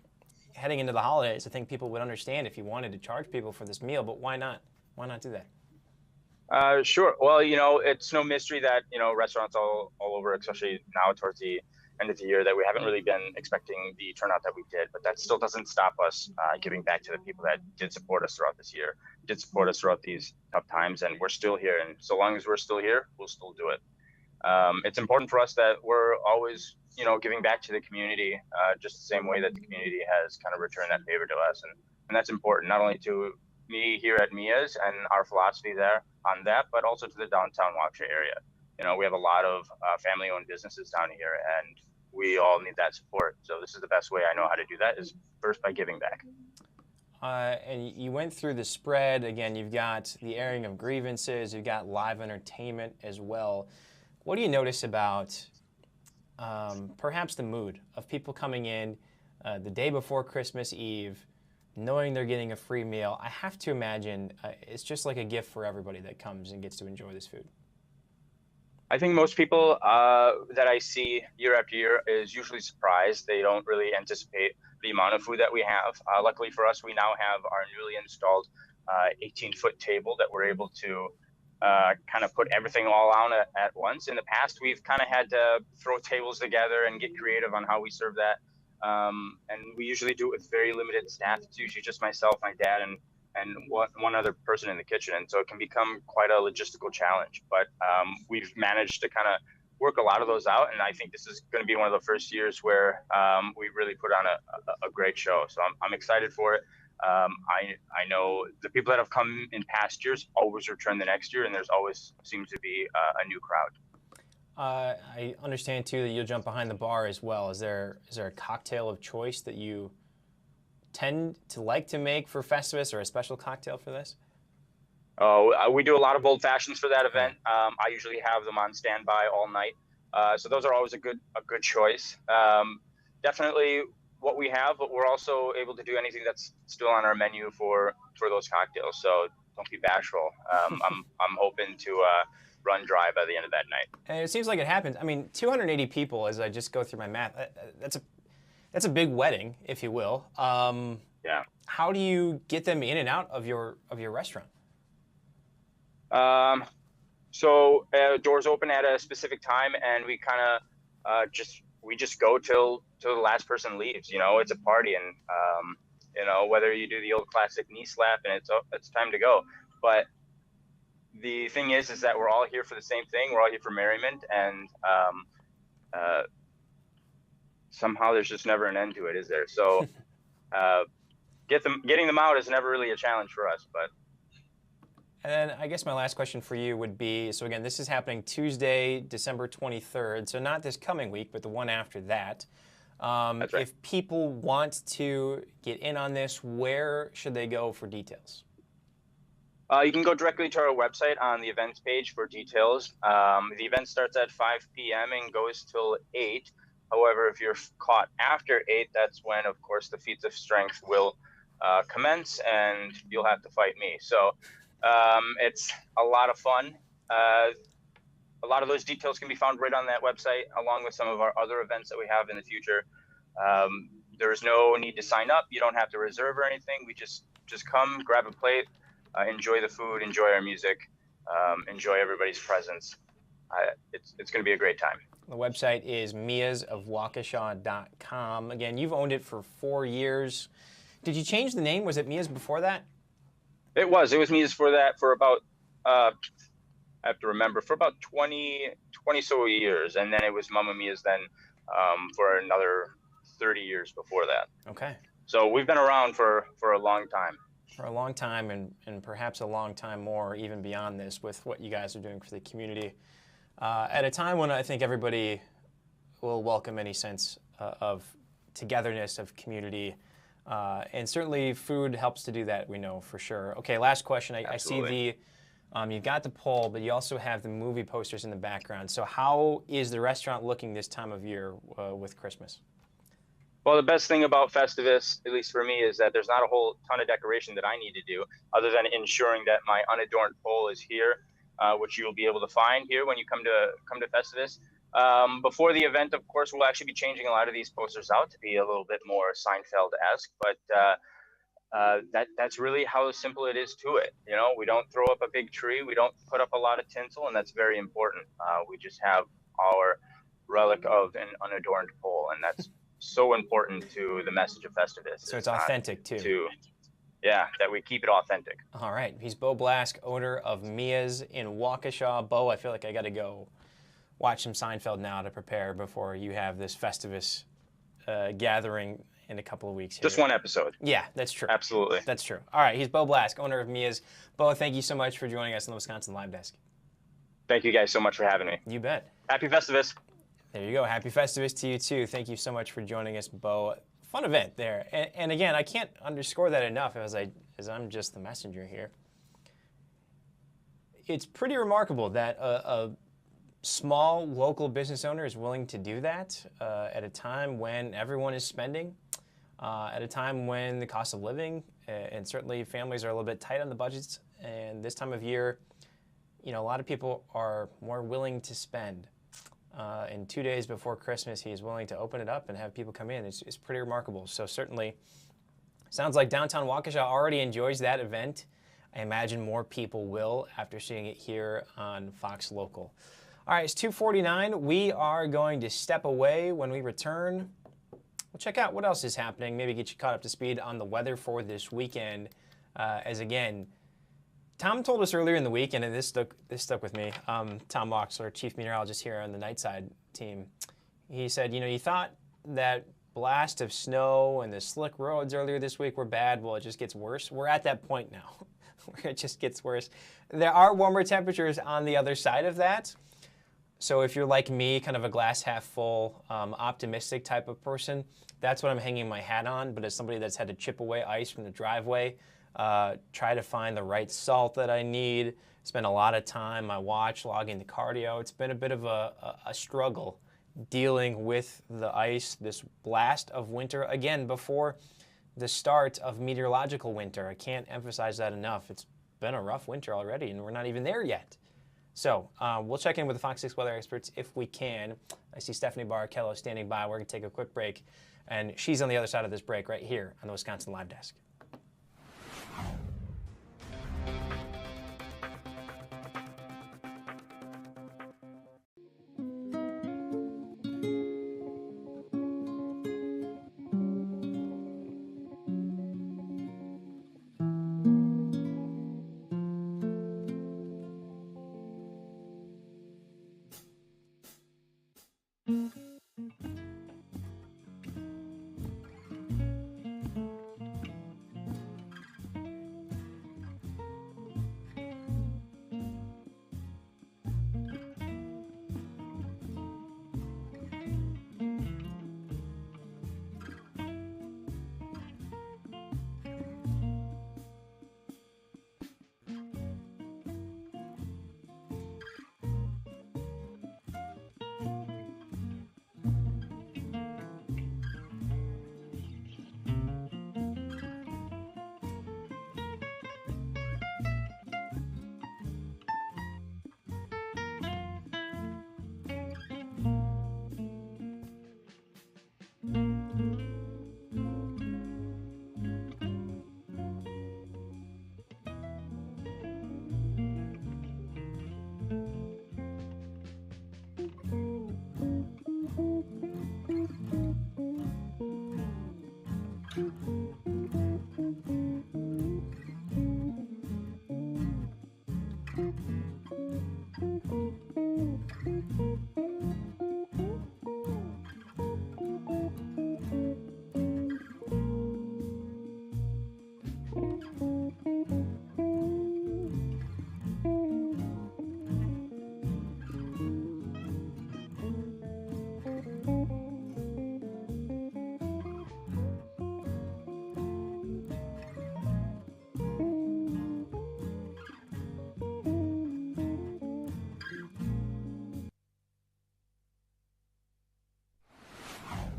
[SPEAKER 7] heading into the holidays, I think people would understand if you wanted to charge people for this meal, but why not? Why not do that?
[SPEAKER 9] Sure. Well, it's no mystery that, restaurants all over, especially now towards the end of the year, that we haven't really been expecting the turnout that we did, but that still doesn't stop us giving back to the people that did support us throughout this year, did support us throughout these tough times, and we're still here. And so long as we're still here, we'll still do it. It's important for us that we're always, giving back to the community, just the same way that the community has kind of returned that favor to us. And that's important, not only to me here at Mia's and our philosophy there on that, but also to the downtown Waukesha area. We have a lot of family-owned businesses down here, and we all need that support. So this is the best way I know how to do that, is first by giving back.
[SPEAKER 7] And you went through the spread. Again, you've got the airing of grievances. You've got live entertainment as well. What do you notice about perhaps the mood of people coming in the day before Christmas Eve, knowing they're getting a free meal? I have to imagine it's just like a gift for everybody that comes and gets to enjoy this food.
[SPEAKER 9] I think most people that I see year after year is usually surprised. They don't really anticipate the amount of food that we have. Luckily for us, we now have our newly installed 18-foot table that we're able to kind of put everything all on at once. In the past, we've kind of had to throw tables together and get creative on how we serve that. And we usually do it with very limited staff. It's usually just myself, my dad, and one other person in the kitchen. And so it can become quite a logistical challenge. But we've managed to kind of work a lot of those out. And I think this is going to be one of the first years where we really put on a great show. So I'm excited for it. I know the people that have come in past years always return the next year, and there's always seems to be a new crowd.
[SPEAKER 7] I understand, too, that you'll jump behind the bar as well. Is there a cocktail of choice that you tend to like to make for Festivus, or a special cocktail for this?
[SPEAKER 9] Oh, we do a lot of old fashions for that event. I usually have them on standby all night. So those are always a good choice. Definitely what we have, but we're also able to do anything that's still on our menu for those cocktails. So don't be bashful. I'm hoping to run dry by the end of that night.
[SPEAKER 7] And it seems like it happens. I mean, 280 people, as I just go through my math, that's a big wedding, if you will.
[SPEAKER 9] Yeah.
[SPEAKER 7] How do you get them in and out of your restaurant?
[SPEAKER 9] So doors open at a specific time, and we kind of just go till the last person leaves. You know, it's a party, and you know, whether you do the old classic knee slap and it's time to go. But the thing is that we're all here for the same thing. We're all here for merriment, and somehow there's just never an end to it, is there? So getting them out is never really a challenge for us. But
[SPEAKER 7] and then I guess my last question for you would be, so again, this is happening Tuesday, December 23rd, so not this coming week, but the one after that.
[SPEAKER 9] That's right.
[SPEAKER 7] If people want to get in on this, where should they go for details?
[SPEAKER 9] You can go directly to our website on the events page for details. The event starts at 5 p.m. and goes till 8. However, if you're caught after 8, that's when, of course, the feats of strength will commence, and you'll have to fight me. So it's a lot of fun. A lot of those details can be found right on that website, along with some of our other events that we have in the future. There is no need to sign up. You don't have to reserve or anything. We just come, grab a plate, enjoy the food, enjoy our music, enjoy everybody's presence. It's going to be a great time.
[SPEAKER 7] The website is miasofwaukesha.com. Again, you've owned it for 4 years. Did you change the name? Was it Mia's before that?
[SPEAKER 9] It was Mia's for that for about, I have to remember, for about 20 so years. And then it was Mama Mia's then for another 30 years before that.
[SPEAKER 7] Okay.
[SPEAKER 9] So we've been around for a long time.
[SPEAKER 7] For a long time, and perhaps a long time more even beyond this with what you guys are doing for the community. At a time when I think everybody will welcome any sense of togetherness, of community, and certainly food helps to do that, we know for sure. Okay, last question. I see you've got the poll, but you also have the movie posters in the background. So how is the restaurant looking this time of year with Christmas?
[SPEAKER 9] Well, the best thing about Festivus, at least for me, is that there's not a whole ton of decoration that I need to do other than ensuring that my unadorned pole is here, which you'll be able to find here when you come to Festivus. Before the event, of course, we'll actually be changing a lot of these posters out to be a little bit more Seinfeld-esque, but that's really how simple it is to it. You know, we don't throw up a big tree, we don't put up a lot of tinsel, and that's very important. We just have our relic of an unadorned pole, and that's so important to the message of Festivus.
[SPEAKER 7] So it's authentic too.
[SPEAKER 9] Yeah, that we keep it authentic.
[SPEAKER 7] All right. He's Bo Blask, owner of Mia's in Waukesha. Bo, I feel like I got to go watch some Seinfeld now to prepare before you have this Festivus gathering in a couple of weeks here.
[SPEAKER 9] Just one episode.
[SPEAKER 7] Yeah, that's true.
[SPEAKER 9] Absolutely.
[SPEAKER 7] That's true. All right. He's Bo Blask, owner of Mia's. Bo, thank you so much for joining us on the Wisconsin Live Desk.
[SPEAKER 9] Thank you guys so much for having me.
[SPEAKER 7] You bet.
[SPEAKER 9] Happy Festivus.
[SPEAKER 7] There you go. Happy Festivus to you, too. Thank you so much for joining us, Bo. Fun event there. And again, I can't underscore that enough as I'm just the messenger here. It's pretty remarkable that a small local business owner is willing to do that at a time when everyone is spending, at a time when the cost of living and certainly families are a little bit tight on the budgets. And this time of year, you know, a lot of people are more willing to spend. And 2 days before Christmas, he is willing to open it up and have people come in. It's pretty remarkable. So certainly, sounds like downtown Waukesha already enjoys that event. I imagine more people will after seeing it here on Fox Local. All right, it's 2:49. We are going to step away. When we return, we'll check out what else is happening, maybe get you caught up to speed on the weather for this weekend. As again, Tom told us earlier in the week, and this stuck with me. Tom Moxler, chief meteorologist here on the Nightside team, he said, you know, you thought that blast of snow and the slick roads earlier this week were bad. Well, it just gets worse. We're at that point now where it just gets worse. There are warmer temperatures on the other side of that. So if you're like me, kind of a glass half full, optimistic type of person, that's what I'm hanging my hat on. But as somebody that's had to chip away ice from the driveway, try to find the right salt that I need, spend a lot of time on my watch logging the cardio. It's been a bit of a struggle dealing with the ice, this blast of winter, again, before the start of meteorological winter. I can't emphasize that enough. It's been a rough winter already, and we're not even there yet. So we'll check in with the Fox 6 weather experts if we can. I see Stephanie Barrichello standing by. We're going to take a quick break, and she's on the other side of this break right here on the Wisconsin Live Desk.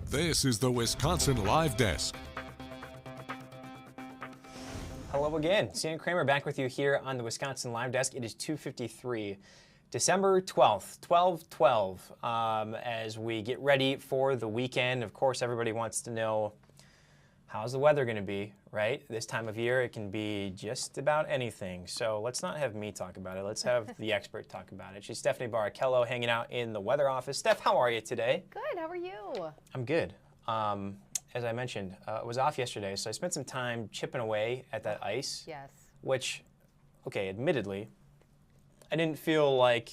[SPEAKER 3] This is the Wisconsin Live Desk.
[SPEAKER 7] Hello again. Sam Kramer back with you here on the Wisconsin Live Desk. It is 2:53, December 12th, 12/12, as we get ready for the weekend. Of course, everybody wants to know, how's the weather going to be, right? This time of year, it can be just about anything. So let's not have me talk about it. Let's have the expert talk about it. She's Stephanie Barrichello, hanging out in the weather office. Steph, how are you today?
[SPEAKER 6] Good. How are you?
[SPEAKER 7] I'm good. As I mentioned, I was off yesterday, so I spent some time chipping away at that ice.
[SPEAKER 6] Yes.
[SPEAKER 7] Which, okay, admittedly, I didn't feel like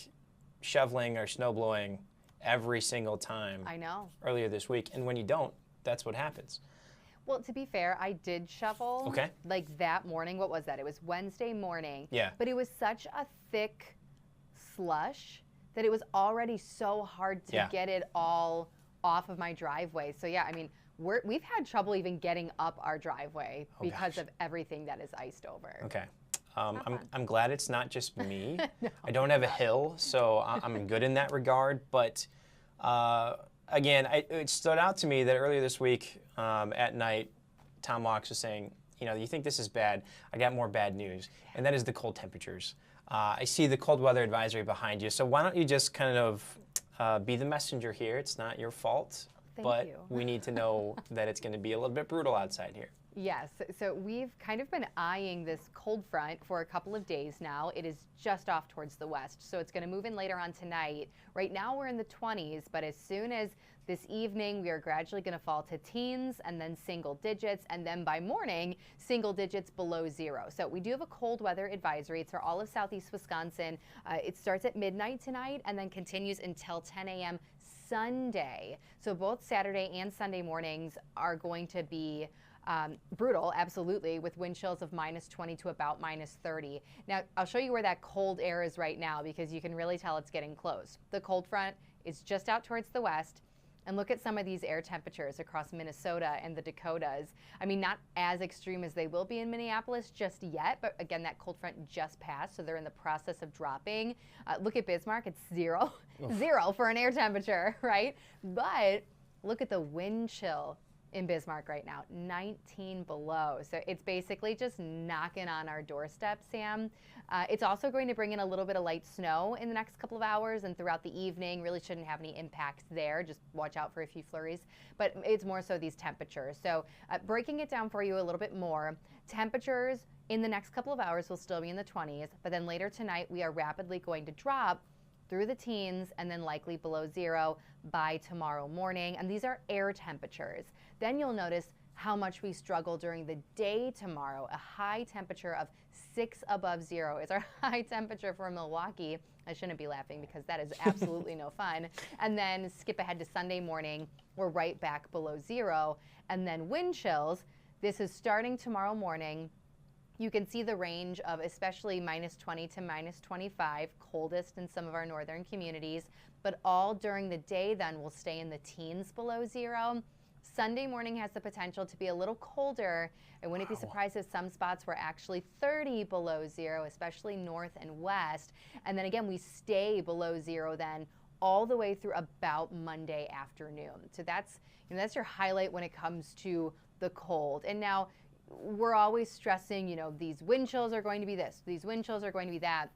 [SPEAKER 7] shoveling or snow blowing every single time.
[SPEAKER 6] I know.
[SPEAKER 7] Earlier this week, and when you don't, that's what happens.
[SPEAKER 6] Well, to be fair, I did shovel.
[SPEAKER 7] Okay.
[SPEAKER 6] Like that morning. What was that? It was Wednesday morning.
[SPEAKER 7] Yeah.
[SPEAKER 6] But it was such a thick slush that it was already so hard to get it all off of my driveway. So yeah, I mean, we've had trouble even getting up our driveway because of everything that is iced over.
[SPEAKER 7] Okay. I'm glad it's not just me. No, I don't have a hill, so I'm good in that regard. But again, it stood out to me that earlier this week at night, Tom Walks was saying, you know, you think this is bad. I got more bad news, and that is the cold temperatures. I see the cold weather advisory behind you, so why don't you just kind of be the messenger here? It's not your fault, but we need to know that it's going to be a little bit brutal outside here.
[SPEAKER 6] Yes, so we've kind of been eyeing this cold front for a couple of days now. It is just off towards the west, so it's going to move in later on tonight. Right now we're in the 20s, but as soon as this evening, we are gradually going to fall to teens and then single digits, and then by morning, single digits below zero. So we do have a cold weather advisory. It's for all of southeast Wisconsin. It starts at midnight tonight and then continues until 10 a.m. Sunday. So both Saturday and Sunday mornings are going to be brutal, absolutely, with wind chills of -20 to about -30. Now, I'll show you where that cold air is right now because you can really tell it's getting close. The cold front is just out towards the west. And look at some of these air temperatures across Minnesota and the Dakotas. I mean, not as extreme as they will be in Minneapolis just yet, but again, that cold front just passed, so they're in the process of dropping. Look at Bismarck, it's zero. Zero for an air temperature, right? But look at the wind chill in Bismarck right now, 19 below. So it's basically just knocking on our doorstep, Sam. It's also going to bring in a little bit of light snow in the next couple of hours and throughout the evening. Really shouldn't have any impacts there. Just watch out for a few flurries. But it's more so these temperatures. So breaking it down for you a little bit more, temperatures in the next couple of hours will still be in the 20s, but then later tonight we are rapidly going to drop through the teens and then likely below zero by tomorrow morning. And these are air temperatures. Then you'll notice how much we struggle during the day tomorrow. A high temperature of 6 above 0 is our high temperature for Milwaukee. I shouldn't be laughing because that is absolutely no fun. And then skip ahead to Sunday morning, we're right back below 0. And then wind chills, this is starting tomorrow morning. You can see the range of especially -20 to -25, coldest in some of our northern communities, but all during the day then will stay in the teens below 0. Sunday morning has the potential to be a little colder. I wouldn't be surprised if some spots were actually 30 below 0, especially north and west. And then again, we stay below 0 then all the way through about Monday afternoon. So that's, that's your highlight when it comes to the cold. And now we're always stressing, these wind chills are going to be this, these wind chills are going to be that.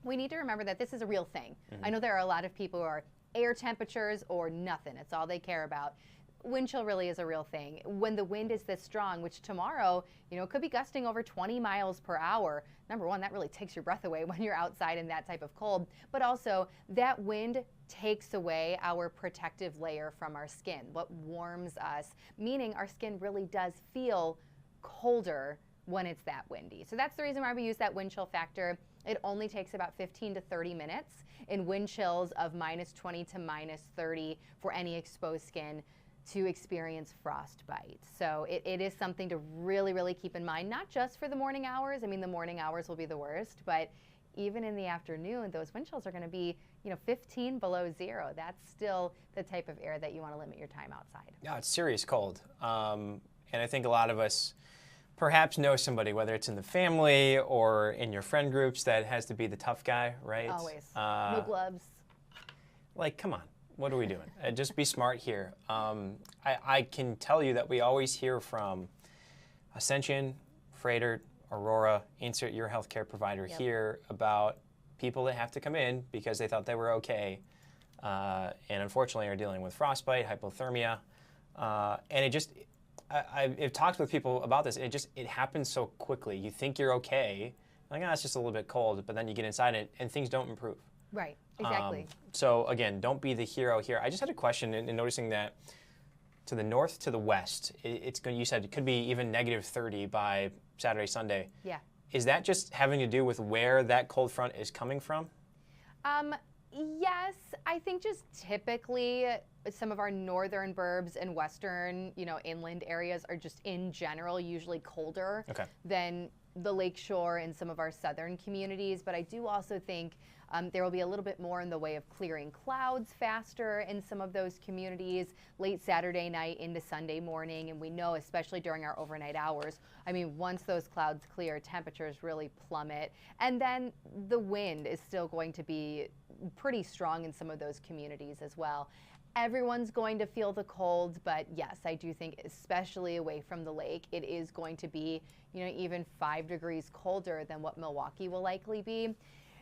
[SPEAKER 6] We need to remember that this is a real thing. I know there are a lot of people who are air temperatures or nothing. It's all they care about. Wind chill really is a real thing. When the wind is this strong, which tomorrow, could be gusting over 20 miles per hour. Number one, that really takes your breath away when you're outside in that type of cold. But also, that wind takes away our protective layer from our skin, what warms us, meaning our skin really does feel colder when it's that windy. So that's the reason why we use that wind chill factor. It only takes about 15 to 30 minutes in wind chills of -20 to -30 for any exposed skin to experience frostbite. So it is something to really, really keep in mind, not just for the morning hours. I mean, the morning hours will be the worst, but even in the afternoon, those wind chills are going to be, 15 below 0. That's still the type of air that you want to limit your time outside.
[SPEAKER 7] Yeah, it's serious cold. And I think a lot of us perhaps know somebody, whether it's in the family or in your friend groups, that has to be the tough guy, right?
[SPEAKER 6] Always. No gloves.
[SPEAKER 7] Like, come on. What are we doing? Just be smart here. I can tell you that we always hear from Ascension, Freighter, Aurora, insert your healthcare provider here, about people that have to come in because they thought they were okay, and unfortunately are dealing with frostbite, hypothermia, and I've talked with people about this. It happens so quickly. You think you're okay, like, it's just a little bit cold, but then you get inside it and things don't improve.
[SPEAKER 6] Right, exactly.
[SPEAKER 7] So again, don't be the hero here. I just had a question in noticing that to the north, to the west, you said it could be even -30 by Saturday, Sunday.
[SPEAKER 6] Yeah.
[SPEAKER 7] Is that just having to do with where that cold front is coming from?
[SPEAKER 6] Yes, I think just typically some of our northern burbs and western, inland areas are just in general usually colder than the lakeshore and some of our southern communities. But I do also think there will be a little bit more in the way of clearing clouds faster in some of those communities late Saturday night into Sunday morning. And we know, especially during our overnight hours, once those clouds clear, temperatures really plummet. And then the wind is still going to be pretty strong in some of those communities as well. Everyone's going to feel the cold, but yes, I do think especially away from the lake, it is going to be, even 5 degrees colder than what Milwaukee will likely be.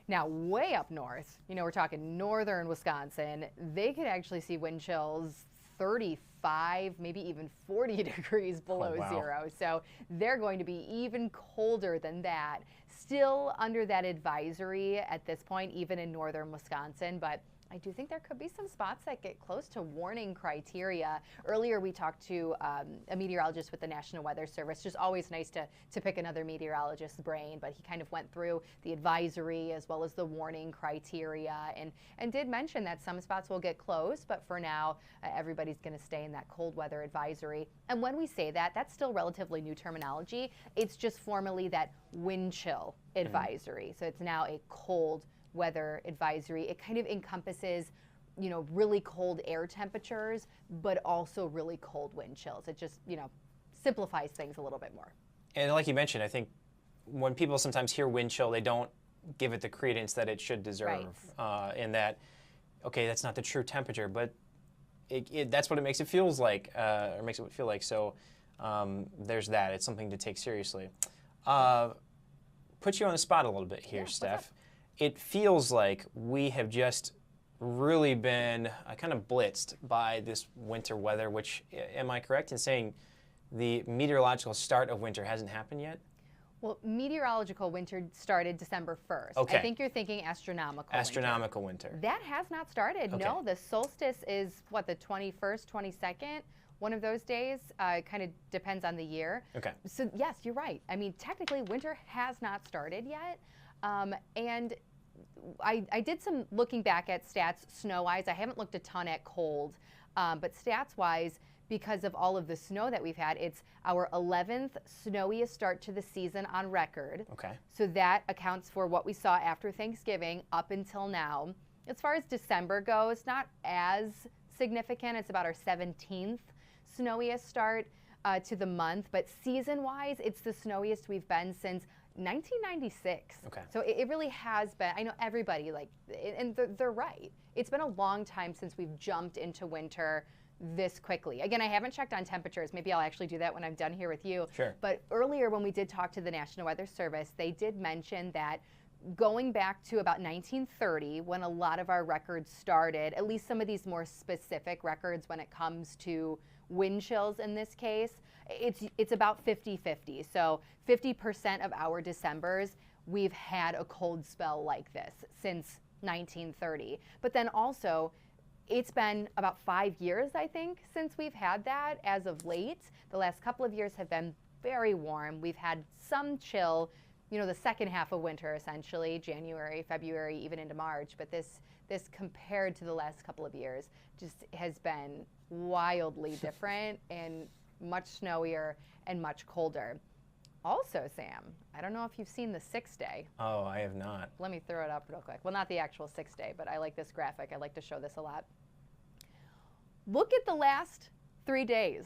[SPEAKER 6] Now, way up north, we're talking northern Wisconsin, they could actually see wind chills 35, maybe even 40 degrees below 0. So they're going to be even colder than that. Still under that advisory at this point, even in northern Wisconsin, but I do think there could be some spots that get close to warning criteria. Earlier, we talked to a meteorologist with the National Weather Service. Just always nice to pick another meteorologist's brain, but he kind of went through the advisory as well as the warning criteria and did mention that some spots will get close, but for now, everybody's going to stay in that cold weather advisory. And when we say that, that's still relatively new terminology. It's just formally that wind chill advisory. So it's now a cold weather advisory. It kind of encompasses, really cold air temperatures, but also really cold wind chills. It just, simplifies things a little bit more.
[SPEAKER 7] And like you mentioned, I think when people sometimes hear wind chill, they don't give it the credence that it should deserve. In that, okay, that's not the true temperature, but that's what it makes it feels like, or makes it feel like. So there's that. It's something to take seriously. Put you on the spot a little bit here, Steph. It feels like we have just really been kind of blitzed by this winter weather, which, am I correct in saying the meteorological start of winter hasn't happened yet?
[SPEAKER 6] Well, meteorological winter started December 1st.
[SPEAKER 7] Okay.
[SPEAKER 6] I think you're thinking astronomical
[SPEAKER 7] winter.
[SPEAKER 6] That has not started.
[SPEAKER 7] Okay.
[SPEAKER 6] No, the solstice is, the 21st, 22nd? one of those days. It kind of depends on the year.
[SPEAKER 7] Okay.
[SPEAKER 6] So yes, you're right. I mean, technically winter has not started yet. And I did some looking back at stats snow-wise. I haven't looked a ton at cold, but stats-wise, because of all of the snow that we've had, it's our 11th snowiest start to the season on record.
[SPEAKER 7] Okay.
[SPEAKER 6] So that accounts for what we saw after Thanksgiving up until now. As far as December goes, not as significant. It's about our 17th snowiest start to the month, but season-wise, it's the snowiest we've been since 1996.
[SPEAKER 7] Okay.
[SPEAKER 6] So it really has been. I know everybody, like, and they're right. It's been a long time since we've jumped into winter this quickly. Again, I haven't checked on temperatures. Maybe I'll actually do that when I'm done here with you.
[SPEAKER 7] Sure.
[SPEAKER 6] But earlier when we did talk to the National Weather Service, they did mention that going back to about 1930, when a lot of our records started, at least some of these more specific records when it comes to wind chills in this case, it's about 50-50. So 50% of our Decembers, we've had a cold spell like this since 1930. But then also, it's been about 5 years, I think, since we've had that as of late. The last couple of years have been very warm. We've had some chill, you know, the second half of winter, essentially, January, February, even into March. But this compared to the last couple of years, just has been wildly different and much snowier and much colder. Also, Sam, I don't know if you've seen the 6-day.
[SPEAKER 7] Oh, I have not.
[SPEAKER 6] Let me throw it up real quick. Well, not the actual 6-day, but I like this graphic. I like to show this a lot. Look at the last 3 days.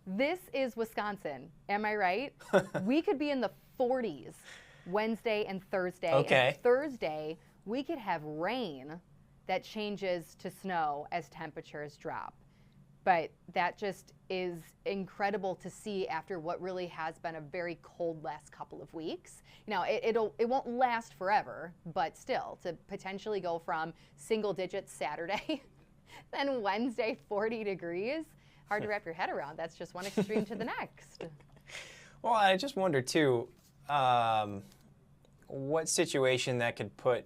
[SPEAKER 6] This is Wisconsin. Am I right? We could be in the 40s Wednesday and Thursday.
[SPEAKER 7] Okay.
[SPEAKER 6] And Thursday, we could have rain that changes to snow as temperatures drop. But that just is incredible to see after what really has been a very cold last couple of weeks. Now, it won't last forever, but still, to potentially go from single digits Saturday, then Wednesday 40 degrees, hard to wrap your head around. That's just one extreme to the next.
[SPEAKER 7] Well, I just wonder too, what situation that could put,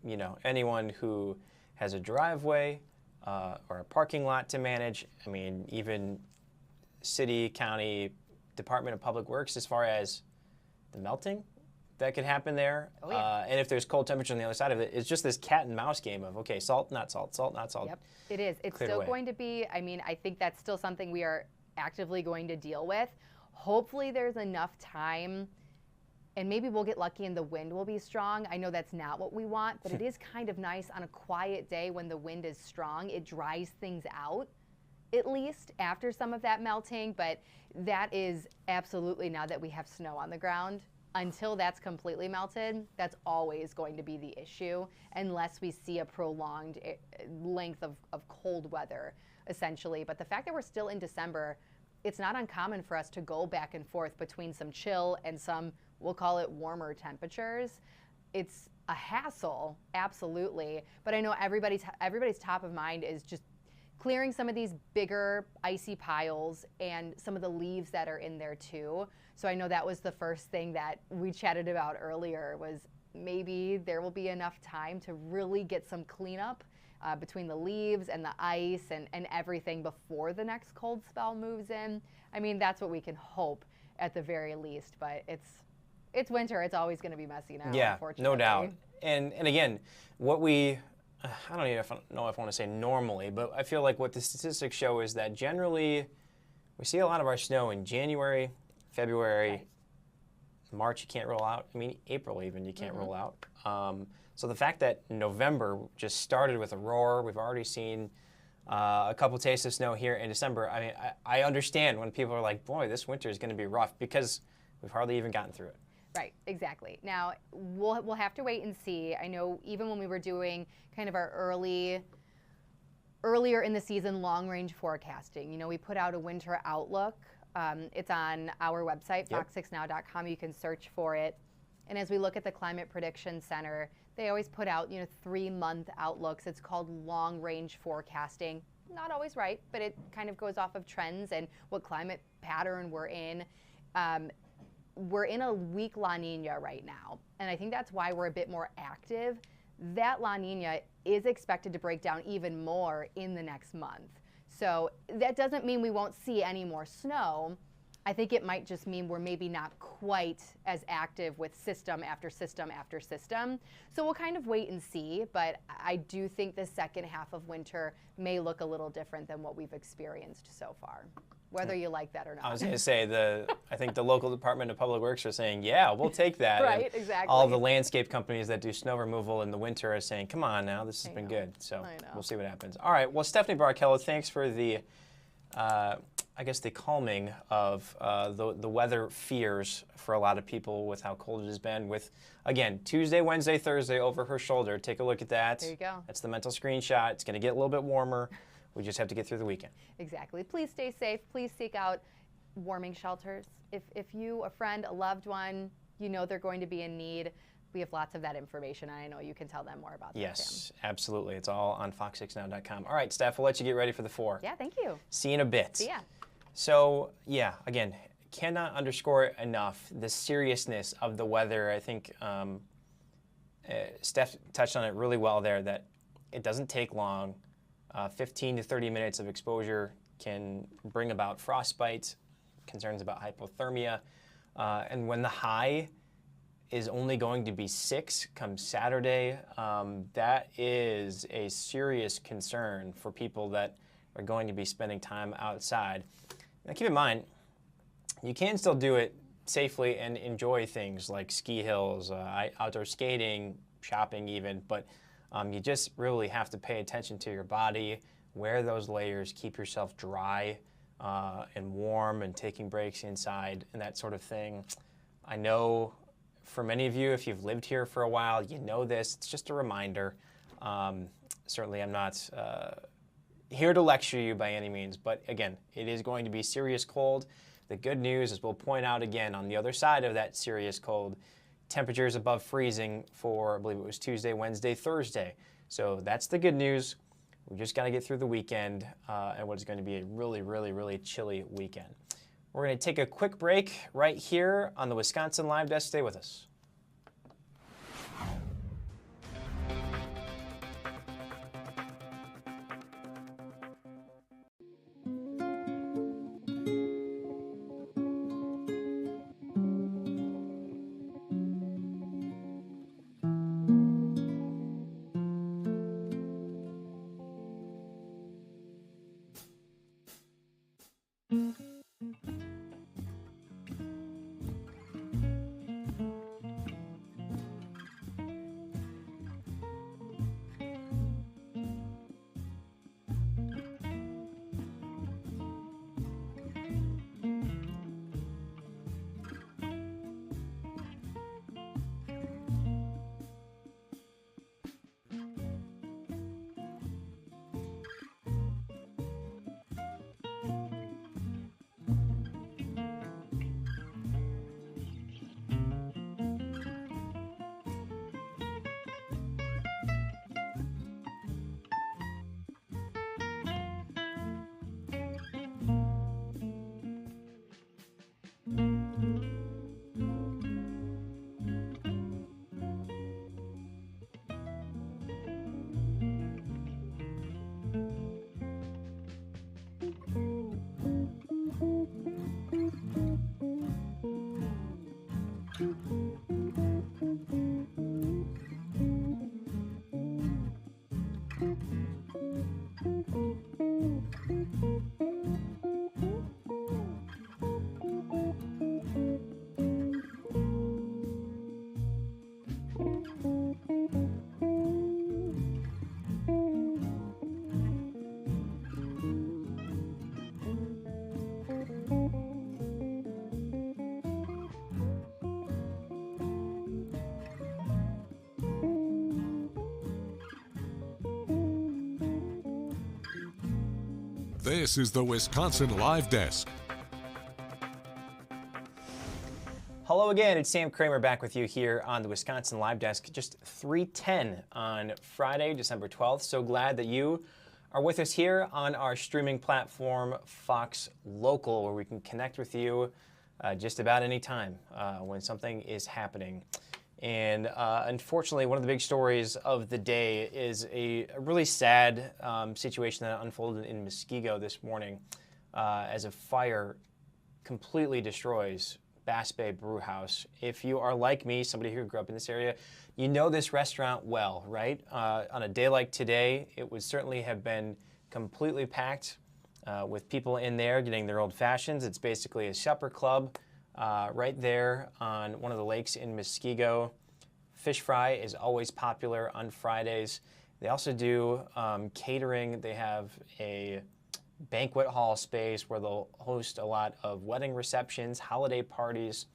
[SPEAKER 7] you know, anyone who has a driveway or a parking lot to manage. I mean, even city, county, Department of Public Works, as far as the melting that could happen there.
[SPEAKER 6] Oh, yeah.
[SPEAKER 7] And if there's cold temperature on the other side of it, it's just this cat and mouse game of, okay, salt, not salt, salt, not salt.
[SPEAKER 6] Yep, it is. It's
[SPEAKER 7] Cleared
[SPEAKER 6] still
[SPEAKER 7] away.
[SPEAKER 6] going to be, I mean, I think that's still something we are actively going to deal with. Hopefully there's enough time, and maybe we'll get lucky and the wind will be strong. I know that's not what we want, but it is kind of nice on a quiet day when the wind is strong. It dries things out, at least after some of that melting, but that is absolutely, now that we have snow on the ground, until that's completely melted, that's always going to be the issue, unless we see a prolonged length of cold weather, essentially. But the fact that we're still in December, it's not uncommon for us to go back and forth between some chill and some, we'll call it, warmer temperatures. It's a hassle, absolutely. But I know everybody's top of mind is just clearing some of these bigger icy piles and some of the leaves that are in there too. So I know that was the first thing that we chatted about earlier, was maybe there will be enough time to really get some cleanup between the leaves and the ice and everything before the next cold spell moves in. I mean, that's what we can hope at the very least, but it's winter. It's always going to be messy now,
[SPEAKER 7] Yeah,
[SPEAKER 6] unfortunately.
[SPEAKER 7] no doubt. And again, what we, I don't even know if I want to say normally, but I feel like what the statistics show is that generally we see a lot of our snow in January, February,
[SPEAKER 6] Right.
[SPEAKER 7] March you can't roll out. I mean, April even you can't roll out. So the fact that November just started with a roar, we've already seen a couple tastes of snow here in December. I mean, I understand when people are like, boy, this winter is going to be rough, because we've hardly even gotten through it.
[SPEAKER 6] Right, exactly. Now, we'll have to wait and see. I know even when we were doing kind of our earlier in the season long-range forecasting, you know, we put out a winter outlook. It's on our website, fox6now.com. You can search for it. And as we look at the Climate Prediction Center, they always put out, you know, 3-month outlooks. It's called long-range forecasting. Not always right, but it kind of goes off of trends and what climate pattern we're in. We're in a weak La Nina right now, and I think that's why we're a bit more active. That La Nina is expected to break down even more in the next month. So that doesn't mean we won't see any more snow. I think it might just mean we're maybe not quite as active with system after system after system. So we'll kind of wait and see, but I do think the second half of winter may look a little different than what we've experienced so far, whether you like that or not.
[SPEAKER 7] I was going to say, I think the local Department of Public Works are saying, yeah, we'll take that.
[SPEAKER 6] Right,
[SPEAKER 7] and
[SPEAKER 6] exactly.
[SPEAKER 7] all the landscape companies that do snow removal in the winter are saying, come on now, this has been good. So we'll see what happens. All right, well, Stephanie Barkello, thanks for the I guess the calming of the weather fears for a lot of people with how cold it has been. With, again, Tuesday, Wednesday, Thursday over her shoulder. Take a look at that.
[SPEAKER 6] There you go.
[SPEAKER 7] That's the mental screenshot. It's going to get a little bit warmer. We just have to get through the weekend.
[SPEAKER 6] Exactly. Please stay safe. Please seek out warming shelters. If you, a friend, a loved one, you know they're going to be in need, we have lots of that information, and I know you can tell them more about that.
[SPEAKER 7] Yes, absolutely. It's all on fox6now.com. All right, Steph, we'll let you get ready for the 4.
[SPEAKER 6] Yeah, thank you.
[SPEAKER 7] See you in a bit.
[SPEAKER 6] See ya.
[SPEAKER 7] So, yeah, again, cannot underscore enough the seriousness of the weather. I think Steph touched on it really well there, that it doesn't take long. 15 to 30 minutes of exposure can bring about frostbite, concerns about hypothermia, and when the high is only going to be 6 come Saturday, that is a serious concern for people that are going to be spending time outside. Now keep in mind, you can still do it safely and enjoy things like ski hills, outdoor skating, shopping even, but you just really have to pay attention to your body, wear those layers, keep yourself dry and warm, and taking breaks inside and that sort of thing. I know for many of you, if you've lived here for a while, you know this. It's just a reminder. Certainly I'm not here to lecture you by any means, but again, it is going to be serious cold. The good news is we'll point out again on the other side of that serious cold, temperatures above freezing for, I believe it was Tuesday, Wednesday, Thursday. So that's the good news. We just got to get through the weekend and what is going to be a really, really, really chilly weekend. We're going to take a quick break right here on the Wisconsin Live Desk. Stay with us.
[SPEAKER 3] This is the Wisconsin Live Desk.
[SPEAKER 7] Hello again, it's Sam Kramer back with you here on the Wisconsin Live Desk. Just 3:10 on Friday, December 12th. So glad that you are with us here on our streaming platform, Fox Local, where we can connect with you just about any time when something is happening. And unfortunately, one of the big stories of the day is a really sad situation that unfolded in Muskego this morning as a fire completely destroys Bass Bay Brew House. If you are like me, somebody who grew up in this area, you know this restaurant well, right? On a day like today, it would certainly have been completely packed with people in there getting their old fashions. It's basically a supper club right there on one of the lakes in Muskego. Fish fry is always popular on Fridays. They also do catering. They have a banquet hall space where they'll host a lot of wedding receptions, holiday parties.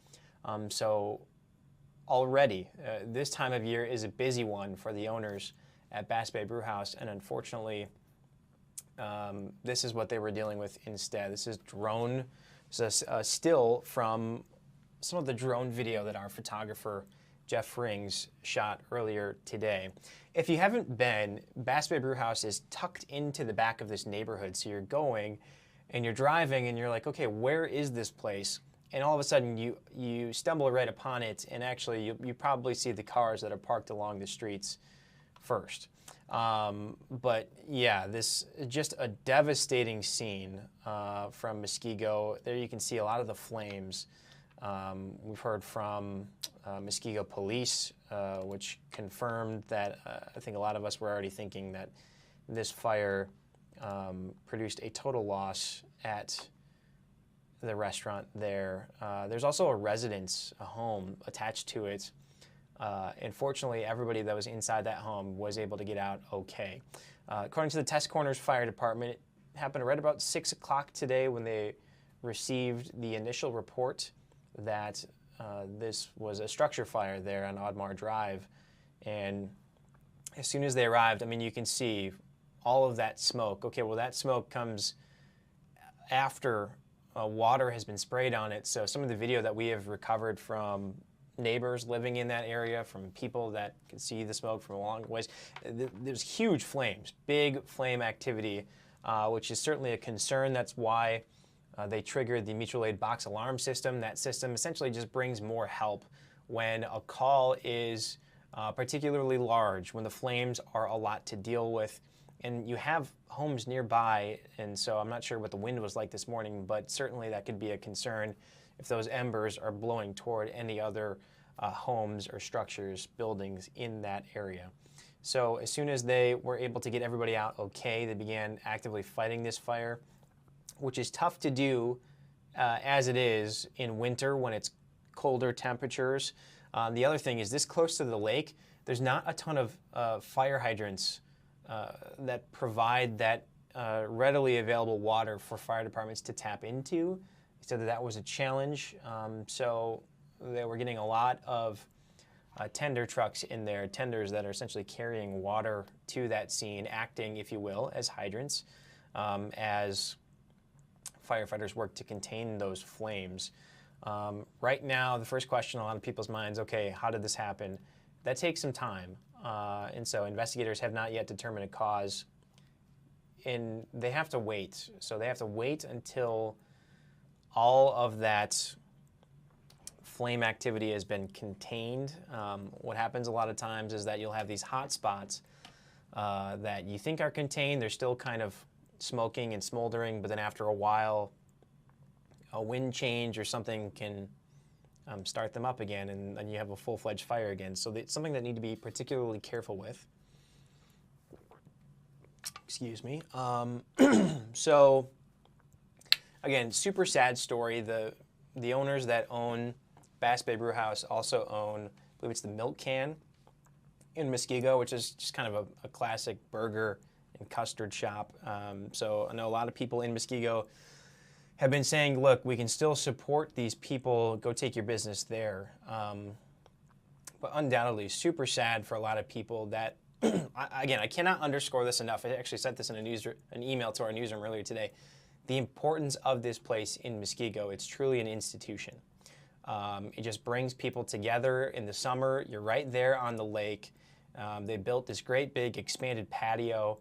[SPEAKER 7] So already, this time of year is a busy one for the owners at Bass Bay Brew House, and unfortunately, this is what they were dealing with instead. This is a still from some of the drone video that our photographer Jeff Rings shot earlier today. If you haven't been, Bass Bay Brew House is tucked into the back of this neighborhood. So you're going and you're driving and you're like, okay, where is this place? And all of a sudden you stumble right upon it, and actually you probably see the cars that are parked along the streets first. But yeah, this is just a devastating scene from Muskego. There you can see a lot of the flames. We've heard from Muskego Police, which confirmed that I think a lot of us were already thinking that this fire produced a total loss at the restaurant there. There's also a residence, a home attached to it. And fortunately, everybody that was inside that home was able to get out okay. According to the Test Corners Fire Department, it happened right about 6 o'clock today when they received the initial report that this was a structure fire there on Audmar Drive. And as soon as they arrived, I mean, you can see all of that smoke. Okay, well, that smoke comes after water has been sprayed on it. So some of the video that we have recovered from neighbors living in that area, from people that can see the smoke from a long ways, there's huge flames, big flame activity, which is certainly a concern. That's why they triggered the mutual aid box alarm system. That system essentially just brings more help when a call is particularly large, when the flames are a lot to deal with, and you have homes nearby. And so I'm not sure what the wind was like this morning, but certainly that could be a concern if those embers are blowing toward any other homes or structures, buildings in that area. So as soon as they were able to get everybody out okay, they began actively fighting this fire, which is tough to do as it is in winter when it's colder temperatures. The other thing is, this close to the lake, there's not a ton of fire hydrants that provide that readily available water for fire departments to tap into. So that was a challenge. So they were getting a lot of tender trucks in there, tenders that are essentially carrying water to that scene, acting, if you will, as hydrants, as firefighters work to contain those flames. Right now, the first question on a lot of people's minds, okay, how did this happen? That takes some time. And so investigators have not yet determined a cause, and they have to wait. So they have to wait until all of that flame activity has been contained. What happens a lot of times is that you'll have these hot spots that you think are contained. They're still kind of smoking and smoldering, but then after a while, a wind change or something can start them up again, and then you have a full-fledged fire again. So it's something that you need to be particularly careful with. Excuse me. So again, super sad story. The owners that own Bass Bay Brew House also own, I believe it's the Milk Can in Muskego, which is just kind of a classic burger and custard shop. So I know a lot of people in Muskego have been saying, look, we can still support these people, go take your business there. But undoubtedly, super sad for a lot of people that, again, I cannot underscore this enough. I actually sent this in an email to our newsroom earlier today. The importance of this place in Muskego. It's truly an institution. It just brings people together in the summer. You're right there on the lake. They built this great big expanded patio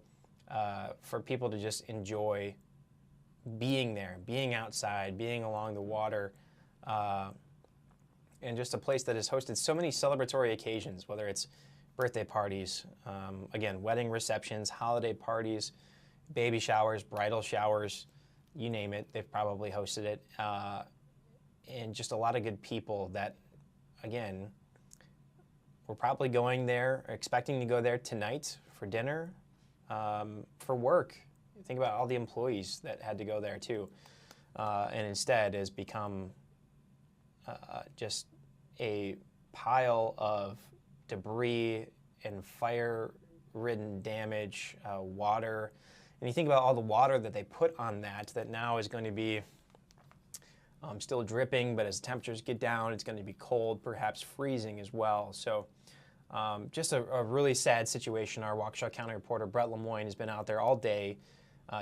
[SPEAKER 7] for people to just enjoy being there, being outside, being along the water. and just a place that has hosted so many celebratory occasions, whether it's birthday parties, again, wedding receptions, holiday parties, baby showers, bridal showers, you name it, they've probably hosted it. And just a lot of good people that, again, we're probably going there, expecting to go there tonight for dinner, for work. Think about all the employees that had to go there too. And instead has become just a pile of debris and fire-ridden damage, water. And you think about all the water that they put on that now is going to be still dripping, but as temperatures get down, it's going to be cold, perhaps freezing as well. So just a really sad situation. Our Waukesha County reporter, Brett Lemoyne, has been out there all day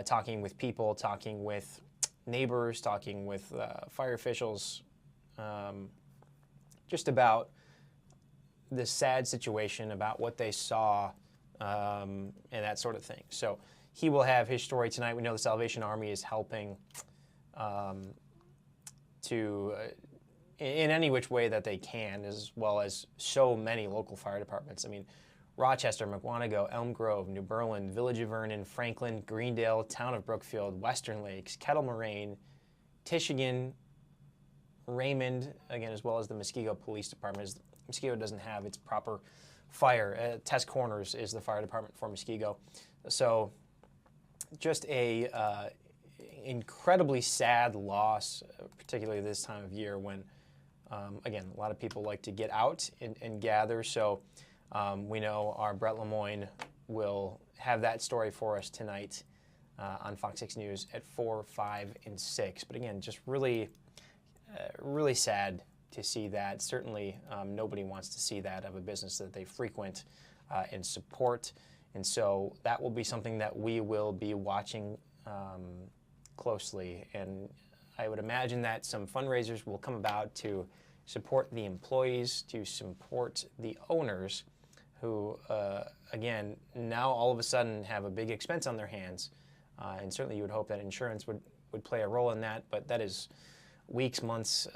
[SPEAKER 7] talking with people, talking with neighbors, talking with fire officials, just about this sad situation, about what they saw, and that sort of thing. So he will have his story tonight. We know the Salvation Army is helping to, in any which way that they can, as well as so many local fire departments. I mean, Rochester, McWanago, Elm Grove, New Berlin, Village of Vernon, Franklin, Greendale, Town of Brookfield, Western Lakes, Kettle Moraine, Tishigan, Raymond, again, as well as the Muskego Police Department. Muskego doesn't have its proper fire. Test Corners is the fire department for Muskego. So just a incredibly sad loss, particularly this time of year when, again, a lot of people like to get out and gather. So we know our Brett Lemoyne will have that story for us tonight on Fox 6 News at 4, 5, and 6. But again, just really, really sad to see that. Certainly nobody wants to see that of a business that they frequent and support. And so that will be something that we will be watching closely. And I would imagine that some fundraisers will come about to support the employees, to support the owners who, again, now all of a sudden have a big expense on their hands. And certainly you would hope that insurance would play a role in that, but that is weeks, months,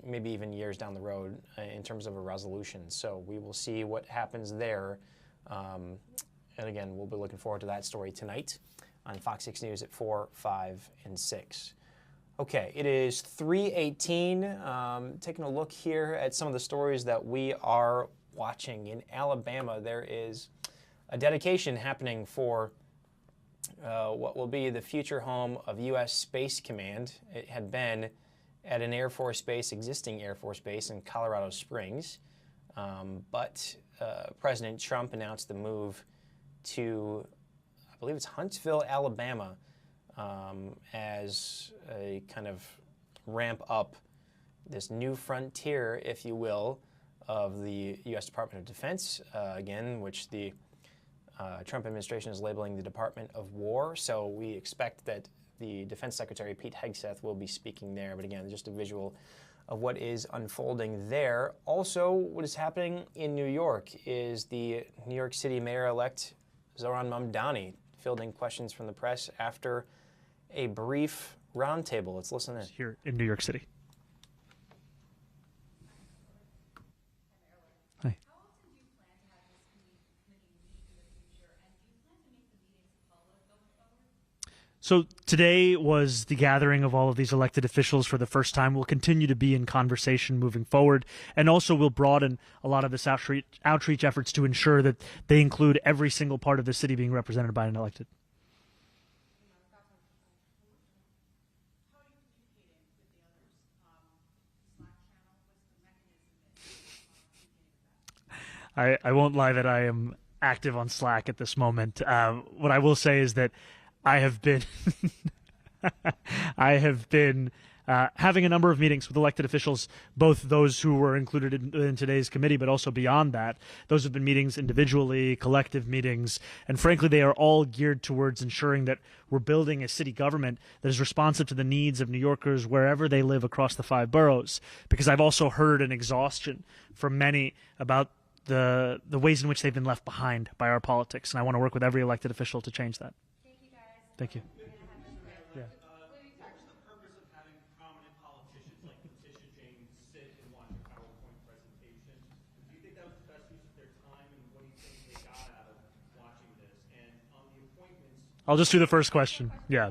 [SPEAKER 7] maybe even years down the road in terms of a resolution. So we will see what happens there. And again, we'll be looking forward to that story tonight on Fox 6 News at 4, 5, and 6. Okay, it is 3:18. Taking a look here at some of the stories that we are watching. In Alabama, there is a dedication happening for what will be the future home of U.S. Space Command. It had been at an Air Force base, existing Air Force base in Colorado Springs. But President Trump announced the move to, I believe it's Huntsville, Alabama, as a kind of ramp up this new frontier, if you will, of the U.S. Department of Defense, again, which the Trump administration is labeling the Department of War. So we expect that the Defense Secretary, Pete Hegseth, will be speaking there. But again, just a visual of what is unfolding there. Also, what is happening in New York is the New York City Mayor-elect Zohran Mamdani fielding questions from the press after a brief roundtable. Let's listen in.
[SPEAKER 10] Here in New York City. Hi. So today was the gathering of all of these elected officials for the first time. We'll continue to be in conversation moving forward, and also we'll broaden a lot of this outreach efforts to ensure that they include every single part of the city being represented by an elected. I won't lie that I am active on Slack at this moment. What I will say is that I have been having a number of meetings with elected officials, both those who were included in today's committee, but also beyond that. Those have been meetings individually, collective meetings, and frankly, they are all geared towards ensuring that we're building a city government that is responsive to the needs of New Yorkers wherever they live across the 5 boroughs. Because I've also heard an exhaustion from many about the ways in which they've been left behind by our politics, and I want to work with every elected official to change that. Thank you, guys. Thank you. Yeah.
[SPEAKER 11] What's the purpose of having prominent politicians like Letitia James sit and watch a PowerPoint
[SPEAKER 10] I'll just do the first question. Yeah.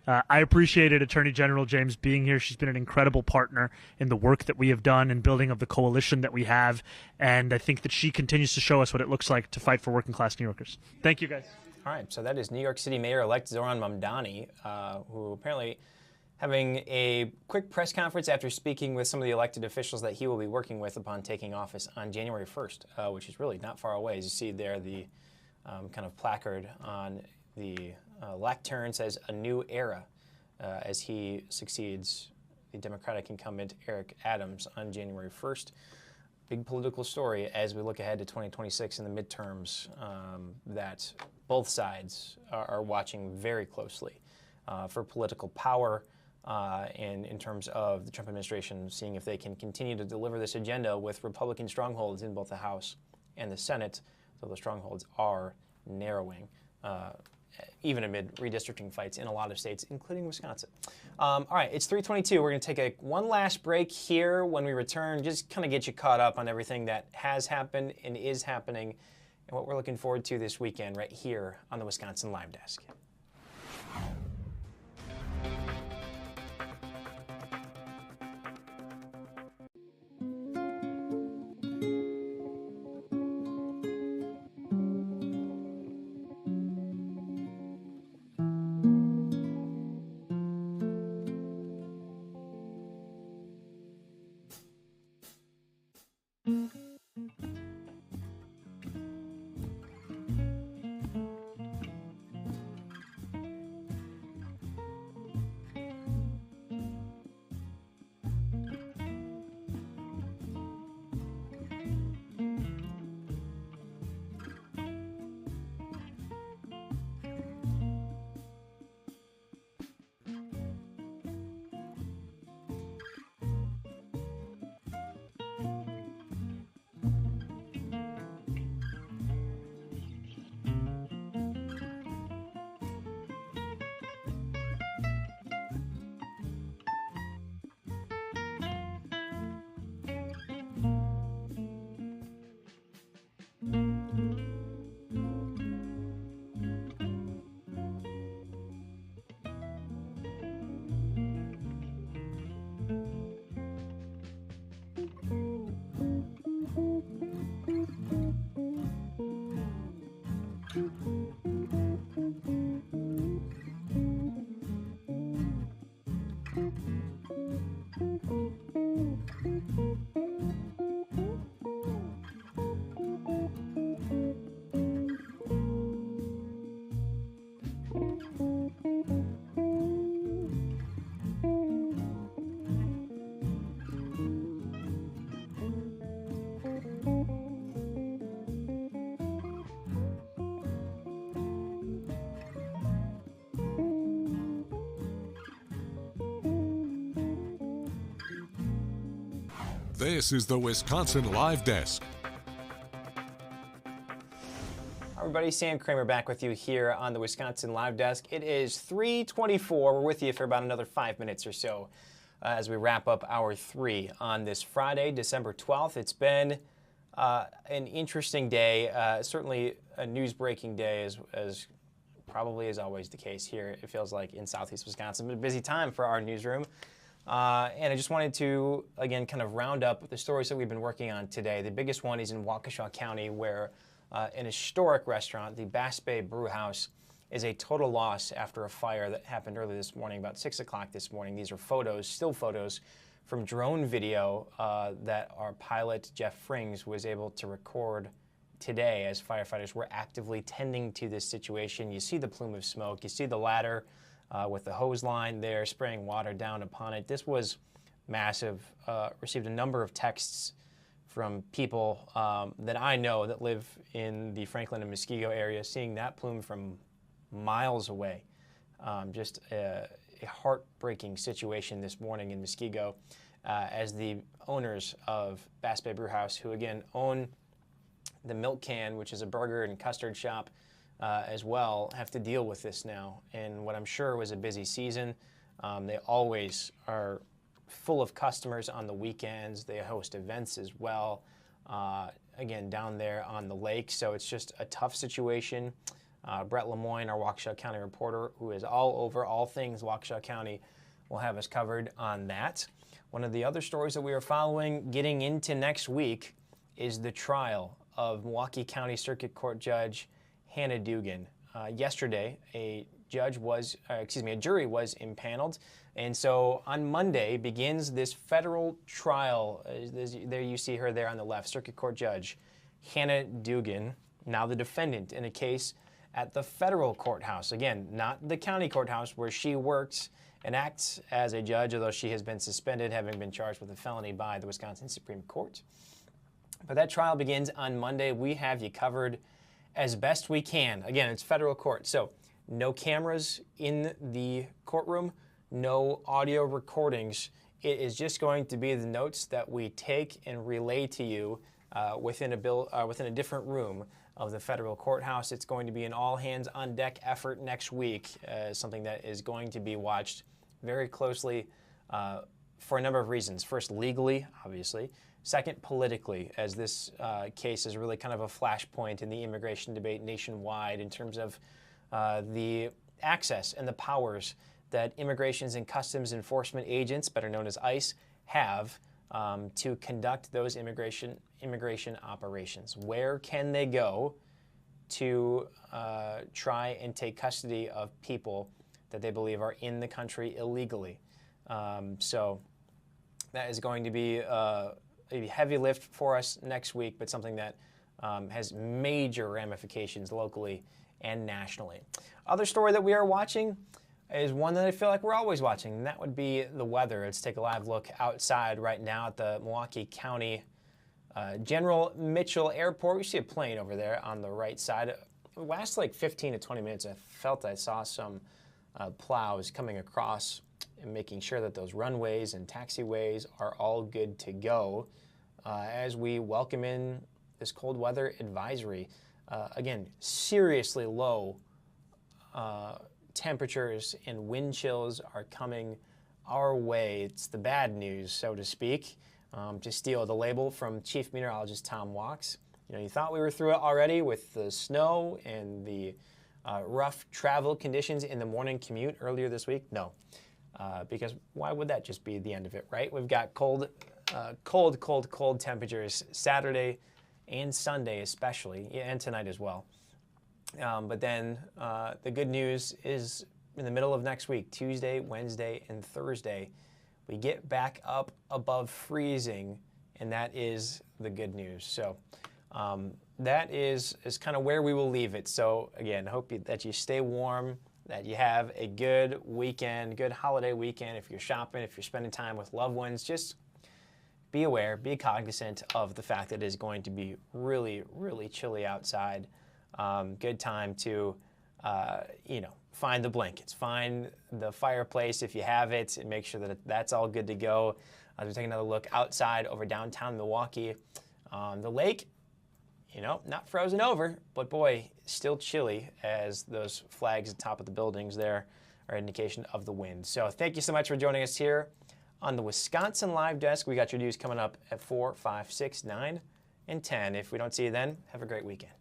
[SPEAKER 10] I appreciated Attorney General James being here. She's been an incredible partner in the work that we have done and building of the coalition that we have. And I think that she continues to show us what it looks like to fight for working class New Yorkers. Thank you, guys.
[SPEAKER 7] All right, so that is New York City Mayor-elect Zohran Mamdani, who apparently having a quick press conference after speaking with some of the elected officials that he will be working with upon taking office on January 1st, which is really not far away. As you see there, the kind of placard on the lectern says "A New Era" as he succeeds the Democratic incumbent Eric Adams on January 1st. Big political story as we look ahead to 2026 and the midterms that both sides are watching very closely for political power and in terms of the Trump administration seeing if they can continue to deliver this agenda with Republican strongholds in both the House and the Senate, though the strongholds are narrowing. Even amid redistricting fights in a lot of states, including Wisconsin. All right, it's 3:22. We're going to take one last break here. When we return, just kind of get you caught up on everything that has happened and is happening and what we're looking forward to this weekend right here on the Wisconsin Live Desk.
[SPEAKER 3] This is the Wisconsin Live Desk.
[SPEAKER 7] Hi everybody, Sam Kramer back with you here on the Wisconsin Live Desk. It is 3:24. We're with you for about another 5 minutes or so as we wrap up hour 3 on this Friday, December 12th. It's been an interesting day, certainly a news-breaking day as probably is always the case here. It feels like in Southeast Wisconsin, but a busy time for our newsroom. And I just wanted to, again, kind of round up the stories that we've been working on today. The biggest one is in Waukesha County, where an historic restaurant, the Bass Bay Brew House, is a total loss after a fire that happened early this morning, about 6 o'clock this morning. These are photos, still photos, from drone video that our pilot, Jeff Frings, was able to record today as firefighters were actively tending to this situation. You see the plume of smoke, you see the ladder with the hose line there spraying water down upon it. This was massive. Received a number of texts from people that I know that live in the Franklin and Muskego area, seeing that plume from miles away. Just a heartbreaking situation this morning in Muskego as the owners of Bass Bay Brew House, who again own the Milk Can, which is a burger and custard shop as well, have to deal with this now. And what I'm sure was a busy season. They always are full of customers on the weekends. They host events as well, again, down there on the lake. So it's just a tough situation. Brett Lemoyne, our Waukesha County reporter, who is all over all things Waukesha County, will have us covered on that. One of the other stories that we are following getting into next week is the trial of Milwaukee County Circuit Court Judge Hannah Dugan. Yesterday, a jury was impaneled, and so on Monday begins this federal trial. There you see her there on the left, Circuit Court Judge Hannah Dugan, now the defendant in a case at the federal courthouse. Again, not the county courthouse where she works and acts as a judge, although she has been suspended, having been charged with a felony by the Wisconsin Supreme Court. But that trial begins on Monday. We have you covered as best we can. Again, it's federal court, so no cameras in the courtroom, no audio recordings. It is just going to be the notes that we take and relay to you within a different room of the federal courthouse. It's going to be an all-hands-on-deck effort next week, something that is going to be watched very closely for a number of reasons. First, legally, obviously. Second, politically, as this case is really kind of a flashpoint in the immigration debate nationwide in terms of the access and the powers that Immigrations and Customs Enforcement agents, better known as ICE, have to conduct those immigration operations. Where can they go to try and take custody of people that they believe are in the country illegally? So that is going to be a heavy lift for us next week, but something that has major ramifications locally and nationally. Other story that we are watching is one that I feel like we're always watching, and that would be the weather. Let's take a live look outside right now at the Milwaukee County General Mitchell Airport. You see a plane over there on the right side. It lasts like 15 to 20 minutes. I felt I saw some plows coming across and making sure that those runways and taxiways are all good to go as we welcome in this cold weather advisory. Again, seriously low temperatures and wind chills are coming our way. It's the bad news, so to speak. To steal the label from Chief Meteorologist Tom Wachs. You know, you thought we were through it already with the snow and the rough travel conditions in the morning commute earlier this week. No, because why would that just be the end of it, right? We've got cold temperatures Saturday and Sunday especially, and tonight as well. But then the good news is in the middle of next week, Tuesday, Wednesday, and Thursday, we get back up above freezing, and that is the good news. So that is kind of where we will leave it. So again, hope that you stay warm, that you have a good weekend, good holiday weekend. If you're shopping, if you're spending time with loved ones, just be aware, be cognizant of the fact that it is going to be really, really chilly outside. Good time to, find the blankets, find the fireplace if you have it, and make sure that that's all good to go. As we take another look outside over downtown Milwaukee, the lake, not frozen over, but boy, still chilly as those flags at the top of the buildings there are an indication of the wind. So thank you so much for joining us here on the Wisconsin Live Desk. We got your news coming up at 4, 5, 6, 9, and 10. If we don't see you then, have a great weekend.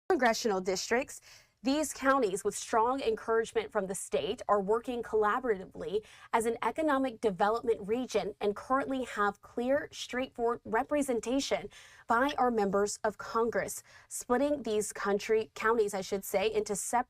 [SPEAKER 11] Congressional districts. These counties, with strong encouragement from the state, are working collaboratively as an economic development region and currently have clear, straightforward representation by our members of Congress, splitting these counties, into separate